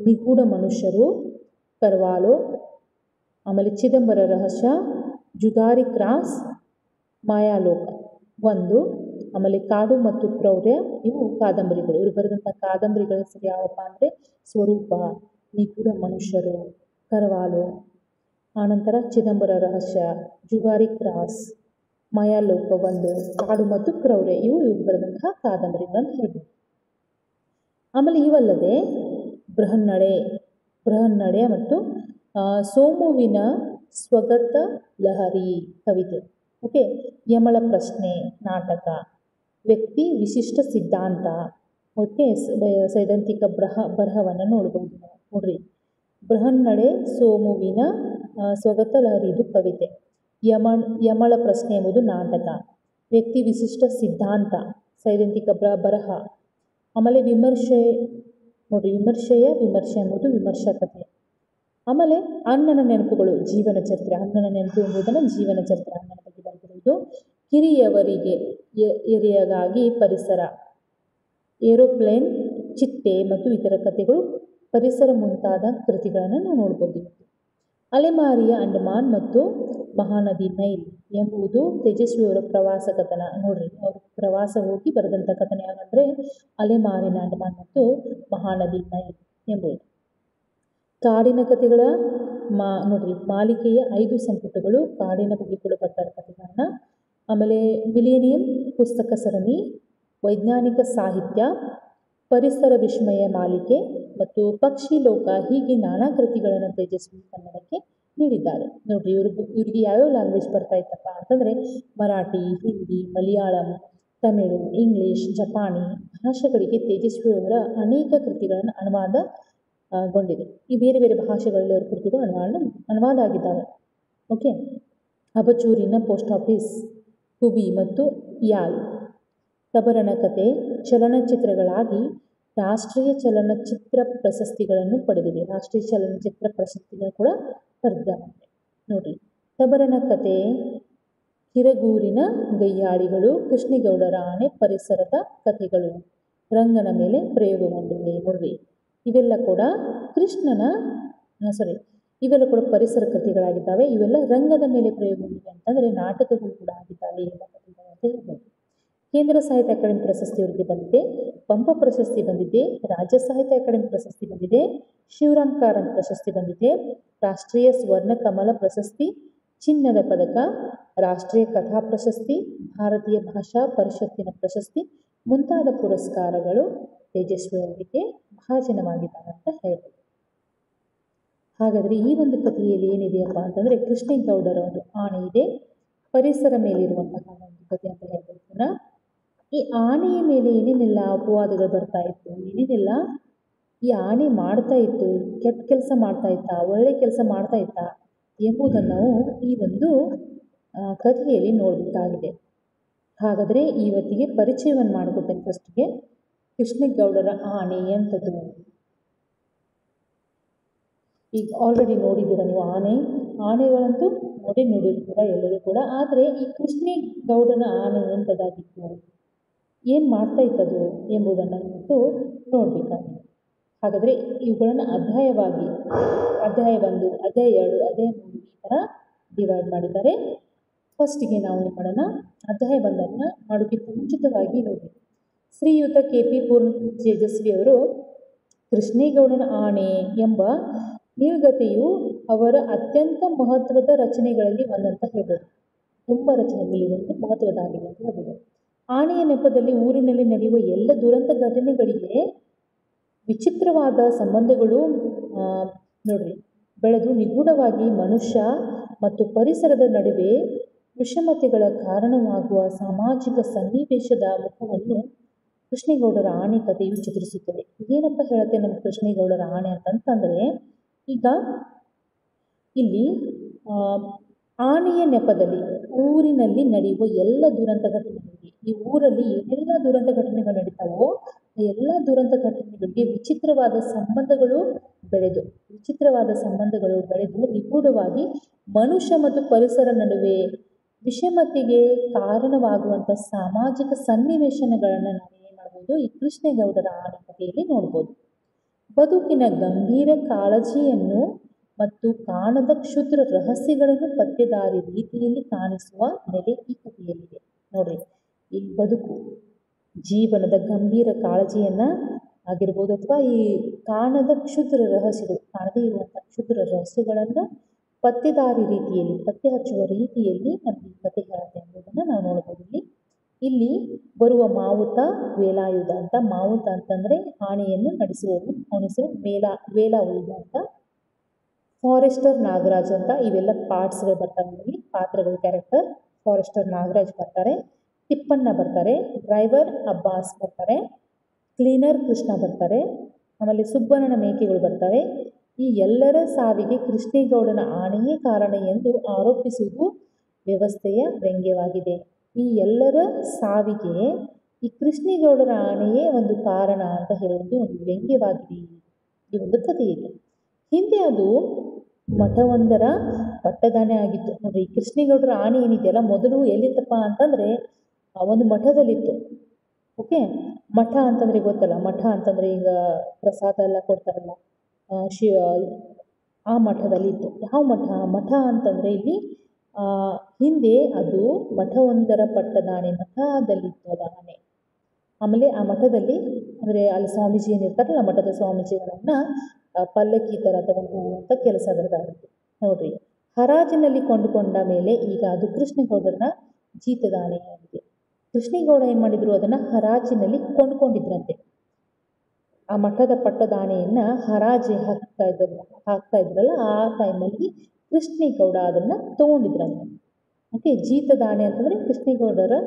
ನಿಗೂಢ ಮನುಷ್ಯರು, ಕರ್ವಾಲೋ, ಆಮೇಲೆ ಚಿದಂಬರ ರಹಸ್ಯ, ಜುಗಾರಿ ಕ್ರಾಸ್, ಮಾಯಾಲೋಕ ಒಂದು, ಆಮೇಲೆ ಕಾಡು ಮತ್ತು ಕ್ರೌರ್ಯ ಇವು ಕಾದಂಬರಿಗಳು. ಇವರು ಬರೆದಂಥ ಕಾದಂಬರಿಗಳ ಹೆಸರು ಯಾವಪ್ಪ ಅಂದರೆ ಸ್ವರೂಪ, ನಿಗೂಢ ಮನುಷ್ಯರು, ಕರ್ವಾಲೋ, ಆನಂತರ ಚಿದಂಬರ ರಹಸ್ಯ, ಜುಗಾರಿ ಕ್ರಾಸ್, ಮಾಯಾಲೋಕ ಒಂದು, ಕಾಡು ಮತ್ತು ಕ್ರೌರ್ಯ ಇವರು ಬರೆದಂತಹ ಕಾದಂಬರಿಗಳನ್ನು ಹೇಳ್ಬೋದು. ಆಮೇಲೆ ಇವಲ್ಲದೆ ಬೃಹನ್ನಡೆ ಮತ್ತು ಸೋಮುವಿನ ಸ್ವಗತ ಲಹರಿ ಕವಿತೆ, ಓಕೆ, ಯಮಳ ಪ್ರಶ್ನೆ ನಾಟಕ, ವ್ಯಕ್ತಿ ವಿಶಿಷ್ಟ ಸಿದ್ಧಾಂತ, ಓಕೆ, ಸೈದ್ಧಾಂತಿಕ ಬರಹವನ್ನು ನೋಡ್ಬೋದು ನಾವು. ನೋಡ್ರಿ, ಬೃಹನ್ನಡೆ, ಸೋಮುವಿನ ಸ್ವಗತ ಲಹರಿ ಇದು ಕವಿತೆ, ಯಮಳ ಪ್ರಶ್ನೆ ಎಂಬುದು ನಾಟಕ, ವ್ಯಕ್ತಿ ವಿಶಿಷ್ಟ ಸಿದ್ಧಾಂತ ಸೈದ್ಧಾಂತಿಕ ಬರಹ, ಆಮೇಲೆ ವಿಮರ್ಶೆ ನೋಡಿ, ವಿಮರ್ಶೆ ಎಂಬುದು ವಿಮರ್ಶಾ ಕಥೆ. ಆಮೇಲೆ ಅಣ್ಣನ ನೆನಪುಗಳು, ಜೀವನ ಚರಿತ್ರೆ. ಅಣ್ಣನ ನೆನಪು ಎಂಬುದನ್ನು ಜೀವನ ಚರಿತ್ರೆ, ಅಣ್ಣನ ಬಗ್ಗೆ ಬರೆದಿರುವುದು. ಕಿರಿಯವರಿಗೆ ಹಿರಿಯಗಾಗಿ ಪರಿಸರ, ಏರೋಪ್ಲೇನ್, ಚಿಟ್ಟೆ ಮತ್ತು ಇತರ ಕಥೆಗಳು, ಪರಿಸರ ಮುಂತಾದ ಕೃತಿಗಳನ್ನು ನಾವು ನೋಡ್ಬೋದು. ಅಲೆಮಾರಿಯ ಅಂಡಮಾನ್ ಮತ್ತು ಮಹಾನದಿ ನೈಲ್ ಎಂಬುದು ತೇಜಸ್ವಿಯವರ ಪ್ರವಾಸ ಕಥನ. ನೋಡ್ರಿ, ಅವರು ಪ್ರವಾಸ ಹೋಗಿ ಬರೆದಂಥ ಕಥನ ಯಾವಂದರೆ ಅಲೆಮಾರಿನ ಅಂಡಮಾನ್ ಮತ್ತು ಮಹಾನದಿ ನೈಲ್ ಎಂಬುದು. ಕಾಡಿನ ಕಥೆಗಳ ನೋಡ್ರಿ, ಮಾಲಿಕೆಯ 5 ಸಂಪುಟಗಳು ಕಾಡಿನ ಬಗ್ಗೆ ಕೂಡ ಬರ್ತಾರೆ ಕಥೆಗಳನ್ನ. ಆಮೇಲೆ ಮಿಲೇನಿಯಂ ಪುಸ್ತಕ ಸರಣಿ, ವೈಜ್ಞಾನಿಕ ಸಾಹಿತ್ಯ, ಪರಿಸರ ವಿಸ್ಮಯ ಮಾಲಿಕೆ ಮತ್ತು ಪಕ್ಷಿ ಲೋಕ, ಹೀಗೆ ನಾನಾ ಕೃತಿಗಳನ್ನು ತೇಜಸ್ವಿ ಕನ್ನಡಕ್ಕೆ ನೀಡಿದ್ದಾರೆ. ನೋಡ್ರಿ, ಇವರಿಗೆ ಯಾವ್ಯಾವ ಲ್ಯಾಂಗ್ವೇಜ್ ಬರ್ತಾ ಇತ್ತಪ್ಪ ಅಂತಂದರೆ ಮರಾಠಿ, ಹಿಂದಿ, ಮಲಯಾಳಂ, ತಮಿಳು, ಇಂಗ್ಲೀಷ್, ಜಪಾನಿ ಭಾಷೆಗಳಿಗೆ ತೇಜಸ್ವಿಯವರ ಅನೇಕ ಕೃತಿಗಳನ್ನು ಅನುವಾದಗೊಂಡಿದೆ. ಈ ಬೇರೆ ಬೇರೆ ಭಾಷೆಗಳಲ್ಲಿ ಅವರ ಕೃತಿಗಳು ಅನುವಾದ ಆಗಿದ್ದಾವೆ. ಓಕೆ. ಅಬಚೂರಿನ ಪೋಸ್ಟ್ ಆಫೀಸ್, ಕುಬಿ ಮತ್ತು ಯಾಲ್, ತಬರನ ಕತೆ ಚಲನಚಿತ್ರಗಳಾಗಿ ರಾಷ್ಟ್ರೀಯ ಚಲನಚಿತ್ರ ಪ್ರಶಸ್ತಿಗಳನ್ನು ಪಡೆದಿವೆ. ರಾಷ್ಟ್ರೀಯ ಚಲನಚಿತ್ರ ಪ್ರಶಸ್ತಿಗಳು ಕೂಡ ಪಡೆದಿದ್ದಾವೆ. ನೋಡ್ರಿ, ತಬರನ ಕತೆ, ಹಿರಗೂರಿನ ಗಯ್ಯಾಳಿಗಳು, ಕೃಷ್ಣೇಗೌಡರ ಆಣೆ, ಪರಿಸರದ ಕಥೆಗಳು ರಂಗನ ಮೇಲೆ ಪ್ರಯೋಗಗೊಂಡಿವೆ. ನೋಡ್ರಿ, ಇವೆಲ್ಲ ಕೂಡ ಇವೆಲ್ಲ ಕೂಡ ಪರಿಸರ ಕಥೆಗಳಾಗಿದ್ದಾವೆ. ಇವೆಲ್ಲ ರಂಗದ ಮೇಲೆ ಪ್ರಯೋಗಗೊಂಡಿವೆ ಅಂತಂದರೆ ನಾಟಕಗಳು ಕೂಡ ಆಗಿದ್ದಾವೆ ಎಲ್ಲ ಕಥೆಗಳು ಅಂತ ಹೇಳ್ಬೋದು. ಕೇಂದ್ರ ಸಾಹಿತ್ಯ ಅಕಾಡೆಮಿ ಪ್ರಶಸ್ತಿ ಅವರಿಗೆ ಬಂದಿದೆ, ಪಂಪ ಪ್ರಶಸ್ತಿ ಬಂದಿದೆ, ರಾಜ್ಯ ಸಾಹಿತ್ಯ ಅಕಾಡೆಮಿ ಪ್ರಶಸ್ತಿ ಬಂದಿದೆ, ಶಿವರಾಮ್ ಕಾರಂತ್ ಪ್ರಶಸ್ತಿ ಬಂದಿದೆ, ರಾಷ್ಟ್ರೀಯ ಸ್ವರ್ಣ ಕಮಲ ಪ್ರಶಸ್ತಿ, ಚಿನ್ನದ ಪದಕ, ರಾಷ್ಟ್ರೀಯ ಕಥಾ ಪ್ರಶಸ್ತಿ, ಭಾರತೀಯ ಭಾಷಾ ಪರಿಷತ್ತಿನ ಪ್ರಶಸ್ತಿ ಮುಂತಾದ ಪುರಸ್ಕಾರಗಳು ತೇಜಸ್ವಿ ಅವರಿಗೆ ಭಾಜನವಾಗಿದ್ದಾವೆ ಅಂತ ಹೇಳ್ಬೋದು. ಹಾಗಾದರೆ ಈ ಒಂದು ಕಥೆಯಲ್ಲಿ ಏನಿದೆಯಪ್ಪ ಅಂತಂದರೆ ಕೃಷ್ಣೇಗೌಡರ ಒಂದು ಆಣೆ ಇದೆ, ಪರಿಸರ ಮೇಲಿರುವಂತಹ ಒಂದು ಕಥೆ ಅಂತ ಹೇಳ್ಬೋದು. ಈ ಆನೆಯ ಮೇಲೆ ಏನೇನೆಲ್ಲ ಅಪವಾದಗಳು ಬರ್ತಾ ಇತ್ತು, ಏನೇನೆಲ್ಲ ಈ ಆನೆ ಮಾಡ್ತಾ ಇತ್ತು, ಕೆಟ್ಟ ಕೆಲಸ ಮಾಡ್ತಾ ಇತ್ತಾ, ಒಳ್ಳೆ ಕೆಲಸ ಮಾಡ್ತಾ ಇತ್ತಾ ಎಂಬುದನ್ನು ನಾವು ಈ ಒಂದು ಕಥೆಯಲ್ಲಿ ನೋಡಬೇಕಾಗಿದೆ. ಹಾಗಾದರೆ ಇವತ್ತಿಗೆ ಪರಿಚಯವನ್ನು ಮಾಡಿಕೊಡ್ತೇನೆ. ಫಸ್ಟ್ಗೆ ಕೃಷ್ಣೇಗೌಡರ ಆನೆ ಎಂಥದ್ದು. ಈಗ ಆಲ್ರೆಡಿ ನೋಡಿದ್ದೀರ ನೀವು ಆನೆಗಳಂತೂ ನೋಡಿರ್ತೀರ ಎಲ್ಲರೂ ಕೂಡ. ಆದರೆ ಈ ಕೃಷ್ಣೇಗೌಡನ ಆನೆ ಎಂಥದ್ದಾಗಿತ್ತು, ಏನು ಮಾಡ್ತಾ ಇತ್ತದು ಎಂಬುದನ್ನು ಇವತ್ತು ನೋಡಬೇಕಾಗಿದೆ. ಹಾಗಾದರೆ ಇವುಗಳನ್ನು ಅಧ್ಯಾಯ 1, ಅಧ್ಯಾಯ 2, ಅಧ್ಯಾಯ 3 ಈ ಥರ ಡಿವೈಡ್ ಮಾಡಿದ್ದಾರೆ. ಫಸ್ಟಿಗೆ ನಾವು ಏನು ಮಾಡೋಣ, ಅಧ್ಯಾಯ 1 ಮಾಡೋಕ್ಕಿಂತ ಮುಂಚಿತವಾಗಿ ನೋಡಿ, ಶ್ರೀಯುತ KP ಪೂರ್ಣ ತೇಜಸ್ವಿಯವರು ಕೃಷ್ಣೇಗೌಡನ ಆಣೆ ಎಂಬ ನಿರ್ಗತೆಯು ಅವರ ಅತ್ಯಂತ ಮಹತ್ವದ ರಚನೆಗಳಲ್ಲಿ ಒಂದಂತ ಹೇಳ್ಬೋದು. ತುಂಬ ರಚನೆಗಳಲ್ಲಿ ಒಂದು ಮಹತ್ವದಾಗಿದೆ ಅಂತ ಹೇಳ್ಬೋದು. ಆನೆಯ ನೆಪದಲ್ಲಿ ಊರಿನಲ್ಲಿ ನಡೆಯುವ ಎಲ್ಲ ದುರಂತ ಘಟನೆಗಳಿಗೆ ವಿಚಿತ್ರವಾದ ಸಂಬಂಧಗಳು ನೋಡ್ರಿ ಬೆಳೆದು ನಿಗೂಢವಾಗಿ ಮನುಷ್ಯ ಮತ್ತು ಪರಿಸರದ ನಡುವೆ ವಿಷಮತೆಗಳ ಕಾರಣವಾಗುವ ಸಾಮಾಜಿಕ ಸನ್ನಿವೇಶದ ಮುಖವನ್ನು ಕೃಷ್ಣೇಗೌಡರ ಆಣೆ ಕಥೆಯು ಚಿತ್ರಿಸುತ್ತದೆ. ಏನಪ್ಪ ಹೇಳುತ್ತೆ ನಮ್ಮ ಕೃಷ್ಣೇಗೌಡರ ಆಣೆ ಅಂತಂತಂದರೆ, ಈಗ ಇಲ್ಲಿ ಆನೆಯ ನೆಪದಲ್ಲಿ ಊರಿನಲ್ಲಿ ನಡೆಯುವ ಎಲ್ಲ ದುರಂತ ಘಟನೆಗಳಿಗೆ, ಈ ಊರಲ್ಲಿ ಏನೆಲ್ಲ ದುರಂತ ಘಟನೆಗಳು ನಡೀತಾವೋ ಎಲ್ಲ ದುರಂತ ಘಟನೆಗಳಿಗೆ ವಿಚಿತ್ರವಾದ ಸಂಬಂಧಗಳು ಬೆಳೆದು ನಿಗೂಢವಾಗಿ ಮನುಷ್ಯ ಮತ್ತು ಪರಿಸರ ನಡುವೆ ವಿಷಮತೆಗೆ ಕಾರಣವಾಗುವಂಥ ಸಾಮಾಜಿಕ ಸನ್ನಿವೇಶಗಳನ್ನು ನಾವು ಏನು ಮಾಡ್ಬೋದು, ಈ ಕೃಷ್ಣೇಗೌಡರ ಆಣೆ ಕಥೆಯಲ್ಲಿ ನೋಡ್ಬೋದು. ಬದುಕಿನ ಗಂಭೀರ ಕಾಳಜಿಯನ್ನು ಮತ್ತು ಕಾಣದ ಕ್ಷುದ್ರ ರಹಸ್ಯಗಳನ್ನು ಪತ್ತೆದಾರಿ ರೀತಿಯಲ್ಲಿ ಕಾಣಿಸುವ ನೆಲೆ ಈ ಕಥೆಯಲ್ಲಿದೆ. ನೋಡ್ರಿ, ಈ ಬದುಕು ಜೀವನದ ಗಂಭೀರ ಕಾಳಜಿಯನ್ನು ಆಗಿರ್ಬೋದು, ಅಥವಾ ಈ ಕಾಣದ ಕ್ಷುದ್ರ ರಹಸ್ಯಗಳು, ಕಾಣದೇ ಇರುವಂಥ ಕ್ಷುದ್ರ ರಹಸ್ಯಗಳನ್ನು ಪತ್ತೆದಾರಿ ರೀತಿಯಲ್ಲಿ, ಪತ್ತೆ ಹಚ್ಚುವ ರೀತಿಯಲ್ಲಿ ನಮಗೆ ಈ ಕಥೆ ಹೇಳುತ್ತೆ ಎಂಬುದನ್ನು ನಾವು ನೋಡ್ಬೋದು. ಇಲ್ಲಿ ಬರುವ ಮಾವುತ ವೇಲಾಯುಧ ಅಂತ. ಮಾವುತ ಅಂತಂದರೆ ಆನೆಯನ್ನು ನಡೆಸುವವರು, ಅವನ ಹೆಸರು ವೇಲಾಯುಧ ಅಂತ. ಫಾರೆಸ್ಟರ್ ನಾಗರಾಜ್ ಅಂತ. ಇವೆಲ್ಲ ಪಾರ್ಟ್ಸ್ಗಳು ಬರ್ತಾರೆ ಇಲ್ಲಿ, ಪಾತ್ರಗಳು, ಕ್ಯಾರೆಕ್ಟರ್. ಫಾರೆಸ್ಟರ್ ನಾಗರಾಜ್ ಬರ್ತಾರೆ, ತಿಪ್ಪಣ್ಣ ಬರ್ತಾರೆ, ಡ್ರೈವರ್ ಅಬ್ಬಾಸ್ ಬರ್ತಾರೆ, ಕ್ಲೀನರ್ ಕೃಷ್ಣ ಬರ್ತಾರೆ, ಆಮೇಲೆ ಸುಬ್ಬಣ್ಣನ ಮೇಕೆಗಳು ಬರ್ತವೆ. ಈ ಎಲ್ಲರ ಸಾವಿಗೆ ಕೃಷ್ಣೇಗೌಡನ ಆಣೆಯೇ ಕಾರಣ ಎಂದು ಆರೋಪಿಸುವುದು ವ್ಯವಸ್ಥೆಯ ವ್ಯಂಗ್ಯವಾಗಿದೆ. ಈ ಎಲ್ಲರ ಸಾವಿಗೆ ಈ ಕೃಷ್ಣೇಗೌಡರ ಆಣೆಯೇ ಒಂದು ಕಾರಣ ಅಂತ ಹೇಳುವುದು ಒಂದು ವ್ಯಂಗ್ಯವಾಗಿದೆ ಈ ಒಂದು ಕಥೆಯಲ್ಲಿ. ಹಿಂದೆ ಅದು ಮಠವೊಂದರ ಪಟ್ಟದಾನೆ ಆಗಿತ್ತು. ನೋಡ್ರಿ, ಈ ಕೃಷ್ಣೇಗೌಡರ ಆಣೆ ಏನಿದೆಯಲ್ಲ ಮೊದಲು ಎಲ್ಲಿತ್ತಪ್ಪ ಅಂತಂದರೆ ಒಂದು ಮಠದಲ್ಲಿತ್ತು. ಓಕೆ, ಮಠ ಅಂತಂದರೆ ಗೊತ್ತಲ್ಲ, ಮಠ ಅಂತಂದರೆ ಈಗ ಪ್ರಸಾದ ಎಲ್ಲ ಕೊಡ್ತಾರಲ್ಲ, ಆ ಮಠದಲ್ಲಿತ್ತು. ಯಾವ ಮಠ? ಮಠ ಅಂತಂದರೆ ಇಲ್ಲಿ ಹಿಂದೆ ಅದು ಮಠವೊಂದರ ಪಟ್ಟದಾಣೆ, ಮಠದಲ್ಲಿತ್ತು ಅದು ಆನೆ. ಆಮೇಲೆ ಆ ಮಠದಲ್ಲಿ ಅಂದರೆ ಅಲ್ಲಿ ಸ್ವಾಮೀಜಿ ಏನಿರ್ತಾರಲ್ಲ, ಮಠದ ಸ್ವಾಮೀಜಿಗಳನ್ನು ಪಲ್ಲಕ್ಕಿ ಥರ ತಗೊಂಡು ಹೋಗುವಂಥ ಕೆಲಸ ಅದರದಾಗಿತ್ತು. ನೋಡ್ರಿ, ಹರಾಜಿನಲ್ಲಿ ಕೊಂಡುಕೊಂಡ ಮೇಲೆ ಈಗ ಅದು ಕೃಷ್ಣೇಗೌಡರನ್ನ ಜೀತದ ಆನೆಯಾಗಿದೆ. ಕೃಷ್ಣೇಗೌಡ ಏನು ಮಾಡಿದ್ರು, ಅದನ್ನು ಹರಾಜಿನಲ್ಲಿ ಕೊಂಡುಕೊಂಡಿದ್ರಂತೆ. ಆ ಮಠದ ಪಟ್ಟದಾನೆಯನ್ನು ಹರಾಜಿ ಹಾಕ್ತಾ ಇದ್ರಲ್ಲ, ಆ ಟೈಮಲ್ಲಿ ಕೃಷ್ಣೇಗೌಡ ಅದನ್ನು ತೊಗೊಂಡಿದ್ರಂತೆ. ಓಕೆ, ಜೀತದ ಆನೆ ಅಂತಂದರೆ ಕೃಷ್ಣೇಗೌಡರ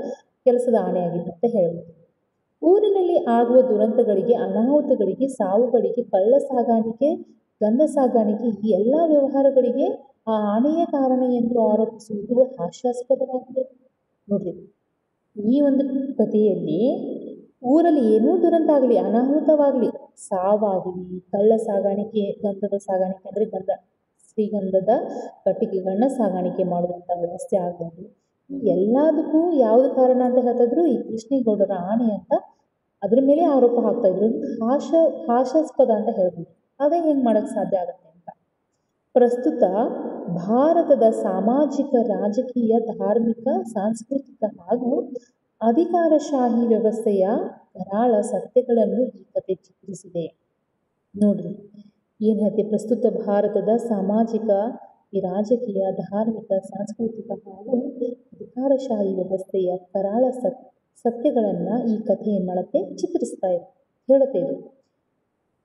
ಕೆಲಸದ ಆನೆ ಆಗಿತ್ತು ಅಂತ ಹೇಳ್ಬೋದು. ಊರಿನಲ್ಲಿ ಆಗುವ ದುರಂತಗಳಿಗೆ, ಅನಾಹುತಗಳಿಗೆ, ಸಾವುಗಳಿಗೆ, ಕಳ್ಳ ಸಾಗಾಣಿಕೆ, ಗಂಧ ಸಾಗಾಣಿಕೆ, ಈ ಎಲ್ಲ ವ್ಯವಹಾರಗಳಿಗೆ ಆ ಆನೆಯ ಕಾರಣ ಎಂದು ಆರೋಪಿಸುವುದು ಹಾಸ್ಯಾಸ್ಪದವಾಗಿದೆ. ನೋಡ್ರಿ, ಈ ಒಂದು ಕಥೆಯಲ್ಲಿ ಊರಲ್ಲಿ ಏನೂ ದುರಂತ ಆಗಲಿ, ಅನಾಹುತವಾಗಲಿ, ಸಾವಾಗಲಿ, ಕಳ್ಳ ಸಾಗಾಣಿಕೆ, ಗಂಧದ ಸಾಗಾಣಿಕೆ ಅಂದರೆ ಶ್ರೀಗಂಧದ ಕಟ್ಟಿಗೆಗಳನ್ನ ಸಾಗಾಣಿಕೆ ಮಾಡುವಂಥ ವ್ಯವಸ್ಥೆ ಆಗ್ಬೋದು, ಎಲ್ಲದಕ್ಕೂ ಯಾವುದು ಕಾರಣ ಅಂತ ಹೇಳ್ತಾಯಿದ್ರು, ಈ ಕೃಷ್ಣೇಗೌಡರ ಆಣೆ ಅಂತ ಅದ್ರ ಮೇಲೆ ಆರೋಪ ಹಾಕ್ತಾಯಿದ್ರು. ಹಾಸ್ಯಾಸ್ಪದ ಅಂತ ಹೇಳ್ಬೋದು. ಅದೇ ಹೆಂಗೆ ಮಾಡೋಕ್ಕೆ ಸಾಧ್ಯ ಆಗುತ್ತೆ ಅಂತ. ಪ್ರಸ್ತುತ ಭಾರತದ ಸಾಮಾಜಿಕ, ರಾಜಕೀಯ, ಧಾರ್ಮಿಕ, ಸಾಂಸ್ಕೃತಿಕ ಹಾಗೂ ಅಧಿಕಾರಶಾಹಿ ವ್ಯವಸ್ಥೆಯ ಕರಾಳ ಸತ್ಯಗಳನ್ನು ಈ ಕಥೆ ಚಿತ್ರಿಸಿದೆ. ನೋಡ್ರಿ, ಏನು ಹೇಳ್ತೀವಿ, ಪ್ರಸ್ತುತ ಭಾರತದ ಸಾಮಾಜಿಕ, ಈ ರಾಜಕೀಯ, ಧಾರ್ಮಿಕ, ಸಾಂಸ್ಕೃತಿಕ ಹಾಗೂ ಅಧಿಕಾರಶಾಹಿ ವ್ಯವಸ್ಥೆಯ ಕರಾಳ ಸತ್ಯಗಳನ್ನು ಈ ಕಥೆ ಏನು ಮಾಡುತ್ತೆ, ಚಿತ್ರಿಸ್ತಾ ಇದೆ, ಹೇಳುತ್ತೆ. ಇದು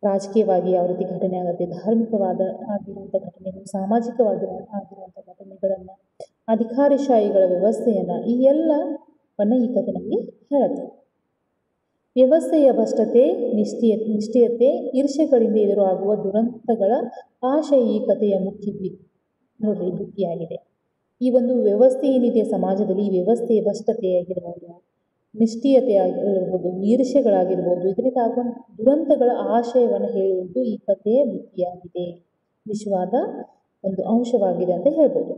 ರಾಜಕೀಯವಾಗಿ ಯಾವ ರೀತಿ ಘಟನೆ ಆಗುತ್ತೆ, ಧಾರ್ಮಿಕವಾದ ಆಗಿರುವಂಥ ಘಟನೆಗಳು, ಸಾಮಾಜಿಕವಾಗಿ ಆಗಿರುವಂಥ ಘಟನೆಗಳನ್ನು, ಅಧಿಕಾರಶಾಹಿಗಳ ವ್ಯವಸ್ಥೆಯನ್ನು, ಈ ಎಲ್ಲವನ್ನು ಈ ಕಥೆ ನಮಗೆ ಹೇಳುತ್ತೆ. ವ್ಯವಸ್ಥೆಯ ಭ್ರಷ್ಟತೆ, ನಿಷ್ಠೆಯತೆ, ಈರ್ಷ್ಯೆಗಳಿಂದ ಎದುರಾಗುವ ದುರಂತಗಳ ಆಶಯ ಈ ಕಥೆಯ ಮುಖ್ಯ ಬುದ್ಧಿಯಾಗಿದೆ. ಈ ಒಂದು ವ್ಯವಸ್ಥೆ ಏನಿದೆ ಸಮಾಜದಲ್ಲಿ, ಈ ವ್ಯವಸ್ಥೆಯ ಭ್ರಷ್ಟತೆ ಆಗಿರ್ಬೋದು, ನಿಷ್ಠೀಯತೆ ಆಗಿರ್ಬೋದು, ಈರ್ಷ್ಯೆಗಳಾಗಿರ್ಬೋದು, ಇದರಿಂದ ಆಗುವ ದುರಂತಗಳ ಆಶಯವನ್ನು ಹೇಳುವುದು ಈ ಕಥೆಯ ಬುದ್ಧಿಯಾಗಿದೆ, ವಿಶ್ವಾದ ಒಂದು ಅಂಶವಾಗಿದೆ ಅಂತ ಹೇಳ್ಬೋದು.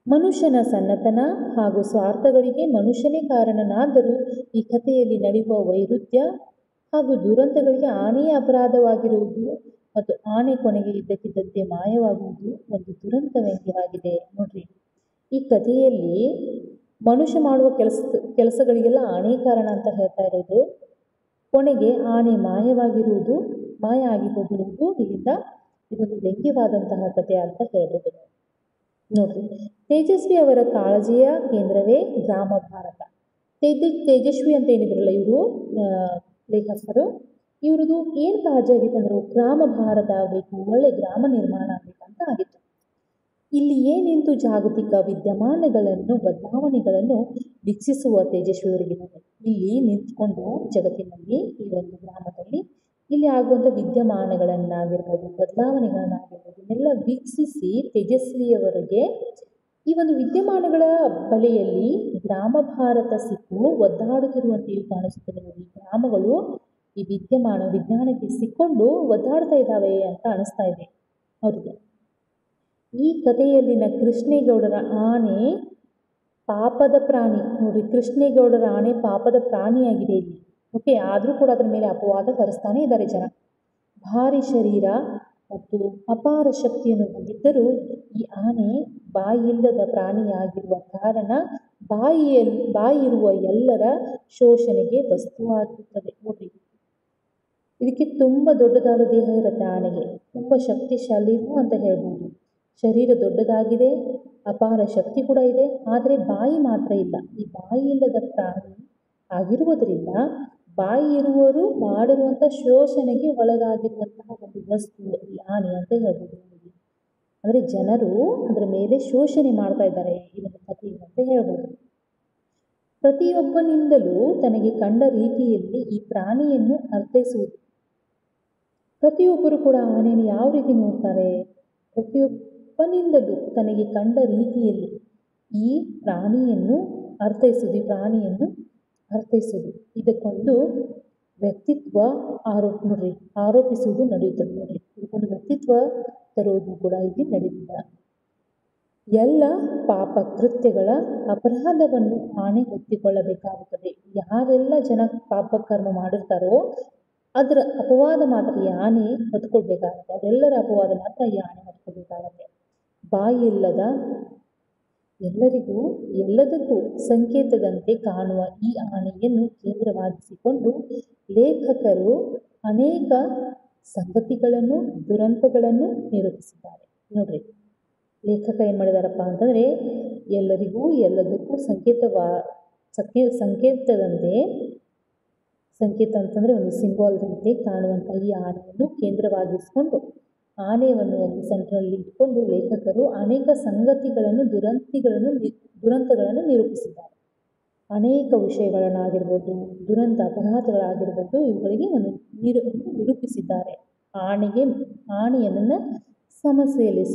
ಮನುಷ್ಯನ ಸಣ್ಣತನ ಹಾಗೂ ಸ್ವಾರ್ಥಗಳಿಗೆ ಮನುಷ್ಯನೇ ಕಾರಣನಾದರೂ ಈ ಕಥೆಯಲ್ಲಿ ನಡೆಯುವ ವೈರುಧ್ಯ ಹಾಗೂ ದುರಂತಗಳಿಗೆ ಆನೆಯ ಅಪರಾಧವಾಗಿರುವುದು ಮತ್ತು ಆನೆ ಕೊನೆಗೆ ಇದ್ದಕ್ಕಿದ್ದಂತೆ ಮಾಯವಾಗುವುದು ಒಂದು ದುರಂತ ವ್ಯಂಗ್ಯವಾಗಿದೆ. ನೋಡ್ರಿ, ಈ ಕಥೆಯಲ್ಲಿ ಮನುಷ್ಯ ಮಾಡುವ ಕೆಲಸಗಳಿಗೆಲ್ಲ ಆನೆ ಕಾರಣ ಅಂತ ಹೇಳ್ತಾ ಇರೋದು, ಕೊನೆಗೆ ಆನೆ ಮಾಯ ಆಗಿ ಹೋಗಿರುವುದು ಇಲ್ಲಿಂದ ಇದೊಂದು ವ್ಯಂಗ್ಯವಾದಂತಹ ಕಥೆ ಅಂತ ಹೇಳ್ಬೋದು. ನೋಡ್ರಿ, ತೇಜಸ್ವಿ ಅವರ ಕಾಳಜಿಯ ಕೇಂದ್ರವೇ ಗ್ರಾಮ ಭಾರತ. ತೇಜಸ್ವಿ ಅಂತ ಏನಿದ್ರಲ್ಲ ಇವರು ಲೇಖಕರು, ಇವ್ರದ್ದು ಏನು ಕಾಳಜಿ ಆಗಿತ್ತು ಅಂದ್ರೆ ಗ್ರಾಮ ಭಾರತ ಆಗಬೇಕು, ಒಳ್ಳೆ ಗ್ರಾಮ ನಿರ್ಮಾಣ ಆಗಬೇಕಂತ ಆಗಿತ್ತು. ಇಲ್ಲಿ ಏನೆಂದು ಜಾಗತಿಕ ವಿದ್ಯಮಾನಗಳನ್ನು, ಬದಲಾವಣೆಗಳನ್ನು ವೀಕ್ಷಿಸುವ ತೇಜಸ್ವಿಯವರಿಗಿದ್ದಾರೆ. ಇಲ್ಲಿ ನಿಂತ್ಕೊಂಡು ಜಗತ್ತಿನಲ್ಲಿ, ಈ ಒಂದು ಗ್ರಾಮದಲ್ಲಿ ಇಲ್ಲಿ ಆಗುವಂಥ ವಿದ್ಯಮಾನಗಳನ್ನಾಗಿರ್ಬೋದು, ಬದಲಾವಣೆಗಳನ್ನಾಗಿರ್ಬೋದು, ಇದನ್ನೆಲ್ಲ ವೀಕ್ಷಿಸಿ ತೇಜಸ್ವಿಯವರಿಗೆ ಈ ಒಂದು ವಿದ್ಯಮಾನಗಳ ಬಲೆಯಲ್ಲಿ ಗ್ರಾಮ ಭಾರತ ಸಿಕ್ಕು ಒದ್ದಾಡುತ್ತಿರುವಂತೆಯೂ ಕಾಣಿಸುತ್ತದೆ. ನೋಡಿ, ಗ್ರಾಮಗಳು ಈ ವಿಜ್ಞಾನಕ್ಕೆ ಸಿಕ್ಕೊಂಡು ಒದ್ದಾಡ್ತಾ ಇದ್ದಾವೆ ಅಂತ ಅನಿಸ್ತಾ ಇದೆ ಅವರಿಗೆ. ಈ ಕಥೆಯಲ್ಲಿನ ಕೃಷ್ಣೇಗೌಡರ ಆನೆ ಪಾಪದ ಪ್ರಾಣಿ. ನೋಡಿ, ಕೃಷ್ಣೇಗೌಡರ ಆನೆ ಪಾಪದ ಪ್ರಾಣಿಯಾಗಿದೆ ಇಲ್ಲಿ. ಓಕೆ, ಆದರೂ ಕೂಡ ಅದರ ಮೇಲೆ ಅಪವಾದ ತರಿಸ್ತಾನೆ ಇದ್ದಾರೆ ಜನ. ಭಾರಿ ಶರೀರ ಮತ್ತು ಅಪಾರ ಶಕ್ತಿಯನ್ನು ಹೊಂದಿದ್ದರೂ ಈ ಆನೆ ಬಾಯಿಲ್ಲದ ಪ್ರಾಣಿಯಾಗಿರುವ ಕಾರಣ ಬಾಯಿರುವ ಎಲ್ಲರ ಶೋಷಣೆಗೆ ವಸ್ತುವಾಗುತ್ತದೆ. ನೋಡಿ, ಇದಕ್ಕೆ ತುಂಬ ದೊಡ್ಡದಾದ ದೇಹ ಇರುತ್ತೆ ಆನೆಗೆ, ತುಂಬ ಶಕ್ತಿಶಾಲಿನೂ ಅಂತ ಹೇಳ್ಬೋದು. ಶರೀರ ದೊಡ್ಡದಾಗಿದೆ, ಅಪಾರ ಶಕ್ತಿ ಕೂಡ ಇದೆ, ಆದರೆ ಬಾಯಿ ಮಾತ್ರ ಇಲ್ಲ. ಈ ಬಾಯಿ ಇಲ್ಲದ ಪ್ರಾಣಿ ಆಗಿರುವುದರಿಂದ ಬಾಯಿ ಇರುವವರು ಮಾಡಿರುವಂಥ ಶೋಷಣೆಗೆ ಒಳಗಾಗಿರುವಂತಹ ಒಂದು ವಸ್ತು ಈ ಆನೆ ಅಂತ ಹೇಳ್ಬೋದು. ಅಂದರೆ ಜನರು ಅದರ ಮೇಲೆ ಶೋಷಣೆ ಮಾಡ್ತಾ ಇದ್ದಾರೆ ಈ ಒಂದು ಕಥೆ ಅಂತ ಹೇಳ್ಬೋದು. ಪ್ರತಿಯೊಬ್ಬನಿಂದಲೂ ತನಗೆ ಕಂಡ ರೀತಿಯಲ್ಲಿ ಈ ಪ್ರಾಣಿಯನ್ನು ಅರ್ಥೈಸುವುದು. ಪ್ರತಿಯೊಬ್ಬರು ಕೂಡ ಆನೆಯನ್ನು ಯಾವ ರೀತಿ ನೋಡ್ತಾರೆ? ಪ್ರತಿಯೊಬ್ಬನಿಂದಲೂ ತನಗೆ ಕಂಡ ರೀತಿಯಲ್ಲಿ ಈ ಪ್ರಾಣಿಯನ್ನು ಅರ್ಥೈಸುವುದು, ಈ ಪ್ರಾಣಿಯನ್ನು ಅರ್ಥೈಸುವುದು. ಇದಕ್ಕೊಂದು ವ್ಯಕ್ತಿತ್ವ ಆರೋಪಿಸುವುದು ನಡೆಯುತ್ತದೆ ನೋಡ್ರಿ. ಇದಕ್ಕೊಂದು ವ್ಯಕ್ತಿತ್ವ ತರುವುದು ಕೂಡ ಇಲ್ಲಿ ನಡೆಯುತ್ತದೆ. ಎಲ್ಲ ಪಾಪ ಕೃತ್ಯಗಳ ಅಪರಾಧವನ್ನು ಆಣೆ ಹೊತ್ತಿಕೊಳ್ಳಬೇಕಾಗುತ್ತದೆ. ಯಾರೆಲ್ಲ ಜನ ಪಾಪ ಕರ್ಮ ಮಾಡಿರ್ತಾರೋ ಅದರ ಅಪವಾದ ಮಾತ್ರ ಈ ಆನೆ ಹೊತ್ಕೊಳ್ಬೇಕಾಗತ್ತೆ. ಅದೆಲ್ಲರ ಅಪವಾದ ಮಾತ್ರ ಈ ಆನೆ ಹೊತ್ಕೊಳ್ಬೇಕಾಗತ್ತೆ. ಬಾಯಿಲ್ಲದ ಎಲ್ಲರಿಗೂ ಎಲ್ಲದಕ್ಕೂ ಸಂಕೇತದಂತೆ ಕಾಣುವ ಈ ಆನೆಯನ್ನು ಕೇಂದ್ರವಾಗಿಸಿಕೊಂಡು ಲೇಖಕರು ಅನೇಕ ಸಂಗತಿಗಳನ್ನು ದುರಂತಗಳನ್ನು ನಿರೂಪಿಸಿದ್ದಾರೆ ನೋಡ್ರಿ. ಲೇಖಕ ಏನು ಮಾಡಿದಾರಪ್ಪ ಅಂತಂದರೆ ಎಲ್ಲರಿಗೂ ಎಲ್ಲದಕ್ಕೂ ಸಂಕೇತದಂತೆ, ಸಂಕೇತ ಅಂತಂದರೆ ಒಂದು ಸಿಂಬಾಲ್ದಂತೆ ಕಾಣುವಂಥ ಈ ಆನೆಯನ್ನು ಕೇಂದ್ರವಾಗಿಸಿಕೊಂಡು ಆನೆಯನ್ನು ಒಂದು ಸೆಂಟ್ರಲ್ಲಿ ಇಟ್ಕೊಂಡು ಲೇಖಕರು ಅನೇಕ ಸಂಗತಿಗಳನ್ನು ದುರಂತಗಳನ್ನು ನಿರೂಪಿಸಿದ್ದಾರೆ. ಅನೇಕ ವಿಷಯಗಳನ್ನಾಗಿರ್ಬೋದು, ದುರಂತ ಅಪರಾಧಗಳಾಗಿರ್ಬೋದು, ಇವುಗಳಿಗೆ ಒಂದು ನಿರೂಪಿಸಿದ್ದಾರೆ. ಆನೆಯನ್ನು ಸಮಸ್ಯೆಯಲ್ಲಿ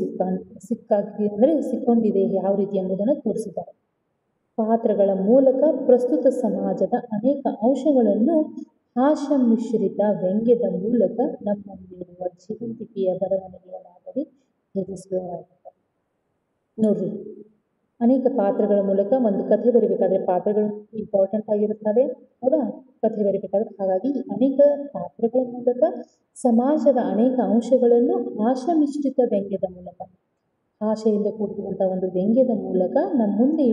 ಸಿಕ್ಕೊಂಡಿದೆ ಯಾವ ರೀತಿ ಎಂಬುದನ್ನು ತೋರಿಸಿದ್ದಾರೆ. ಪಾತ್ರಗಳ ಮೂಲಕ ಪ್ರಸ್ತುತ ಸಮಾಜದ ಅನೇಕ ಅಂಶಗಳನ್ನು ಹಾಸ್ಯ ಮಿಶ್ರಿತ ವ್ಯಂಗ್ಯದ ಮೂಲಕ ನಮ್ಮಲ್ಲಿರುವ ಜೀವಂತಿಕೆಯ ಬರವಣಿಗೆಯ ಮಾದರಿ ತೇಜಸ್ವಿಯಾಗಿದೆ ನೋಡ್ರಿ. ಅನೇಕ ಪಾತ್ರಗಳ ಮೂಲಕ ಒಂದು ಕಥೆ ಬರೀಬೇಕಾದ್ರೆ ಪಾತ್ರಗಳು ಇಂಪಾರ್ಟೆಂಟ್ ಆಗಿರುತ್ತವೆ, ಹೌದಾ? ಕಥೆ ಬರೀಬೇಕಾದ್ರೆ ಹಾಗಾಗಿ ಅನೇಕ ಪಾತ್ರಗಳ ಮೂಲಕ ಸಮಾಜದ ಅನೇಕ ಅಂಶಗಳನ್ನು ಹಾಸ್ಯ ಮಿಶ್ರಿತ ವ್ಯಂಗ್ಯದ ಮೂಲಕ, ಹಾಸ್ಯದಿಂದ ಕೂಡಿರುವಂಥ ಒಂದು ವ್ಯಂಗ್ಯದ ಮೂಲಕ ನಮ್ಮ ಮುಂದೆ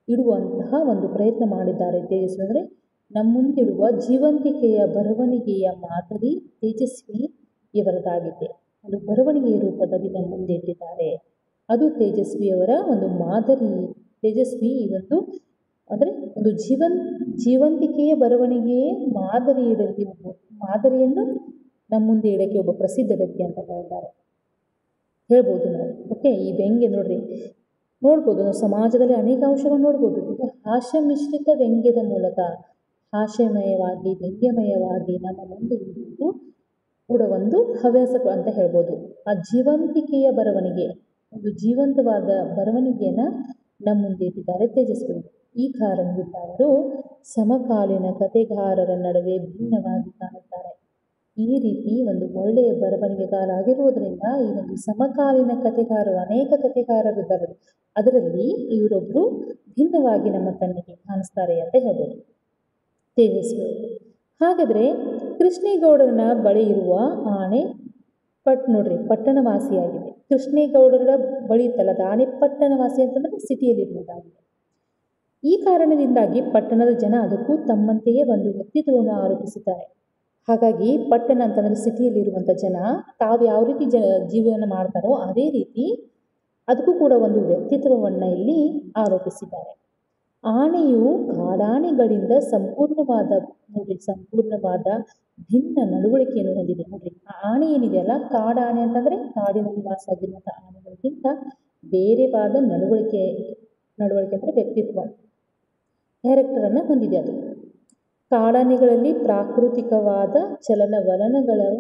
ಇಡುವಂತಹ ಒಂದು ಪ್ರಯತ್ನ ಮಾಡಿದ್ದಾರೆ ತೇಜಸ್ವಿ. ಅಂದರೆ ನಮ್ಮ ಮುಂದಿಡುವ ಜೀವಂತಿಕೆಯ ಬರವಣಿಗೆಯ ಮಾದರಿ ತೇಜಸ್ವಿ ಇವರದಾಗಿದೆ. ಒಂದು ಬರವಣಿಗೆಯ ರೂಪದಲ್ಲಿ ನಮ್ಮ ಮುಂದೆ ಇಟ್ಟಿದ್ದಾರೆ. ಅದು ತೇಜಸ್ವಿಯವರ ಒಂದು ಮಾದರಿ. ತೇಜಸ್ವಿ ಇವತ್ತು ಅಂದರೆ ಒಂದು ಜೀವಂತಿಕೆಯ ಬರವಣಿಗೆಯೇ ಮಾದರಿಯನ್ನು ನಮ್ಮ ಮುಂದೆ ಇಡೋಕ್ಕೆ ಒಬ್ಬ ಪ್ರಸಿದ್ಧ ವ್ಯಕ್ತಿ ಅಂತ ಹೇಳ್ಬೋದು ನಾವು. ಓಕೆ, ಈ ವ್ಯಂಗ್ಯ ನೋಡ್ಬೋದು ನಾವು ಸಮಾಜದಲ್ಲಿ ಅನೇಕ ಅಂಶಗಳನ್ನು ನೋಡ್ಬೋದು. ಇದು ಹಾಸ್ಯ ಮಿಶ್ರಿತ ವ್ಯಂಗ್ಯದ ಮೂಲಕ ಹಾಸ್ಯಮಯವಾಗಿ ವ್ಯಂಗ್ಯಮಯವಾಗಿ ನಮ್ಮ ಮುಂದೆ ಇಡುವುದು ಕೂಡ ಒಂದು ಹವ್ಯಾಸ ಅಂತ ಹೇಳ್ಬೋದು. ಆ ಜೀವಂತಿಕೆಯ ಬರವಣಿಗೆ, ಒಂದು ಜೀವಂತವಾದ ಬರವಣಿಗೆಯನ್ನು ನಮ್ಮ ಮುಂದೆ ಇಟ್ಟಿದ್ದಾರೆ ತೇಜಸ್ವಿ. ಈ ಕಾರಣದಿಂದ ಅವರು ಸಮಕಾಲೀನ ಕಥೆಗಾರರ ನಡುವೆ ಭಿನ್ನವಾಗಿ ಕಾಣುತ್ತಾರೆ. ಈ ರೀತಿ ಒಂದು ಒಳ್ಳೆಯ ಬರವಣಿಗೆಗಾರ ಆಗಿರುವುದರಿಂದ ಈ ಒಂದು ಸಮಕಾಲೀನ ಕಥೆಗಾರರು, ಅನೇಕ ಕಥೆಗಾರರಿದ್ದಾರೆ, ಅದರಲ್ಲಿ ಇವರೊಬ್ಬರು ಭಿನ್ನವಾಗಿ ನಮ್ಮ ಕಣ್ಣಿಗೆ ಕಾಣಿಸ್ತಾರೆ ಅಂತ ಹೇಳ್ಬೋದು ತೇಜಸ್ವಿ. ಹಾಗಾದರೆ ಕೃಷ್ಣೇಗೌಡರನ ಬಳಿ ಇರುವ ಆನೆ ಪಟ್ಟಣವಾಸಿಯಾಗಿದೆ. ಕೃಷ್ಣೇಗೌಡರ ಬಳಿ ಇತ್ತಲ್ಲ ಅದು ಆನೆ ಪಟ್ಟಣವಾಸಿ ಅಂತಂದರೆ ಸಿಟಿಯಲ್ಲಿರುವುದಾಗಿದೆ. ಈ ಕಾರಣದಿಂದಾಗಿ ಪಟ್ಟಣದ ಜನ ಅದಕ್ಕೂ ತಮ್ಮಂತೆಯೇ ಒಂದು ವ್ಯಕ್ತಿತ್ವವನ್ನು ಆರೋಪಿಸುತ್ತಾರೆ. ಹಾಗಾಗಿ ಪಟ್ಟಣ ಅಂತಂದರೆ ಸಿಟಿಯಲ್ಲಿರುವಂಥ ಜನ ತಾವು ಯಾವ ರೀತಿ ಜೀವನ ಮಾಡ್ತಾರೋ ಅದೇ ರೀತಿ ಅದಕ್ಕೂ ಕೂಡ ಒಂದು ವ್ಯಕ್ತಿತ್ವವನ್ನು ಇಲ್ಲಿ ಆರೋಪಿಸಿದ್ದಾರೆ. ಆನೆಯು ಕಾಡಾನೆಗಳಿಂದ ಸಂಪೂರ್ಣವಾದ ಭಿನ್ನ ನಡವಳಿಕೆಯನ್ನು ಹೊಂದಿದೆ ನೋಡ್ರಿ. ಆ ಆನೆ ಏನಿದೆಯಲ್ಲ, ಕಾಡಾನೆ ಅಂತಂದರೆ ಕಾಡಿನಲ್ಲಿ ವಾಸ ಆಗಿರುವಂಥ ಆನೆಗಳಿಗಿಂತ ಬೇರೆವಾದ ನಡವಳಿಕೆ ಅಂದರೆ ವ್ಯಕ್ತಿತ್ವ, ಕ್ಯಾರೆಕ್ಟರನ್ನು ಹೊಂದಿದೆ ಅದು. ಕಾಡಾನೆಗಳಲ್ಲಿ ಪ್ರಾಕೃತಿಕವಾದ ಚಲನವಲನಗಳು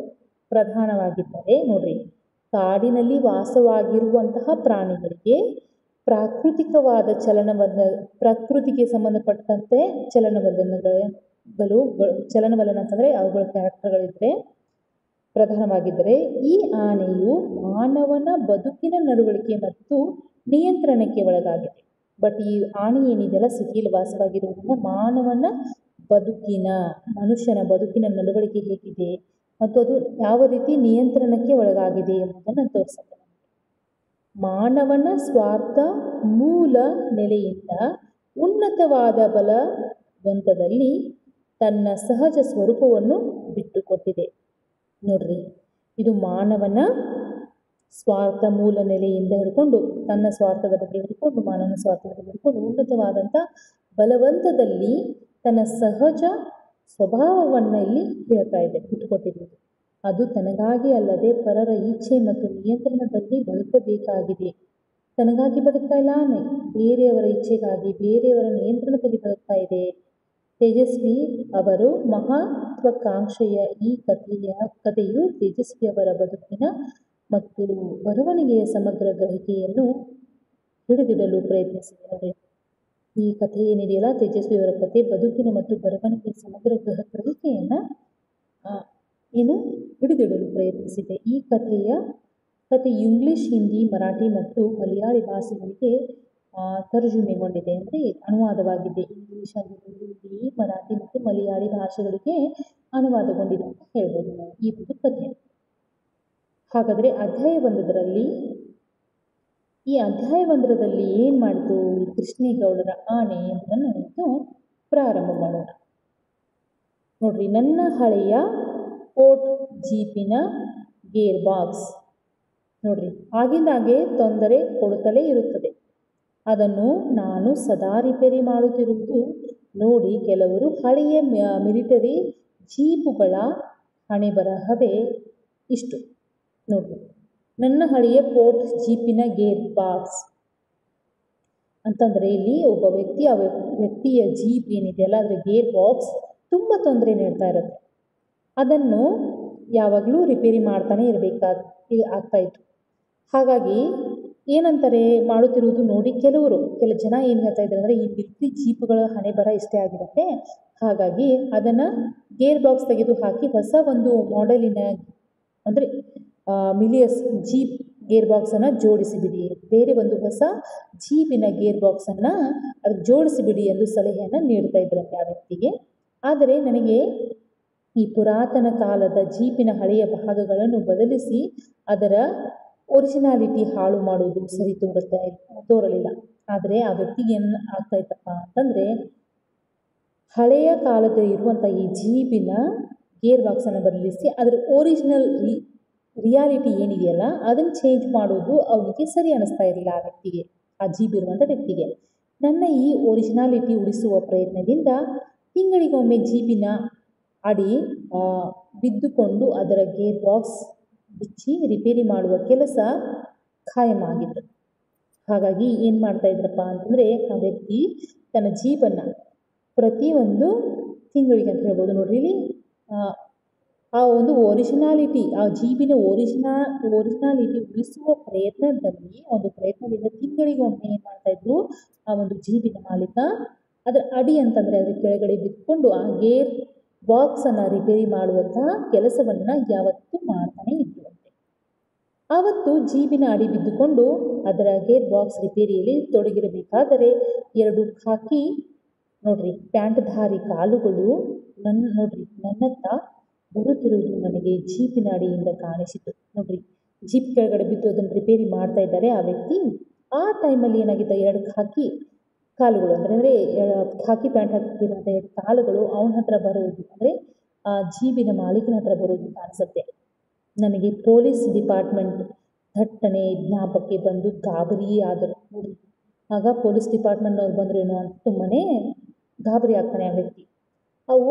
ಪ್ರಧಾನವಾಗಿದ್ದರೆ ನೋಡ್ರಿ, ಕಾಡಿನಲ್ಲಿ ವಾಸವಾಗಿರುವಂತಹ ಪ್ರಾಣಿಗಳಿಗೆ ಪ್ರಾಕೃತಿಕವಾದ ಪ್ರಕೃತಿಗೆ ಸಂಬಂಧಪಟ್ಟಂತೆ ಚಲನವಲನ ಅಂತಂದರೆ ಅವುಗಳ ಕ್ಯಾರೆಕ್ಟರ್ಗಳಿದ್ದರೆ ಪ್ರಧಾನವಾಗಿದ್ದರೆ, ಈ ಆನೆಯು ಮಾನವನ ಬದುಕಿನ ನಡವಳಿಕೆ ಮತ್ತು ನಿಯಂತ್ರಣಕ್ಕೆ ಒಳಗಾಗಿದೆ. ಬಟ್ ಈ ಆನೆ ಏನಿದೆಯಲ್ಲ ಸಿಟಿಯಲ್ಲಿ ವಾಸವಾಗಿರುವುದರಿಂದ ಮನುಷ್ಯನ ಬದುಕಿನ ನಡವಳಿಕೆ ಹೇಗಿದೆ ಮತ್ತು ಅದು ಯಾವ ರೀತಿ ನಿಯಂತ್ರಣಕ್ಕೆ ಒಳಗಾಗಿದೆ ಎಂಬುದನ್ನು ತೋರಿಸುತ್ತೆ. ಮಾನವನ ಸ್ವಾರ್ಥ ಮೂಲ ನೆಲೆಯಿಂದ ಉನ್ನತವಾದ ಬಲವಂತದಲ್ಲಿ ತನ್ನ ಸಹಜ ಸ್ವರೂಪವನ್ನು ಬಿಟ್ಟುಕೊಟ್ಟಿದೆ ನೋಡ್ರಿ. ಇದು ಮಾನವನ ಸ್ವಾರ್ಥ ಮೂಲ ನೆಲೆಯಿಂದ ಹಿಡ್ಕೊಂಡು ತನ್ನ ಸ್ವಾರ್ಥದ ಬಗ್ಗೆ ಹಿಡ್ಕೊಂಡು ಮಾನವನ ಸ್ವಾರ್ಥದ ಬಗ್ಗೆ ಹಿಡ್ಕೊಂಡು ಉನ್ನತವಾದಂಥ ಬಲವಂತದಲ್ಲಿ ತನ್ನ ಸಹಜ ಸ್ವಭಾವವನ್ನು ಇಲ್ಲಿ ಹೇಳ್ತಾ ಇದೆ, ಬಿಟ್ಟುಕೊಟ್ಟಿರುವುದು. ಅದು ತನಗಾಗಿ ಅಲ್ಲದೆ ಪರರ ಇಚ್ಛೆ ಮತ್ತು ನಿಯಂತ್ರಣದಲ್ಲಿ ಬದುಕಬೇಕಾಗಿದೆ. ತನಗಾಗಿ ಬದುಕ್ತಾ ಇಲ್ಲ ಆನೆ, ಬೇರೆಯವರ ಇಚ್ಛೆಗಾಗಿ ಬೇರೆಯವರ ನಿಯಂತ್ರಣದಲ್ಲಿ ಬದುಕ್ತಾ ಇದೆ. ತೇಜಸ್ವಿ ಅವರು ಮಹತ್ವಾಕಾಂಕ್ಷೆಯ ಈ ಕಥೆಯು ತೇಜಸ್ವಿಯವರ ಬದುಕಿನ ಮತ್ತು ಬರವಣಿಗೆಯ ಸಮಗ್ರ ಗ್ರಹಿಕೆಯನ್ನು ಹಿಡಿದಿಡಲು ಪ್ರಯತ್ನಿಸಿದೆ. ಈ ಕಥೆ ಏನಿದೆಯಲ್ಲ, ತೇಜಸ್ವಿಯವರ ಕಥೆ ಬದುಕಿನ ಮತ್ತು ಬರವಣಿಗೆ ಸಮಗ್ರ ಗ್ರಹಿಕೆಯನ್ನು ಏನು ಹಿಡಿದಿಡಲು ಪ್ರಯತ್ನಿಸಿದೆ. ಈ ಕಥೆ ಇಂಗ್ಲಿಷ್, ಹಿಂದಿ, ಮರಾಠಿ ಮತ್ತು ಮಲಯಾಳಿ ಭಾಷೆಗಳಿಗೆ ತರ್ಜುಮೆಗೊಂಡಿದೆ, ಅಂದರೆ ಅನುವಾದವಾಗಿದೆ. ಇಂಗ್ಲಿಷ್ ಆಗಿರ್ಬೋದು, ಹಿಂದಿ, ಮರಾಠಿ ಮತ್ತು ಮಲಯಾಳಿ ಭಾಷೆಗಳಿಗೆ ಅನುವಾದಗೊಂಡಿದೆ ಅಂತ ಹೇಳ್ಬೋದು ನಾವು ಈ ಒಂದು ಕಥೆ. ಹಾಗಾದರೆ ಅಧ್ಯಾಯ 1 ಈ ಅಧ್ಯಾಯ 1 ಏನು ಮಾಡಿತು ಈ ಕೃಷ್ಣೇಗೌಡರ ಆನೆ ಎಂಬುದನ್ನು ನಾವು ಪ್ರಾರಂಭ ಮಾಡೋಣ. ನೋಡ್ರಿ, ನನ್ನ ಹಳೆಯ ಫೋರ್ಡ್ ಜೀಪಿನ ಗೇರ್ ಬಾಕ್ಸ್ ನೋಡ್ರಿ ಆಗಿಂದಾಗೆ ತೊಂದರೆ ಕೊಡುತ್ತಲೇ ಇರುತ್ತದೆ. ಅದನ್ನು ನಾನು ಸದಾ ರಿಪೇರಿ ಮಾಡುತ್ತಿರುವುದು ನೋಡಿ ಕೆಲವರು ಹಳೆಯ ಮಿಲಿಟರಿ ಜೀಪುಗಳ ಹಣೆಬರಹವೇ ಇಷ್ಟು. ನೋಡ್ರಿ, ನನ್ನ ಹಳೆಯ ಫೋರ್ಡ್ ಜೀಪಿನ ಗೇರ್ ಬಾಕ್ಸ್ ಅಂತಂದರೆ ಇಲ್ಲಿ ಒಬ್ಬ ವ್ಯಕ್ತಿಯ ಜೀಪ್ ಏನಿದೆಯಲ್ಲ ಅದರ ಗೇರ್ ಬಾಕ್ಸ್ ತುಂಬ ತೊಂದರೆ ನೀಡ್ತಾ ಇರುತ್ತೆ. ಅದನ್ನು ಯಾವಾಗಲೂ ರಿಪೇರಿ ಮಾಡ್ತಾನೆ ಆಗ್ತಾ ಇತ್ತು. ಹಾಗಾಗಿ ಏನಂತಾರೆ ಮಾಡುತ್ತಿರುವುದು ನೋಡಿ ಕೆಲ ಜನ ಏನು ಹೇಳ್ತಾ ಇದ್ದಾರೆ ಅಂದರೆ ಈ ಮಿಲಿಟರಿ ಜೀಪ್ಗಳ ಹಣೆ ಬರ ಇಷ್ಟೇ ಆಗಿರುತ್ತೆ, ಹಾಗಾಗಿ ಅದನ್ನು ಗೇರ್ ಬಾಕ್ಸ್ ತೆಗೆದು ಹಾಕಿ ಹೊಸ ಒಂದು ಮಾಡೆಲಿನ ಅಂದರೆ ಮಿಲಿಯಸ್ ಜೀಪ್ ಗೇರ್ ಬಾಕ್ಸನ್ನು ಜೋಡಿಸಿಬಿಡಿ, ಬೇರೆ ಒಂದು ಹೊಸ ಜೀಪಿನ ಗೇರ್ ಬಾಕ್ಸನ್ನು ಅದಕ್ಕೆ ಜೋಡಿಸಿಬಿಡಿ ಎಂದು ಸಲಹೆಯನ್ನು ನೀಡ್ತಾ ಇದ್ರಂತೆ ಆ ವ್ಯಕ್ತಿಗೆ. ಆದರೆ ನನಗೆ ಈ ಪುರಾತನ ಕಾಲದ ಜೀಪಿನ ಹಳೆಯ ಭಾಗಗಳನ್ನು ಬದಲಿಸಿ ಅದರ ಒರಿಜಿನಾಲಿಟಿ ಹಾಳು ಮಾಡುವುದು ಸರಿ ತೋರಲಿಲ್ಲ. ಆದರೆ ಆ ವ್ಯಕ್ತಿಗೆ ಏನು ಆಗ್ತಾ ಇತ್ತಪ್ಪ ಅಂತಂದರೆ ಹಳೆಯ ಕಾಲದ ಇರುವಂಥ ಈ ಜೀಪಿನ ಗೇರ್ ಬಾಕ್ಸನ್ನು ಬದಲಿಸಿ ಅದರ ಒರಿಜಿನಲ್ ರಿಯಾಲಿಟಿ ಏನಿದೆಯಲ್ಲ ಅದನ್ನು ಚೇಂಜ್ ಮಾಡೋದು ಅವನಿಗೆ ಸರಿ ಅನ್ನಿಸ್ತಾ ಇರಲಿಲ್ಲ ಆ ವ್ಯಕ್ತಿಗೆ, ಆ ಜೀಪ್ ಇರುವಂಥ ವ್ಯಕ್ತಿಗೆ. ನನ್ನ ಈ ಒರಿಜಿನಾಲಿಟಿ ಉಳಿಸುವ ಪ್ರಯತ್ನದಿಂದ ತಿಂಗಳಿಗೊಮ್ಮೆ ಜೀಪಿನ ಅಡಿ ಬಿದ್ದುಕೊಂಡು ಅದರ ಗೇರ್ ಬಾಕ್ಸ್ ಬಿಚ್ಚಿ ರಿಪೇರಿ ಮಾಡುವ ಕೆಲಸ ಖಾಯಮಾಗಿತ್ತು. ಹಾಗಾಗಿ ಏನು ಮಾಡ್ತಾ ಇದ್ರಪ್ಪ ಅಂತಂದರೆ ಆ ವ್ಯಕ್ತಿ ತನ್ನ ಜೀಪನ್ನು ಪ್ರತಿ ಒಂದು ತಿಂಗಳಿಗೆ ಅಂತ ಹೇಳ್ಬೋದು. ನೋಡ್ರಿ, ಇಲ್ಲಿ ಆ ಒಂದು ಒರಿಜಿನಾಲಿಟಿ, ಆ ಜೀಪಿನ ಒರಿಜಿನಾಲಿಟಿ ಉಳಿಸುವ ಪ್ರಯತ್ನದಿಂದ ತಿಂಗಳಿಗೊಮ್ಮೆ ಏನು ಮಾಡ್ತಾಯಿದ್ರು ಆ ಒಂದು ಜೀಪಿನ ಮಾಲೀಕ ಅದರ ಅಡಿ ಅಂತಂದರೆ ಅದರ ಕೆಳಗಡೆ ಬಿದ್ದುಕೊಂಡು ಆ ಗೇರ್ ಬಾಕ್ಸನ್ನು ರಿಪೇರಿ ಮಾಡುವಂತಹ ಕೆಲಸವನ್ನು ಯಾವತ್ತೂ ಮಾಡ್ತಾನೆ ಇದ್ದಂತೆ. ಆವತ್ತು ಜೀಪಿನ ಅಡಿ ಬಿದ್ದುಕೊಂಡು ಅದರ ಗೇರ್ ಬಾಕ್ಸ್ ರಿಪೇರಿಯಲ್ಲಿ ತೊಡಗಿರಬೇಕಾದರೆ 2 ಖಾಕಿ ನೋಡ್ರಿ ಪ್ಯಾಂಟ್ಧಾರಿ ಕಾಲುಗಳು ನನ್ನತ್ತ ಬರುತ್ತಿರುವುದು ನನಗೆ ಜೀಪಿನ ಅಡಿಯಿಂದ ಕಾಣಿಸಿತು. ನೋಡ್ರಿ, ಜೀಪ್ ಕೆಳಗಡೆ ಬಿದ್ದು ಅದನ್ನು ರಿಪೇರಿ ಮಾಡ್ತಾ ಇದ್ದಾರೆ ಆ ವ್ಯಕ್ತಿ. ಆ ಟೈಮಲ್ಲಿ ಏನಾಗಿದೆ, 2 ಖಾಕಿ ಕಾಲುಗಳು ಅಂದರೆ ಖಾಕಿ ಪ್ಯಾಂಟ್ ಹಾಕಿರುವಂಥ 2 ಕಾಲುಗಳು ಅವನ ಹತ್ರ ಬರುವುದು, ಅಂದರೆ ಆ ಜೀಬಿನ ಮಾಲೀಕನ ಹತ್ರ ಬರುವುದು ಕಾಣಿಸುತ್ತೆ. ನನಗೆ ಪೊಲೀಸ್ ಡಿಪಾರ್ಟ್ಮೆಂಟ್ ಥಟ್ಟನೆ ಜ್ಞಾಪಕ್ಕೆ ಬಂದು ಗಾಬರಿ ಆದರು. ನೋಡಿ, ಆಗ ಪೊಲೀಸ್ ಡಿಪಾರ್ಟ್ಮೆಂಟ್ನವ್ರು ಬಂದ್ರೇನೋ ಅಂತ ತುಂಬಾ ಗಾಬರಿ ಆಗ್ತಾನೆ ಆ ವ್ಯಕ್ತಿ. ಅವು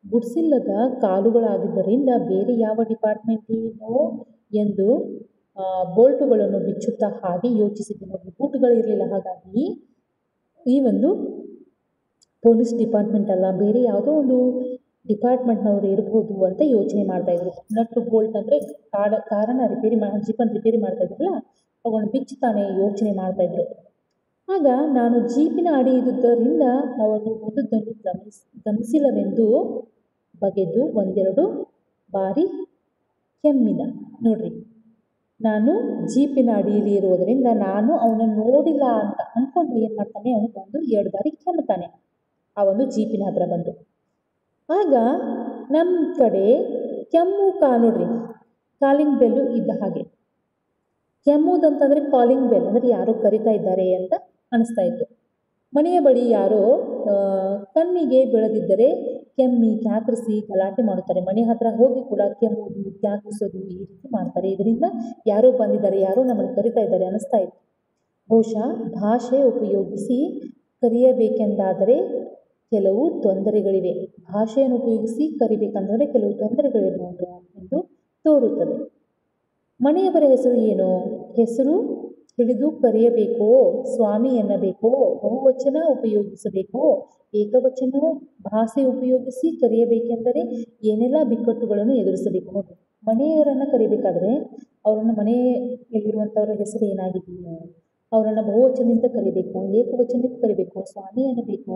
ಬುಡ್ಸಿಲ್ಲದ ಕಾಲುಗಳಾಗಿದ್ದರಿಂದ ಬೇರೆ ಯಾವ ಡಿಪಾರ್ಟ್ಮೆಂಟೇನೋ ಎಂದು ಬೋಲ್ಟುಗಳನ್ನು ಬಿಚ್ಚುತ್ತಾ ಹಾಗೆ ಯೋಚಿಸಿದೆ. ನೋಡಿ, ಬೂಟುಗಳಿರಲಿಲ್ಲ, ಹಾಗಾಗಿ ಈ ಒಂದು ಪೊಲೀಸ್ ಡಿಪಾರ್ಟ್ಮೆಂಟ್ ಅಲ್ಲ ಬೇರೆ ಯಾವುದೋ ಒಂದು ಡಿಪಾರ್ಟ್ಮೆಂಟ್ನವರು ಇರ್ಬೋದು ಅಂತ ಯೋಚನೆ ಮಾಡ್ತಾಯಿದ್ರು. ನಟ್ಟು ಬೋಲ್ಟ್ ಅಂದರೆ ಕಾರನ್ನು ಜೀಪನ್ನು ರಿಪೇರಿ ಮಾಡ್ತಾಯಿದ್ರಲ್ಲ ಅವುಗಳನ್ನು ಬಿಚ್ಚುತ್ತಾನೆ ಯೋಚನೆ ಮಾಡ್ತಾಯಿದ್ರು. ಆಗ ನಾನು ಜೀಪಿನ ಅಡಿ ಇದ್ದುದರಿಂದ ಅವನು ಓದುವುದನ್ನು ಗಮನಿಸಿಲ್ಲವೆಂದು ಬಗೆದು 1-2 ಬಾರಿ ಕೆಮ್ಮಿದ. ನೋಡ್ರಿ, ನಾನು ಜೀಪಿನ ಅಡಿಯಲ್ಲಿ ಇರುವುದರಿಂದ ನಾನು ಅವನನ್ನು ನೋಡಿಲ್ಲ ಅಂತ ಅಂದ್ಕೊಂಡು ಏನು ಮಾಡ್ತಾನೆ, ಅವನು ಬಂದು 2 ಬಾರಿ ಕೆಮ್ಮುತ್ತಾನೆ ಆ ಒಂದು ಜೀಪಿನ ಹತ್ರ ಬಂದು. ಆಗ ನಮ್ಮ ಕಡೆ ನೋಡ್ರಿ ಕಾಲಿಂಗ್ ಬೆಲ್ಲು ಇದ್ದ ಹಾಗೆ. ಕೆಮ್ಮುವುದಂತಂದರೆ ಕಾಲಿಂಗ್ ಬೆಲ್ ಅಂದರೆ ಯಾರೋ ಕರಿತಾ ಇದ್ದಾರೆ ಅಂತ ಅನಿಸ್ತಾ ಇತ್ತು. ಮನೆಯ ಬಳಿ ಯಾರೋ ಕಣ್ಣಿಗೆ ಬೀಳದಿದ್ದರೆ ಕೆಮ್ಮಿ ಕ್ಯಾಕರಿಸಿ ಗಲಾಟೆ ಮಾಡುತ್ತಾರೆ. ಮನೆ ಹತ್ರ ಹೋಗಿ ಕೂಡ ಕೆಮ್ಮುವುದು ಕ್ಯಾಕರಿಸೋದು ಈ ರೀತಿ ಮಾಡ್ತಾರೆ. ಇದರಿಂದ ಯಾರೋ ಬಂದಿದ್ದಾರೆ, ಯಾರೋ ನಮ್ಮನ್ನು ಕರಿತಾ ಇದ್ದಾರೆ ಅನ್ನಿಸ್ತಾ ಇತ್ತು. ಬಹುಶಃ ಭಾಷೆ ಉಪಯೋಗಿಸಿ ಕರೆಯಬೇಕೆಂದಾದರೆ ಕೆಲವು ತೊಂದರೆಗಳಿವೆ, ಭಾಷೆಯನ್ನು ಉಪಯೋಗಿಸಿ ಕರಿಬೇಕಂದರೆ ಕೆಲವು ತೊಂದರೆಗಳಿರಬಹುದು ಎಂದು ತೋರುತ್ತದೆ. ಮನೆಯವರ ಹೆಸರು ಏನು? ಹೆಸರು ಹಿಡಿದು ಕರೆಯಬೇಕೋ, ಸ್ವಾಮಿ ಎನ್ನಬೇಕೋ, ಬಹುವಚನ ಉಪಯೋಗಿಸಬೇಕೋ, ಏಕವಚನ ಭಾಷೆ ಉಪಯೋಗಿಸಿ ಕರೆಯಬೇಕೆಂದರೆ ಏನೆಲ್ಲ ಬಿಕ್ಕಟ್ಟುಗಳನ್ನು ಎದುರಿಸಬೇಕು. ನೋಡಿ, ಮನೆಯವರನ್ನು ಕರಿಬೇಕಾದ್ರೆ ಅವರನ್ನು ಮನೆಯಲ್ಲಿರುವಂಥವ್ರ ಹೆಸರು ಏನಾಗಿದೆಯೋ, ಅವರನ್ನು ಬಹುವಚನದಿಂದ ಕರಿಬೇಕು, ಏಕವಚನದಿಂದ ಕರಿಬೇಕು, ಸ್ವಾಮಿ ಅನ್ನಬೇಕು,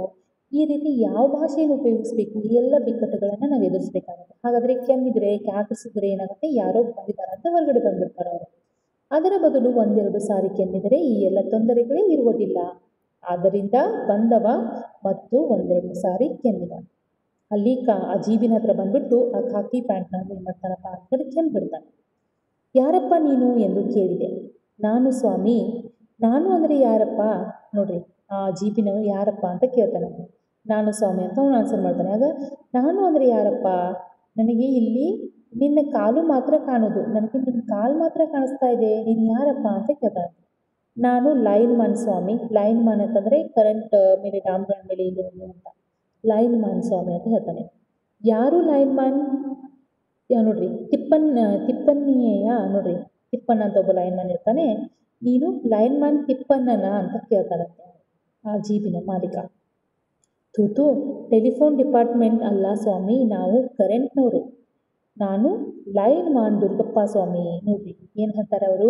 ಈ ರೀತಿ ಯಾವ ಭಾಷೆಯನ್ನು ಉಪಯೋಗಿಸಬೇಕು, ಈ ಎಲ್ಲ ಬಿಕ್ಕಟ್ಟುಗಳನ್ನು ನಾವು ಎದುರಿಸಬೇಕಾಗುತ್ತೆ. ಹಾಗಾದರೆ ಕೆಮ್ಮಿದ್ರೆ ಕ್ಯಾಕಿಸಿದ್ರೆ ಏನಾಗುತ್ತೆ, ಯಾರೋ ಬಂದಿದ್ದಾರೆ ಅಂತ ಹೊರಗಡೆ ಬಂದ್ಬಿಡ್ತಾರೆ ಅವರು. ಅದರ ಬದಲು ಒಂದೆರಡು ಸಾರಿ ಕೆಮ್ಮಿದರೆ ಈ ಎಲ್ಲ ತೊಂದರೆಗಳೇ ಇರುವುದಿಲ್ಲ. ಆದ್ದರಿಂದ ಬಂದವ ಮತ್ತು ಒಂದೆರಡು ಸಾರಿ ಕೆಮ್ಮಿದ. ಅಲ್ಲಿ ಆ ಜೀಬಿನ ಹತ್ರ ಬಂದ್ಬಿಟ್ಟು ಆ ಖಾಕಿ ಪ್ಯಾಂಟ್ನ ಏನು ಮಾಡ್ತಾನಪ್ಪ ಅಂತಂದರೆ ಕೆಮ್ಮಿಬಿಡ್ತಾನೆ. ಯಾರಪ್ಪ ನೀನು ಎಂದು ಕೇಳಿದೆ. ನಾನು ಸ್ವಾಮಿ. ನಾನು ಅಂದರೆ ಯಾರಪ್ಪ ನೋಡ್ರಿ, ಆ ಜೀಬಿನವು ಯಾರಪ್ಪ ಅಂತ ಕೇಳ್ತಾನೆ. ನಾನು ಸ್ವಾಮಿ ಅಂತ ಅವನು ಆನ್ಸರ್ ಮಾಡ್ತಾನೆ. ಆಗ ನಾನು ಅಂದರೆ ಯಾರಪ್ಪ, ನನಗೆ ಇಲ್ಲಿ ನಿನ್ನ ಕಾಲು ಮಾತ್ರ ಕಾಣೋದು, ನನಗೆ ನಿನ್ನ ಕಾಲು ಮಾತ್ರ ಕಾಣಿಸ್ತಾ ಇದೆ, ನೀನು ಯಾರಪ್ಪ ಅಂತ ಕೇಳ್ತಾನೆ. ನಾನು ಲೈನ್ ಮ್ಯಾನ್ ಸ್ವಾಮಿ. ಲೈನ್ ಮ್ಯಾನ್ ಅಂತಂದರೆ ಕರೆಂಟ್ ಮೇಲೆ ಡಾಮ್ಗಳ ಮೇಲೆ ಇಲ್ಲೋದು ಅಂತ ಲೈನ್ ಮ್ಯಾನ್ ಸ್ವಾಮಿ ಅಂತ ಹೇಳ್ತಾನೆ. ಯಾರು ಲೈನ್ ಮ್ಯಾನ್ ನೋಡ್ರಿ, ತಿಪ್ಪನ್ನಿಯ ನೋಡ್ರಿ, ತಿಪ್ಪಣ್ಣ ಅಂತ ಒಬ್ಬ ಲೈನ್ ಮ್ಯಾನ್ ಇರ್ತಾನೆ. ನೀನು ಲೈನ್ ಮ್ಯಾನ್ ತಿಪ್ಪಣ್ಣನ ಅಂತ ಕೇಳ್ತಾರಂತೆ ಆ ಜೀಬಿನ ಮಾಲೀಕ. ತೂತು, ಟೆಲಿಫೋನ್ ಡಿಪಾರ್ಟ್ಮೆಂಟ್ ಅಲ್ಲ ಸ್ವಾಮಿ, ನಾವು ಕರೆಂಟ್ನವರು. ನಾನು ಲೈನ್ ಮ್ಯಾನ್ ದುರ್ಗಪ್ಪ ಸ್ವಾಮಿ. ನೋಡ್ರಿ ಏನು ಹೇಳ್ತಾರೆ ಅವರು,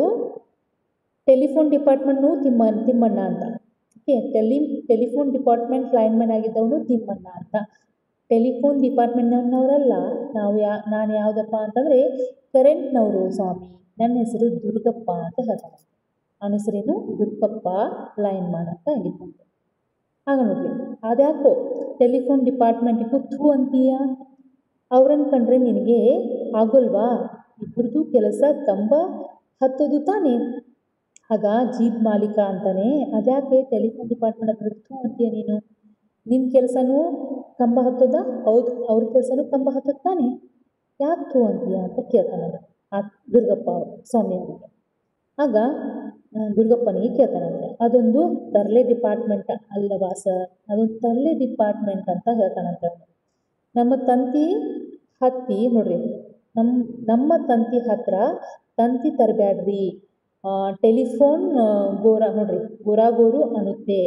ಟೆಲಿಫೋನ್ ಡಿಪಾರ್ಟ್ಮೆಂಟ್ನು ತಿಮ್ಮಣ್ಣ ಅಂತ. Okay, telephone department lineman ಆಗಿದ್ದವನು ತಿಮ್ಮಣ್ಣ ಅಂತ. ಟೆಲಿಫೋನ್ ಡಿಪಾರ್ಟ್ಮೆಂಟ್ನವರಲ್ಲ, ನಾನು ಯಾವುದಪ್ಪ ಅಂತಂದರೆ ಕರೆಂಟ್ನವರು ಸ್ವಾಮಿ, ನನ್ನ ಹೆಸರು ದುರ್ಗಪ್ಪ ಅಂತ ಹೇಳ್ತಾರೆ. ಅವನ ಹೆಸರೇನು, ದುರ್ಗಪ್ಪ ಲೈನ್ ಮ್ಯಾನ್ ಅಂತ ಆಗಿದ್ದಂತೆ. ಆಗ ನೋಡ್ರಿ, ಅದ್ಯಾಕೋ ಟೆಲಿಫೋನ್ ಡಿಪಾರ್ಟ್ಮೆಂಟಿಗೂ ಥೂ ಅಂತೀಯ, ಅವ್ರನ್ನ ಕಂಡ್ರೆ ನಿನಗೆ ಆಗೋಲ್ವಾ, ಇಬ್ಬರದು ಕೆಲಸ ಕಂಬ ಹತ್ತೋದು ತಾನೇ. ಆಗ ಜೀಪ್ ಮಾಲೀಕ ಅಂತಾನೆ, ಅದ್ಯಾಕೆ ಟೆಲಿಫೋನ್ ಡಿಪಾರ್ಟ್ಮೆಂಟ್ ಹತ್ರ ಥೂ ಅಂತೀಯ ನೀನು, ನಿನ್ನ ಕೆಲಸನೂ ಕಂಬ ಹತ್ತೋದ, ಹೌದು ಅವ್ರ ಕೆಲಸನೂ ಕಂಬ ಹತ್ತೋದು ತಾನೆ, ಯಾಕೆ ಥೂ ಅಂತೀಯ ಅಂತ ಕೇಳ್ತಾನಲ್ಲ ಆ ದುರ್ಗಪ್ಪ ಸ್ವಾಮಿ ಅವರಿಗೆ. ಆಗ ದುರ್ಗಪ್ಪನಿಗೆ ಕೇಳ್ತಾನಂತೆ, ಅದೊಂದು ತರಲೆ ಡಿಪಾರ್ಟ್ಮೆಂಟ್ ಅಲ್ಲವಾ ಸರ್, ಅದೊಂದು ತರಲೆ ಡಿಪಾರ್ಟ್ಮೆಂಟ್ ಅಂತ ಹೇಳ್ತಾನಂತೆ. ನಮ್ಮ ತಂತಿ ಹತ್ತಿ ನೋಡ್ರಿ, ನಮ್ಮ ತಂತಿ ಹತ್ರ ತಂತಿ ತರಬ್ಯಾಡ್ರಿ, ಟೆಲಿಫೋನ್ ನೋಡ್ರಿ ಗೋರಾಗೋರು ಅನ್ನುತ್ತೆ,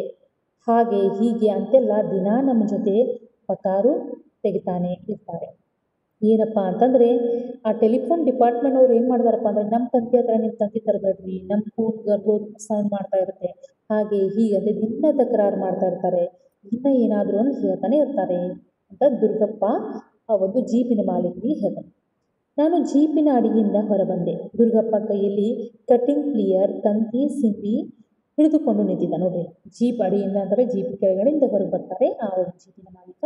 ಹಾಗೆ ಹೀಗೆ ಅಂತೆಲ್ಲ ದಿನ ನಮ್ಮ ಜೊತೆ ಪಕಾರು ತೆಗಿತಾನೆ ಇರ್ತಾರೆ. ಏನಪ್ಪ ಅಂತಂದರೆ ಆ ಟೆಲಿಫೋನ್ ಡಿಪಾರ್ಟ್ಮೆಂಟ್ ಅವ್ರು ಏನು ಮಾಡ್ತಾರಪ್ಪ ಅಂದರೆ, ನಮ್ಮ ತಂತಿ ಹತ್ರ ನಿಮ್ಮ ತಂತಿ ತರಬೇಡ್ರಿ, ನಮ್ಮ ಫೋನ್ ಗರ್ಗೋರು ಸೌಂಡ್ ಮಾಡ್ತಾ ಇರುತ್ತೆ, ಹಾಗೆ ಹೀಗೆ ಅಂದರೆ ದಿನ ತಕರಾರು ಮಾಡ್ತಾ ಇರ್ತಾರೆ, ದಿನ ಏನಾದರೂ ಒಂದು ಹೇಳ್ತಾನೆ ಇರ್ತಾರೆ ಅಂತ ದುರ್ಗಪ್ಪ ಆ ಒಂದು ಜೀಪಿನ ಮಾಲೀಕನಿಗೆ ಹೇಳ್ತಾನೆ. ನಾನು ಜೀಪಿನ ಅಡಿಯಿಂದ ಹೊರಬಂದೆ. ದುರ್ಗಪ್ಪ ಕೈಯಲ್ಲಿ ಕಟ್ಟಿಂಗ್ ಪ್ಲಿಯರ್, ತಂತಿ, ಸಿಂಬಿ ಹಿಡಿದುಕೊಂಡು ನಿಂತಿದ್ದ. ನೋಡ್ರಿ, ಜೀಪ್ ಅಡಿಯಿಂದ ಅಂದರೆ ಜೀಪ್ ಕೆಳಗಡೆಯಿಂದ ಹೊರಗೆ ಬರ್ತಾರೆ ಆ ಒಂದು ಜೀಪಿನ ಮಾಲೀಕ.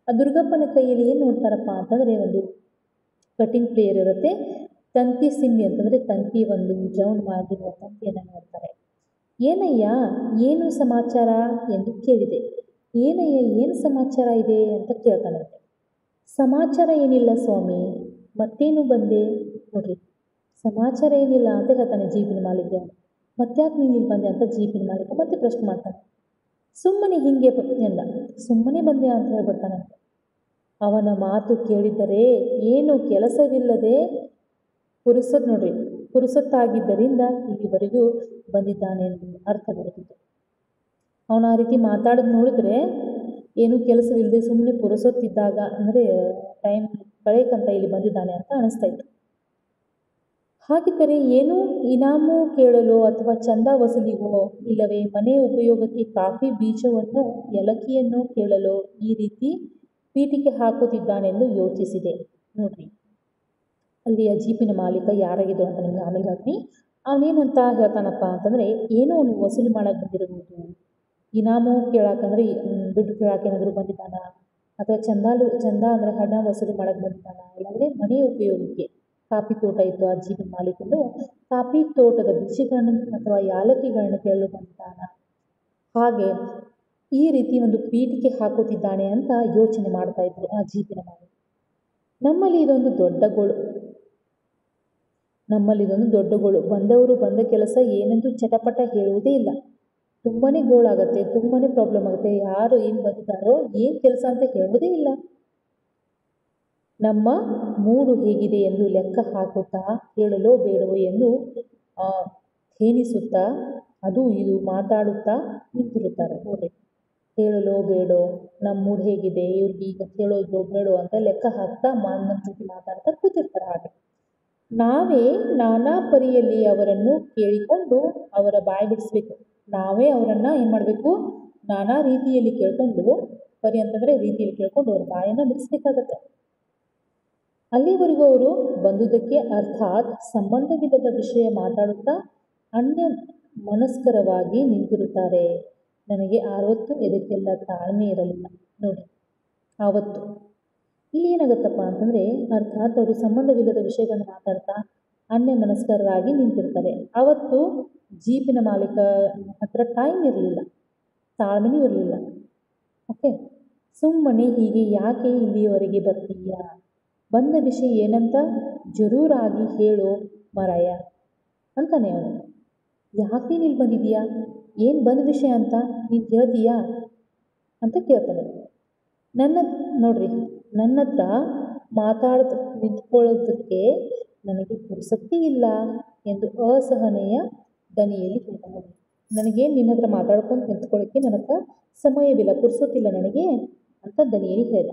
ಆ ದುರ್ಗಪ್ಪನ ಕೈಯಲ್ಲಿ ಏನು ನೋಡ್ತಾರಪ್ಪ ಅಂತಂದರೆ, ಒಂದು ಕಟ್ಟಿಂಗ್ ಪ್ಲೇಯರ್ ಇರುತ್ತೆ, ತಂತಿ ಸಿಂಬಿ ಅಂತಂದರೆ ತಂತಿ ಒಂದು ಜೌನ್ ಮಾಡಿರುವ ತಂತಿಯನ್ನು ನೋಡ್ತಾರೆ. ಏನಯ್ಯ ಏನು ಸಮಾಚಾರ ಎಂದು ಕೇಳಿದೆ. ಏನಯ್ಯ ಏನು ಸಮಾಚಾರ ಇದೆ ಅಂತ ಕೇಳ್ತಾನಂತೆ. ಸಮಾಚಾರ ಏನಿಲ್ಲ ಸ್ವಾಮಿ, ಮತ್ತೇನು ಬಂದೆ. ನೋಡ್ರಿ, ಸಮಾಚಾರ ಏನಿಲ್ಲ ಅಂತ ಹೇಳ್ತಾನೆ ಜೀಪಿನ ಮಾಲೀಕ. ಮತ್ತ್ಯಾಕೆ ನೀನು ಇಲ್ಲಿ ಬಂದೆ ಅಂತ ಜೀಪಿನ ಮಾಲೀಕ ಮತ್ತೆ ಪ್ರಶ್ನೆ ಮಾಡ್ತಾನೆ. ಸುಮ್ಮನೆ ಹಿಂಗೆ ಎಂದ. ಸುಮ್ಮನೆ ಬಂದೆ ಅಂತ ಹೇಳ್ಬಿಡ್ತಾನಂತೆ. ಅವನ ಮಾತು ಕೇಳಿದರೆ ಏನು ಕೆಲಸವಿಲ್ಲದೆ ಪುರುಸೊತ್ತಾಗಿದ್ದರಿಂದ ಇಲ್ಲಿವರೆಗೂ ಬಂದಿದ್ದಾನೆ ಎಂದು ಅರ್ಥ ಬರುತ್ತಿತ್ತು. ಅವನು ಆ ರೀತಿ ಮಾತಾಡೋದು ನೋಡಿದ್ರೆ ಏನು ಕೆಲಸವಿಲ್ಲದೆ ಸುಮ್ಮನೆ ಪುರುಸೊತ್ತಿದ್ದಾಗ ಅಂದರೆ ಟೈಮ್ ಕಳೆಯಕ್ಕಂತ ಇಲ್ಲಿ ಬಂದಿದ್ದಾನೆ ಅಂತ ಅನಿಸ್ತಾ ಇತ್ತು. ಹಾಗಿದ್ದರೆ ಏನು ಇನಾಮು ಕೇಳಲು ಅಥವಾ ಚಂದ ವಸೂಲಿಗೋ, ಇಲ್ಲವೇ ಮನೆ ಉಪಯೋಗಕ್ಕೆ ಕಾಫಿ ಬೀಜವನ್ನು ಏಲಕ್ಕಿಯನ್ನು ಕೇಳಲು ಈ ರೀತಿ ಪೀಠಿಕೆ ಹಾಕುತ್ತಿದ್ದಾನೆಂದು ಯೋಚಿಸಿದೆ. ನೋಡ್ರಿ, ಅಲ್ಲಿಯ ಜೀಪಿನ ಮಾಲೀಕ ಯಾರಾಗಿದ್ದು ಅಂತ ನಿಮ್ಗೆ ಆಮೇಲೆ ಹೇಳ್ತೀನಿ. ಅವನೇನಂತ ಹೇಳ್ತಾನಪ್ಪ ಅಂತಂದರೆ, ಏನೋ ಅವನು ವಸೂಲಿ ಮಾಡೋಕ್ಕೆ ಬಂದಿರಬಹುದು, ಇನಾಮು ಕೇಳಾಕಂದ್ರೆ ದುಡ್ಡು ಕೇಳಾಕೆ ಏನಾದರೂ ಬಂದಿದ್ದಾನ, ಅಥವಾ ಚಂದ ಅಂದರೆ ಹಣ ವಸೂಲಿ ಮಾಡೋಕ್ಕೆ ಬಂದಿದ್ದಾನ, ಇಲ್ಲಾಂದರೆ ಮನೆ ಉಪಯೋಗಕ್ಕೆ ಕಾಫಿ ತೋಟ ಇತ್ತು ಆ ಜೀಪಿನ ಮಾಲೀಕಂದು, ಕಾಫಿ ತೋಟದ ಬೀಜಗಳನ್ನು ಅಥವಾ ಯಾಲಕ್ಕಿಗಳನ್ನು ಕೇಳಲು ಬಂದಿದ್ದಾನ, ಹಾಗೆ ಈ ರೀತಿ ಒಂದು ಪೀಠಿಕೆ ಹಾಕುತ್ತಿದ್ದಾನೆ ಅಂತ ಯೋಚನೆ ಮಾಡ್ತಾ ಇದ್ರು ಆ ಜೀಪಿನ ಮಾಲೀಕ. ನಮ್ಮಲ್ಲಿ ಇದೊಂದು ದೊಡ್ಡ ಗೋಳು, ಬಂದವರು ಬಂದ ಕೆಲಸ ಏನೆಂದು ಚಟಪಟ ಹೇಳುವುದೇ ಇಲ್ಲ. ತುಂಬಾ ಗೋಳಾಗುತ್ತೆ, ತುಂಬಾ ಪ್ರಾಬ್ಲಮ್ ಆಗುತ್ತೆ, ಯಾರು ಏನು ಬಂದಿದ್ದಾರೋ ಏನು ಕೆಲಸ ಅಂತ ಹೇಳುವುದೇ ಇಲ್ಲ. ನಮ್ಮ ಮೂಡು ಹೇಗಿದೆ ಎಂದು ಲೆಕ್ಕ ಹಾಕುತ್ತಾ ಹೇಳಲೋ ಬೇಡವೋ ಎಂದು ಹೇನಿಸುತ್ತಾ ಅದು ಇದು ಮಾತಾಡುತ್ತಾ ನಿಂತಿರುತ್ತಾರೆ. ನೋಡ್ರಿ, ಹೇಳಲೋ ಬೇಡೋ, ನಮ್ಮ ಮೂಡ್ ಹೇಗಿದೆ, ಇವ್ರಿಗೆ ಈಗ ಹೇಳೋದು ಬೇಡೋ ಅಂತ ಲೆಕ್ಕ ಹಾಕ್ತಾ ನಮ್ಮ ಜೊತೆ ಮಾತಾಡ್ತಾ ಕೂತಿರ್ತಾರೆ. ಹಾಗೆ ನಾವೇ ನಾನಾ ಪರಿಯಲ್ಲಿ ಅವರನ್ನು ಕೇಳಿಕೊಂಡು ಅವರ ಬಾಯಿ ಬಿಡಿಸ್ಬೇಕು. ನಾವೇ ಅವರನ್ನು ಏನು ಮಾಡಬೇಕು, ನಾನಾ ರೀತಿಯಲ್ಲಿ ಕೇಳಿಕೊಂಡು, ಪರಿ ಅಂತಂದರೆ ರೀತಿಯಲ್ಲಿ ಕೇಳಿಕೊಂಡು ಅವ್ರ ಬಾಯನ್ನು ಬಿಡಿಸ್ಬೇಕಾಗತ್ತೆ. ಅಲ್ಲಿವರೆಗೂ ಅವರು ಬಂದುದಕ್ಕೆ ಅರ್ಥಾತ್ ಸಂಬಂಧವಿಲ್ಲದ ವಿಷಯ ಮಾತಾಡುತ್ತಾ ಅನ್ಯ ಮನಸ್ಕರವಾಗಿ ನಿಂತಿರುತ್ತಾರೆ. ನನಗೆ ಆವತ್ತು ಇದಕ್ಕೆಲ್ಲ ತಾಳ್ಮೆ ಇರಲಿಲ್ಲ ನೋಡಿ. ಆವತ್ತು ಇಲ್ಲಿ ಏನಾಗುತ್ತಪ್ಪ ಅಂತಂದರೆ, ಅರ್ಥಾತ್ ಅವರು ಸಂಬಂಧವಿಲ್ಲದ ವಿಷಯಗಳನ್ನ ಮಾತಾಡ್ತಾ ಅನ್ಯ ಮನಸ್ಕರಾಗಿ ನಿಂತಿರ್ತಾರೆ. ಆವತ್ತು ಜೀಪಿನ ಮಾಲೀಕ ಹತ್ರ ಟೈಮ್ ಇರಲಿಲ್ಲ, ತಾಳ್ಮೆನೂ ಇರಲಿಲ್ಲ. ಓಕೆ, ಸುಮ್ಮನೆ ಹೀಗೆ ಯಾಕೆ ಇಲ್ಲಿಯವರೆಗೆ ಬರ್ತೀಯಾ? ಬಂದ ವಿಷಯ ಏನಂತ ಜರೂರಾಗಿ ಹೇಳೋ ಮರಾಯ ಅಂತಾನೆ ಅವನು. ಯಾಕೆ ನೀನು ಇಲ್ಲಿ ಬಂದಿದೀಯಾ? ಏನು ಬಂದ ವಿಷಯ ಅಂತ ನೀನು ಹೇಳ್ತೀಯಾ ಅಂತ ಕೇಳ್ತಾನೆ. ನೋಡ್ರಿ, ನನ್ನ ಹತ್ರ ನಿಂತ್ಕೊಳ್ಳೋದಕ್ಕೆ ನನಗೆ ಪುರ್ಸೊತ್ತೇ ಇಲ್ಲ ಎಂದು ಅಸಹನೆಯ ದನಿಯಲ್ಲಿ ಹೇಳ್ತಾನೆ. ನನಗೆ ನಿನ್ನ ಹತ್ರ ಮಾತಾಡ್ಕೊಂಡು ನಿಂತ್ಕೊಳ್ಳೋಕ್ಕೆ ನನ್ನ ಹತ್ರ ಸಮಯವಿಲ್ಲ, ಪುರ್ಸೊತ್ತಿಲ್ಲ ನನಗೆ ಅಂತ ದನಿಯಲ್ಲಿ ಹೇಳ್ದ.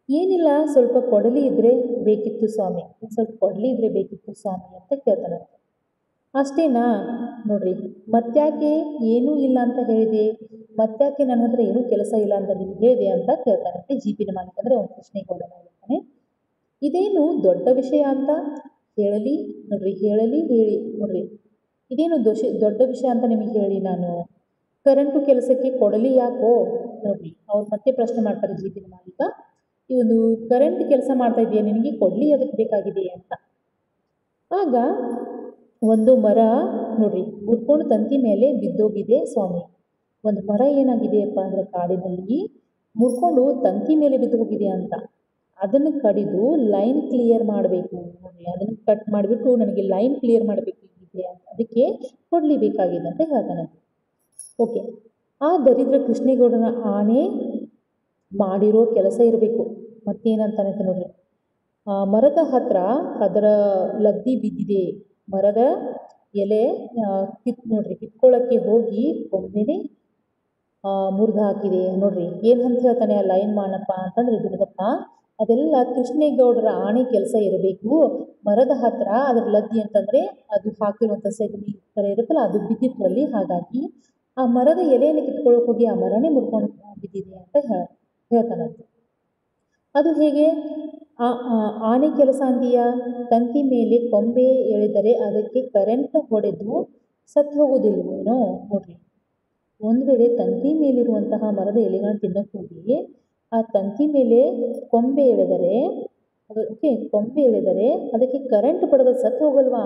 ಏನಿಲ್ಲ, ಸ್ವಲ್ಪ ಕೊಡಲಿ ಇದ್ದರೆ ಬೇಕಿತ್ತು ಸ್ವಾಮಿ, ಸ್ವಲ್ಪ ಕೊಡಲಿ ಇದ್ದರೆ ಬೇಕಿತ್ತು ಸ್ವಾಮಿ ಅಂತ ಕೇಳ್ತಾನೆ. ಅಷ್ಟೇನಾ? ನೋಡ್ರಿ, ಮತ್ತ್ಯಾಕೆ ಏನೂ ಇಲ್ಲ ಅಂತ ಹೇಳಿದೆ, ಮತ್ತ್ಯಾಕೆ ನನ್ನ ಹತ್ರ ಏನೂ ಕೆಲಸ ಇಲ್ಲ ಅಂತ ನೀನು ಹೇಳಿದೆ ಅಂತ ಕೇಳ್ತಾನಂತೆ ಜೀಪಿನ ಮಾಲೀಕ. ಅಂದರೆ ಅವನು ಕೃಷ್ಣೇಗೌಡ ಹೇಳ್ತಾನೆ. ಇದೇನು ದೊಡ್ಡ ವಿಷಯ ಅಂತ ಹೇಳಿ ನೋಡ್ರಿ, ಇದೇನು ದೊಡ್ಡ ವಿಷಯ ಅಂತ ನಿಮಗೆ ಹೇಳಿ ನಾನು ಕರೆಂಟು ಕೆಲಸಕ್ಕೆ ಕೊಡಲಿ ಯಾಕೋ? ನೋಡ್ರಿ, ಅವ್ರು ಮತ್ತೆ ಪ್ರಶ್ನೆ ಮಾಡ್ತಾರೆ ಜೀಪಿನ ಮಾಲೀಕ, ಈ ಒಂದು ಕರೆಂಟ್ ಕೆಲಸ ಮಾಡ್ತಾ ಇದೆಯಾ, ನಿನಗೆ ಕೊಡಲಿ ಅದಕ್ಕೆ ಬೇಕಾಗಿದೆ ಅಂತ. ಆಗ ಒಂದು ಮರ ನೋಡ್ರಿ ಮುರ್ಕೊಂಡು ತಂತಿ ಮೇಲೆ ಬಿದ್ದೋಗಿದೆ ಸ್ವಾಮಿ. ಒಂದು ಮರ ಏನಾಗಿದೆಯಪ್ಪ ಅಂದರೆ ಕಾಡಿನಲ್ಲಿ ಮುರ್ಕೊಂಡು ತಂತಿ ಮೇಲೆ ಬಿದ್ದು ಹೋಗಿದೆ ಅಂತ. ಅದನ್ನು ಕಡಿದು ಲೈನ್ ಕ್ಲಿಯರ್ ಮಾಡಬೇಕು ನೋಡ್ರಿ, ಅದನ್ನು ಕಟ್ ಮಾಡಿಬಿಟ್ಟು ನನಗೆ ಲೈನ್ ಕ್ಲಿಯರ್ ಮಾಡಬೇಕಿದೆ ಅಂತ, ಅದಕ್ಕೆ ಕೊಡಲಿ ಬೇಕಾಗಿದೆ ಅಂತ ಹೇಳ್ತಾನೆ. ಓಕೆ, ಆ ದರಿದ್ರ ಕೃಷ್ಣೇಗೌಡನ ಆನೆ ಮಾಡಿರೋ ಕೆಲಸ ಇರಬೇಕು. ಮತ್ತೇನಂತಾನೆ ನೋಡ್ರಿ, ಮರದ ಹತ್ರ ಅದರ ಲದ್ದಿ ಬಿದ್ದಿದೆ, ಮರದ ಎಲೆ ಕಿತ್ಕೊಳ್ಳೋಕ್ಕೆ ಹೋಗಿ ಕೊಂಬೆನೇ ಮುರಿದು ಹಾಕಿದೆ ನೋಡ್ರಿ. ಏನಂತ ಹೇಳ್ತಾನೆ ಆ ಲೈನ್ ಮಾನಪ್ಪ ಅಂತಂದ್ರೆ, ದುರ್ಗಪ್ಪ ಅದೆಲ್ಲ ಕೃಷ್ಣೇಗೌಡರ ಆಣೆ ಕೆಲಸ ಇರಬೇಕು. ಮರದ ಹತ್ರ ಅದರ ಲದ್ದಿ ಅಂತಂದರೆ ಅದು ಹಾಕಿರುವಂಥ ಸಗಣಿ ಥರ ಇರುತ್ತಲ್ಲ, ಅದು ಬಿದ್ದಿತ್ತಲ್ಲಿ, ಹಾಗಾಗಿ ಆ ಮರದ ಎಲೆಯನ್ನು ಕಿತ್ಕೊಳ್ಳೋಕೆ ಹೋಗಿ ಆ ಮರನೇ ಮುರ್ಕೊಂಡು ಬಿದ್ದಿದೆ ಅಂತ ಹೇಳ್ತಾನಂತೆ. ಅದು ಹೇಗೆ ಆನೆ ಕೆಲಸ ಅಂತೀಯ? ತಂತಿ ಮೇಲೆ ಕೊಂಬೆ ಎಳೆದರೆ ಅದಕ್ಕೆ ಕರೆಂಟ್ ಹೊಡೆದು ಸತ್ತು ಹೋಗೋದಿಲ್ವೇನೋ ನೋಡ್ರಿ. ಒಂದು ವೇಳೆ ತಂತಿ ಮೇಲಿರುವಂತಹ ಮರದ ಎಲೆಗಳನ್ನು ತಿನ್ನೋಕೆ ಹೋಗಿ ಆ ತಂತಿ ಮೇಲೆ ಕೊಂಬೆ ಎಳೆದರೆ ಅದಕ್ಕೆ ಕರೆಂಟ್ ಪಡೆದ ಸತ್ತು ಹೋಗಲ್ವಾ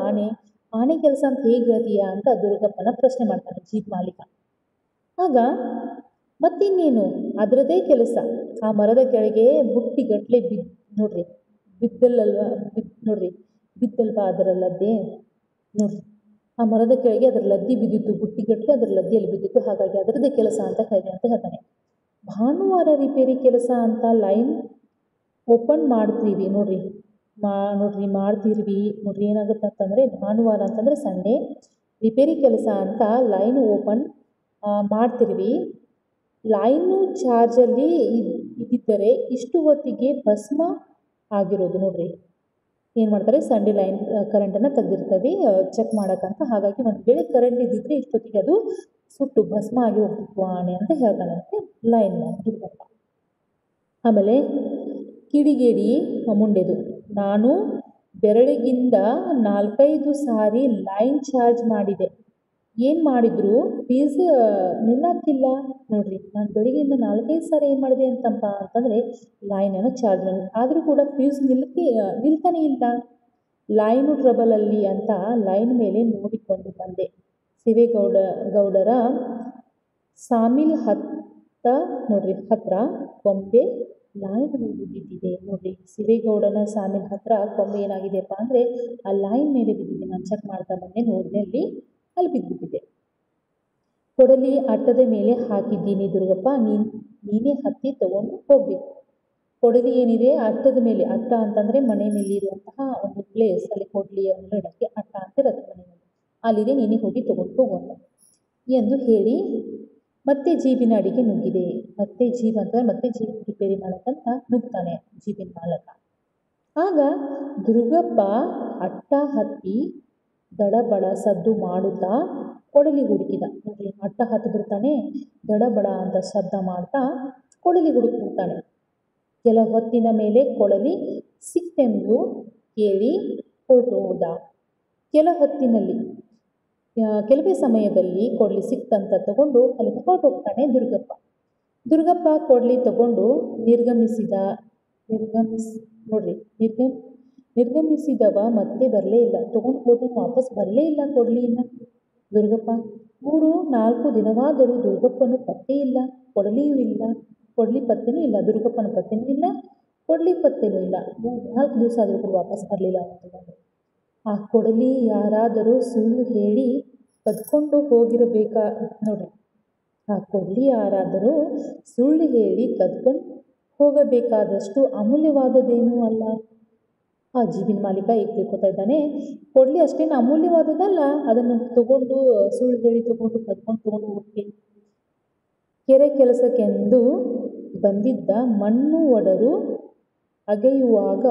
ಆನೆ ಕೆಲಸ ಅಂತ ಹೇಗೆ ಹೇಳ್ತೀಯಾ ಅಂತ ದುರ್ಗಪ್ಪನ ಪ್ರಶ್ನೆ ಮಾಡ್ತಾನೆ ಜೀಪ್ ಮಾಲೀಕ. ಆಗ ಮತ್ತಿನ್ನೇನು, ಅದರದೇ ಕೆಲಸ. ಆ ಮರದ ಕೆಳಗೆ ಬುಟ್ಟಿಗಟ್ಟಲೆ ಬಿದ್ದಲ್ವಾ ಅದರ ಲದ್ದೆ ನೋಡ್ರಿ. ಆ ಮರದ ಕೆಳಗೆ ಅದರ ಲದ್ದಿ ಬಿದ್ದಿತ್ತು, ಬುಟ್ಟಿಗಟ್ಟಲೆ ಅದರ ಲದ್ದಿಯಲ್ಲಿ ಬಿದ್ದಿತ್ತು, ಹಾಗಾಗಿ ಅದರದ್ದೇ ಕೆಲಸ ಅಂತ ಹೇಳ್ತಾನೆ. ಭಾನುವಾರ ರಿಪೇರಿ ಕೆಲಸ ಅಂತ ಲೈನ್ ಓಪನ್ ಮಾಡ್ತೀವಿ ನೋಡ್ರಿ, ಮಾಡ್ತಿರ್ವಿ ನೋಡ್ರಿ. ಏನಾಗುತ್ತೆ ಅಂತಂದರೆ, ಭಾನುವಾರ ಅಂತಂದರೆ ಸಂಡೇ, ರಿಪೇರಿ ಕೆಲಸ ಅಂತ ಲೈನ್ ಓಪನ್ ಮಾಡ್ತಿರ್ವಿ. ಲೈನು ಚಾರ್ಜಲ್ಲಿ ಇದ್ದಿದ್ದರೆ ಇಷ್ಟು ಹೊತ್ತಿಗೆ ಭಸ್ಮ ಆಗಿರೋದು ನೋಡ್ರಿ. ಏನು ಮಾಡ್ತಾರೆ, ಸಂಡೇ ಲೈನ್ ಕರೆಂಟನ್ನು ತೆಗೆದಿರ್ತವೆ ಚೆಕ್ ಮಾಡೋಕ್ಕಂತ, ಹಾಗಾಗಿ ಒಂದು ವೇಳೆ ಕರೆಂಟ್ ಇದ್ದಿದ್ರೆ ಇಷ್ಟೊತ್ತಿಗೆ ಅದು ಸುಟ್ಟು ಭಸ್ಮ ಆಗಿ ಹೋಗ್ತಿತ್ತು ಆನೆ ಅಂತ ಹೇಳ್ತಾನಂತೆ ಲೈನ್ ಮ್ಯಾನ್ ದುರ್ಗಪ್ಪ. ಆಮೇಲೆ ಕಿಡಿಗೇಡಿ ಮುಂಡೆದು, ನಾನು ಬೆರಳಿಗಿಂದ 4-5 ಸಾರಿ ಲೈನ್ ಚಾರ್ಜ್ ಮಾಡಿದೆ, ಏನು ಮಾಡಿದ್ರು ಫೀಸ್ ನಿಲ್ಲಕ್ಕಿಲ್ಲ ನೋಡ್ರಿ. ನಾನು ಬೆಳಿಗ್ಗೆಯಿಂದ 4-5 ಸಾರಿ ಏನು ಮಾಡಿದೆ ಅಂತಂದರೆ ಲೈನನ್ನು ಚಾರ್ಜ್ ಮಾಡಿದೆ, ಆದರೂ ಕೂಡ ಫೀಸ್ ನಿಲ್ತಾನೆ ಇಲ್ಲ. ಲೈನು ಟ್ರಬಲಲ್ಲಿ ಅಂತ ಲೈನ್ ಮೇಲೆ ನೋಡಿಕೊಂಡು ಬಂದೆ. ಶಿವೇಗೌಡರ ಸಾಮಿಲ್ ಹತ್ರ ಕೊಂಬೆ ಲೈನ್ ಬಿದ್ದಿದೆ ನೋಡ್ರಿ. ಶಿವೇಗೌಡನ ಸಾಮಿಲ್ ಹತ್ರ ಕೊಂಬೆ ಏನಾಗಿದೆಯಪ್ಪ ಅಂದರೆ ಆ ಲೈನ್ ಮೇಲೆ ಬಿದ್ದಿದೆ. ನಾನು ಚೆಕ್ ಮಾಡ್ತಾ ಬಂದೆ, ನೋಡಿದೆ ಅಲ್ಲಿ ಬಿದ್ದುಬಿಟ್ಟಿದೆ. ಕೊಡಲಿ ಅಟ್ಟದ ಮೇಲೆ ಹಾಕಿದ್ದೀನಿ ದುರ್ಗಪ್ಪ, ನೀನೇ ಹತ್ತಿ ತಗೊಂಡು ಹೋಗಬೇಕು. ಕೊಡಲಿ ಏನಿದೆ ಅಟ್ಟದ ಮೇಲೆ, ಅಟ್ಟ ಅಂತಂದರೆ ಮನೆ ಮೇಲೆ ಇರುವಂತಹ ಒಂದು ಪ್ಲೇಸ್, ಅಲ್ಲಿ ಕೊಡಲಿಯನ್ನು ಇಡೋಕ್ಕೆ ಅಟ್ಟ ಅಂತ ಇರುತ್ತೆ ಮನೆ ಮೇಲೆ, ಅಲ್ಲಿದೆ, ನೀನೇ ಹೋಗಿ ತೊಗೊಂಡು ಹೋಗುವಂತ ಎಂದು ಹೇಳಿ ಮತ್ತೆ ಜೀಬಿನ ಅಡಿಗೆ ನುಗ್ಗಿದೆ. ಮತ್ತೆ ಜೀಪ್ ರಿಪೇರಿ ಮಾಡೋಕ್ಕಂತ ನುಗ್ತಾನೆ ಜೀಬಿನ ಮಾಲಕ. ಆಗ ದುರ್ಗಪ್ಪ ಅಟ್ಟ ಹತ್ತಿ ದಡಬಡ ಸದ್ದು ಮಾಡುತ್ತಾ ಕೊಡಲಿ ಹುಡುಕಿದ. ನೋಡ್ರಿ, ಅಟ್ಟ ಹತ್ತಿ ಬಿಡ್ತಾನೆ, ದಡಬಡ ಅಂತ ಶಬ್ದ ಮಾಡ್ತಾ ಕೊಡಲಿ ಹುಡುಕ್ಬಿಡ್ತಾನೆ. ಕೆಲ ಹೊತ್ತಿನ ಮೇಲೆ ಕೊಡಲಿ ಸಿಕ್ತೆಂದು ಕೇಳಿ ಹೊರಟು ಹೋದ. ಕೆಲವೇ ಸಮಯದಲ್ಲಿ ಕೊಡಲಿ ಸಿಕ್ತಂತ ತಗೊಂಡು ಅಲ್ಲಿ ಹೊರಟು ಹೋಗ್ತಾನೆ ದುರ್ಗಪ್ಪ. ದುರ್ಗಪ್ಪ ಕೊಡಲಿ ತಗೊಂಡು ನಿರ್ಗಮಿಸಿದವ ಮತ್ತೆ ಬರಲೇ ಇಲ್ಲ. ತಗೊಂಡು ಹೋದ ವಾಪಸ್ ಬರಲೇ ಇಲ್ಲ ಕೊಡಲಿಯನ್ನು ದುರ್ಗಪ್ಪ. 3-4 ದಿನವಾದರೂ ದುರ್ಗಪ್ಪನು ಪತ್ತೆ ಇಲ್ಲ, ಕೊಡಲಿಯೂ ಇಲ್ಲ. ಕೊಡಲಿ ಪತ್ತೆನೂ ಇಲ್ಲ, ದುರ್ಗಪ್ಪನ ಪತ್ತೆನೂ ಇಲ್ಲ, ಕೊಡಲಿ ಪತ್ತೆನೂ ಇಲ್ಲ. 3-4 ದಿವಸ ಆದರೂ ಕೂಡ ವಾಪಸ್ ಬರಲಿಲ್ಲ ಅವನು ತಗೊಂಡು. ಆ ಕೊಡಲಿ ಯಾರಾದರೂ ಸುಳ್ಳು ಹೇಳಿ ಕದ್ಕೊಂಡು ಹೋಗಿರಬೇಕಾ ನೋಡ್ರಿ. ಆ ಕೊಡಲಿ ಯಾರಾದರೂ ಸುಳ್ಳು ಹೇಳಿ ಕದ್ಕೊಂಡು ಹೋಗಬೇಕಾದಷ್ಟು ಅಮೂಲ್ಯವಾದದ್ದೇನೂ ಅಲ್ಲ. ಆ ಜೀಬಿನ ಮಾಲೀಕ ಈಗ ತಿಳ್ಕೊತಾ ಇದ್ದಾನೆ, ಕೊಡಲಿ ಅಷ್ಟೇನು ಅಮೂಲ್ಯವಾದದಲ್ಲ, ಅದನ್ನು ತಗೊಂಡು ಸುಳ್ಳು ಹೇಳಿ ಕದ್ಕೊಂಡು ಹೋಗಿ. ಕೆರೆ ಕೆಲಸಕ್ಕೆಂದು ಬಂದಿದ್ದ ಮಣ್ಣು ಒಡರು ಅಗೆಯುವಾಗ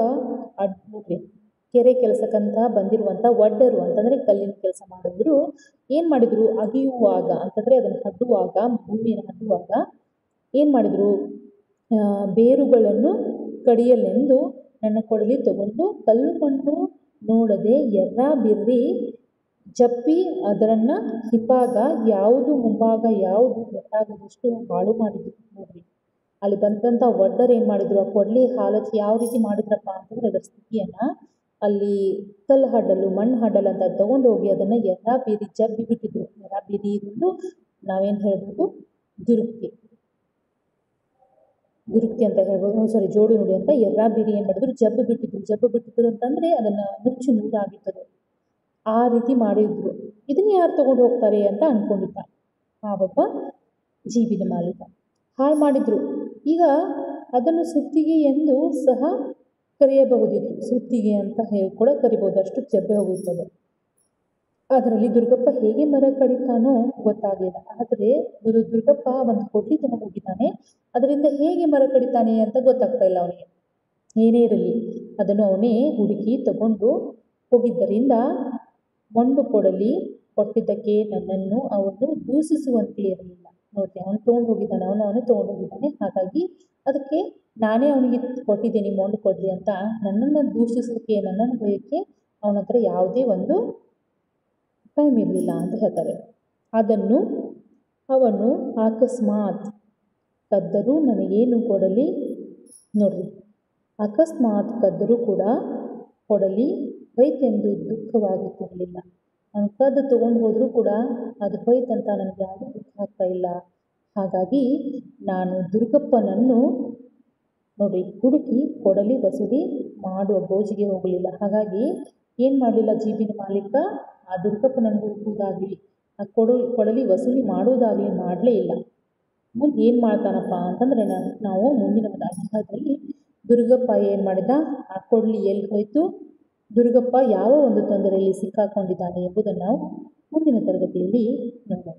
ನೋಡ್ರಿ, ಕೆರೆ ಕೆಲಸಕ್ಕಂತ ಬಂದಿರುವಂಥ ಒಡ್ಡರು ಅಂತಂದರೆ ಕಲ್ಲಿನ ಕೆಲಸ ಮಾಡಿದ್ರು. ಏನು ಮಾಡಿದ್ರು? ಅಗೆಯುವಾಗ ಅಂತಂದರೆ ಅದನ್ನು ಹಡ್ಡುವಾಗ, ಭೂಮಿಯನ್ನು ಹಡ್ಡುವಾಗ ಏನು ಮಾಡಿದ್ರು? ಬೇರುಗಳನ್ನು ಕಡಿಯಲೆಂದು ನನ್ನ ಕೊಡಲಿ ತಗೊಂಡು ಕಲ್ಲು ಮಣ್ಣು ನೋಡದೆ ಎರ್ರಾ ಬಿರ್ರಿ ಜಪ್ಪಿ ಅದರನ್ನು ಹಿಂಭಾಗ ಯಾವುದು ಮುಂಭಾಗ ಯಾವುದು ಗೊತ್ತಾಗದಷ್ಟು ಹಾಳು ಮಾಡಿದ್ರು. ನೋಡ್ರಿ, ಅಲ್ಲಿ ಬಂದಂಥ ಒಡ್ಡರು ಏನು ಮಾಡಿದ್ರು? ಆ ಕೊಡಲಿ ಹಾಲತ್ ಯಾವ ರೀತಿ ಮಾಡಿದ್ರಪ್ಪ ಅಂತಂದರೆ ಅದರ ಸ್ಥಿತಿಯನ್ನು ಅಲ್ಲಿ ಕಲ್ಲು ಹಡ್ಡಲು ಮಣ್ಣು ಹಡ್ಡಲು ಅಂತ ತಗೊಂಡು ಹೋಗಿ ಅದನ್ನು ಎರ್ರಾ ಬೀರಿ ಜಬ್ಬಿ ಬಿಟ್ಟಿದ್ರು. ಎರ್ರಾ ಬೀರಿ ಇದೊಂದು ನಾವೇನು ಹೇಳ್ಬೋದು? ದುರುಕ್ತಿ ಅಂತ ಹೇಳ್ಬೋದು. ಜೋಡು ನುಡಿ ಅಂತ ಎರ್ರಾ ಬೀರಿ ಏನು ಮಾಡಿದ್ರು? ಜಬ್ಬು ಬಿಟ್ಟಿದ್ರು ಅಂತಂದರೆ ಅದನ್ನು ನುಚ್ಚು ನೂರಾಗಿತ್ತದು. ಆ ರೀತಿ ಮಾಡಿದ್ರು. ಇದನ್ನು ಯಾರು ತಗೊಂಡು ಹೋಗ್ತಾರೆ ಅಂತ ಅಂದ್ಕೊಂಡಿದ್ದ ಆವೊಬ್ಬ ಜೀಬಿನ ಮಾಲೀಕ. ಹಾಳು ಮಾಡಿದ್ರು. ಈಗ ಅದನ್ನು ಸುತ್ತಿಗೆ ಎಂದು ಸಹ ಕರೆಯಬಹುದಿತ್ತು. ಸುತ್ತಿಗೆ ಅಂತ ಹೇಳಿ ಕೂಡ ಕರಿಬೋದು, ಅಷ್ಟು ಜಬ್ಬೆ ಹೋಗುತ್ತದೆ. ಅದರಲ್ಲಿ ದುರ್ಗಪ್ಪ ಹೇಗೆ ಮರ ಕಡಿತಾನೋ ಗೊತ್ತಾಗಲಿಲ್ಲ. ಆದರೆ ದುರ್ಗಪ್ಪ ಒಂದು ಕೊಡ್ಲಿ ತಗೊಂಡು ಹೋಗಿದ್ದಾನೆ, ಅದರಿಂದ ಹೇಗೆ ಮರ ಕಡಿತಾನೆ ಅಂತ ಗೊತ್ತಾಗ್ತಾ ಇಲ್ಲ ಅವನಿಗೆ. ಏನೇ ಇರಲಿ, ಅದನ್ನು ಅವನೇ ಹುಡುಕಿ ತಗೊಂಡು ಹೋಗಿದ್ದರಿಂದ ಮೊಂಡು ಕೊಡಲಿ ಕೊಟ್ಟಿದ್ದಕ್ಕೆ ನನ್ನನ್ನು ಅವನು ದೂಷಿಸುವಂತೆ ಇರಲಿಲ್ಲ. ನೋಡಿ, ಅವನು ತೊಗೊಂಡು ಹೋಗಿದ್ದಾನೆ. ಹಾಗಾಗಿ ಅದಕ್ಕೆ ನಾನೇ ಅವನಿಗೆ ಕೊಟ್ಟಿದ್ದೀನಿ ಮೊಂಡು ಕೊಡಲಿ ಅಂತ. ನನ್ನನ್ನು ದೂಷಿಸೋಕ್ಕೆ, ನನ್ನನ್ನು ಬೈಯೋಕ್ಕೆ ಅವನ ಹತ್ರ ಯಾವುದೇ ಒಂದು ಟೈಮ್ ಇರಲಿಲ್ಲ ಅಂತ ಹೇಳ್ತಾರೆ. ಅದನ್ನು ಅವನು ಅಕಸ್ಮಾತ್ ಕದ್ದರೂ ನನಗೇನು ಕೊಡಲಿ? ನೋಡ್ರಿ, ಅಕಸ್ಮಾತ್ ಕದ್ದರೂ ಕೂಡ ಕೊಡಲಿ ಹೋಯ್ತೆಂದು ದುಃಖವಾಗುತ್ತಿರಲಿಲ್ಲ. ಅವನು ಕದ್ದು ತೊಗೊಂಡು ಹೋದರೂ ಕೂಡ ಅದು ಹೋಯ್ತಂತ ನನಗೆ ಯಾವುದೂ ದುಃಖ ಆಗ್ತಾ ಇಲ್ಲ. ಹಾಗಾಗಿ ನಾನು ದುರ್ಗಪ್ಪನನ್ನು ಹುಡುಕಿ ಕೊಡಲಿ ವಸೂಲಿ ಮಾಡುವ ಗೋಜಿಗೆ ಹೋಗಲಿಲ್ಲ. ಹಾಗಾಗಿ ಏನು ಮಾಡಲಿಲ್ಲ ಜೀಬಿನ ಮಾಲೀಕ? ಆ ದುರ್ಗಪ್ಪನನ್ನು ಹುಡುಕುವುದಾಗಲಿ, ಆ ಕೊಡಲಿ ವಸೂಲಿ ಮಾಡುವುದಾಗಲಿ ಮಾಡಲೇ ಇಲ್ಲ. ಮುಂದೆ ಏನು ಮಾಡ್ತಾನಪ್ಪ ಅಂತಂದರೆ ನಾವು ಮುಂದಿನ ಒಂದು ಅಧ್ಯಾಯದಲ್ಲಿ ದುರ್ಗಪ್ಪ ಏನು ಮಾಡಿದ, ಆ ಕೊಡಲಿ ಎಲ್ಲಿ ಹೋಯಿತು, ದುರ್ಗಪ್ಪ ಯಾವ ಒಂದು ತೊಂದರೆಯಲ್ಲಿ ಸಿಕ್ಕಾಕೊಂಡಿದ್ದಾನೆ ಎಂಬುದನ್ನು ನಾವು ಮುಂದಿನ ತರಗತಿಯಲ್ಲಿ ನೋಡೋಣ.